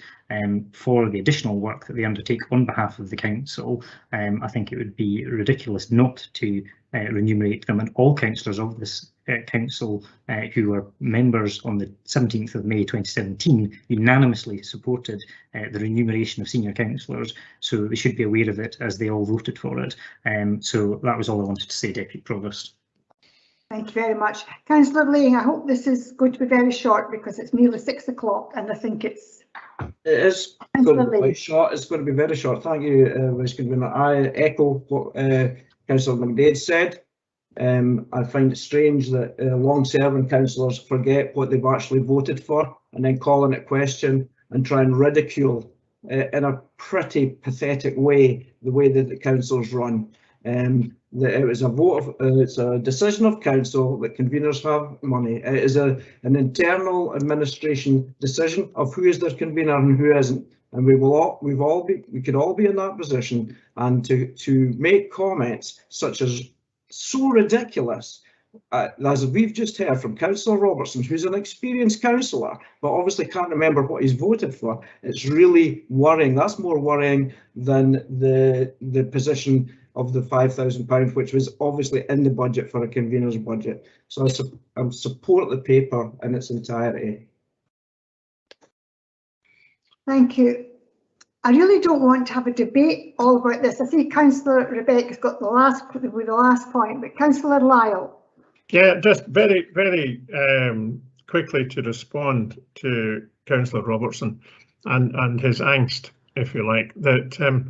for the additional work that they undertake on behalf of the council. I think it would be ridiculous not to remunerate them, and all councillors of this council who were members on the 17th of May 2017 unanimously supported the remuneration of senior councillors, so they should be aware of it as they all voted for it. So that was all I wanted to say, Deputy Provost. Thank you very much. Councillor Lang, I hope this is going to be very short because it's nearly 6 o'clock and I think it's... It is going to be quite short. It's going to be very short. Thank you, Vice Convener. I echo what Councillor McDade said. I find it strange that long-serving councillors forget what they've actually voted for and then call into question and try and ridicule in a pretty pathetic way the way that the councils run. That it was a vote of, it's a decision of council that conveners have money. It is an internal administration decision of who is their convener and who isn't. And we could all be in that position, and to make comments such as so ridiculous, as we've just heard from Councillor Robertson, who's an experienced councillor, but obviously can't remember what he's voted for. It's really worrying. That's more worrying than the position of the £5,000, which was obviously in the budget for a convener's budget. So I support the paper in its entirety. Thank you. I really don't want to have a debate all about this. I see Councillor Rebecca's got the last point, but Councillor Lyle. Yeah, just very, very quickly to respond to Councillor Robertson and his angst, if you like, that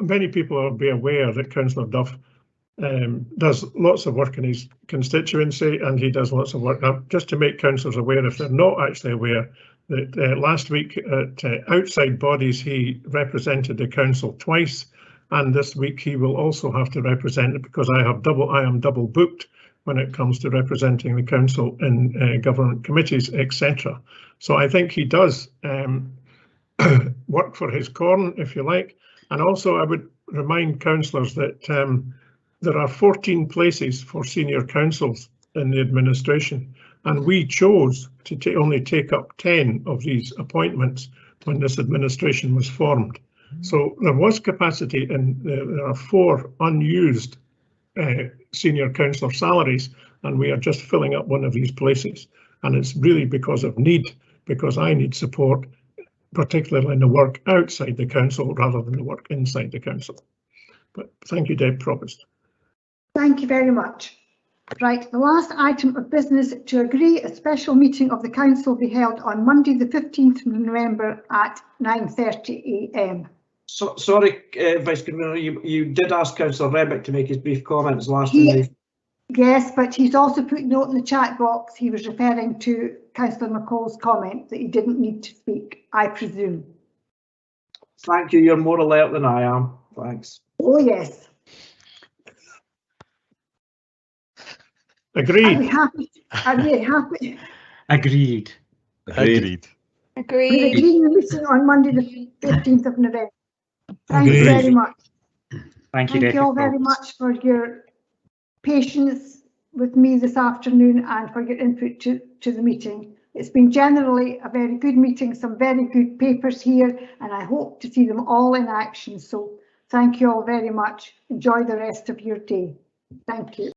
many people will be aware that Councillor Duff does lots of work in his constituency, and he does lots of work. Just to make councillors aware, if they're not actually aware, that last week at outside bodies he represented the council twice, and this week he will also have to represent it because I am double booked when it comes to representing the council in government committees, etc. So I think he does work for his corn, if you like. And also I would remind councillors that there are 14 places for senior councils in the administration, and we chose to only take up 10 of these appointments when this administration was formed. So there was capacity, and there are 4 unused senior councillor salaries, and we are just filling up one of these places. And it's really because of need, because I need support, particularly in the work outside the council rather than the work inside the council. But thank you, Deb Provost. Thank you very much. Right, the last item of business to agree a special meeting of the council be held on Monday the 15th of November at 9:30 AM. So, sorry, Vice Convener, you did ask Councillor Rebick to make his brief comments last night. Yes, but he's also put a note in the chat box. He was referring to Councillor McCall's comment that he didn't need to speak, I presume. Thank you, you're more alert than I am. Thanks. Oh yes. Agreed. Are we happy? Are we happy? Agreed. Agreed. We're agreeing the meeting on Monday the 15th of November. Thank you very much. Thank you, Thank you all very much for your patience with me this afternoon and for your input to the meeting. It's been generally a very good meeting, some very good papers here, and I hope to see them all in action. So thank you all very much. Enjoy the rest of your day. Thank you.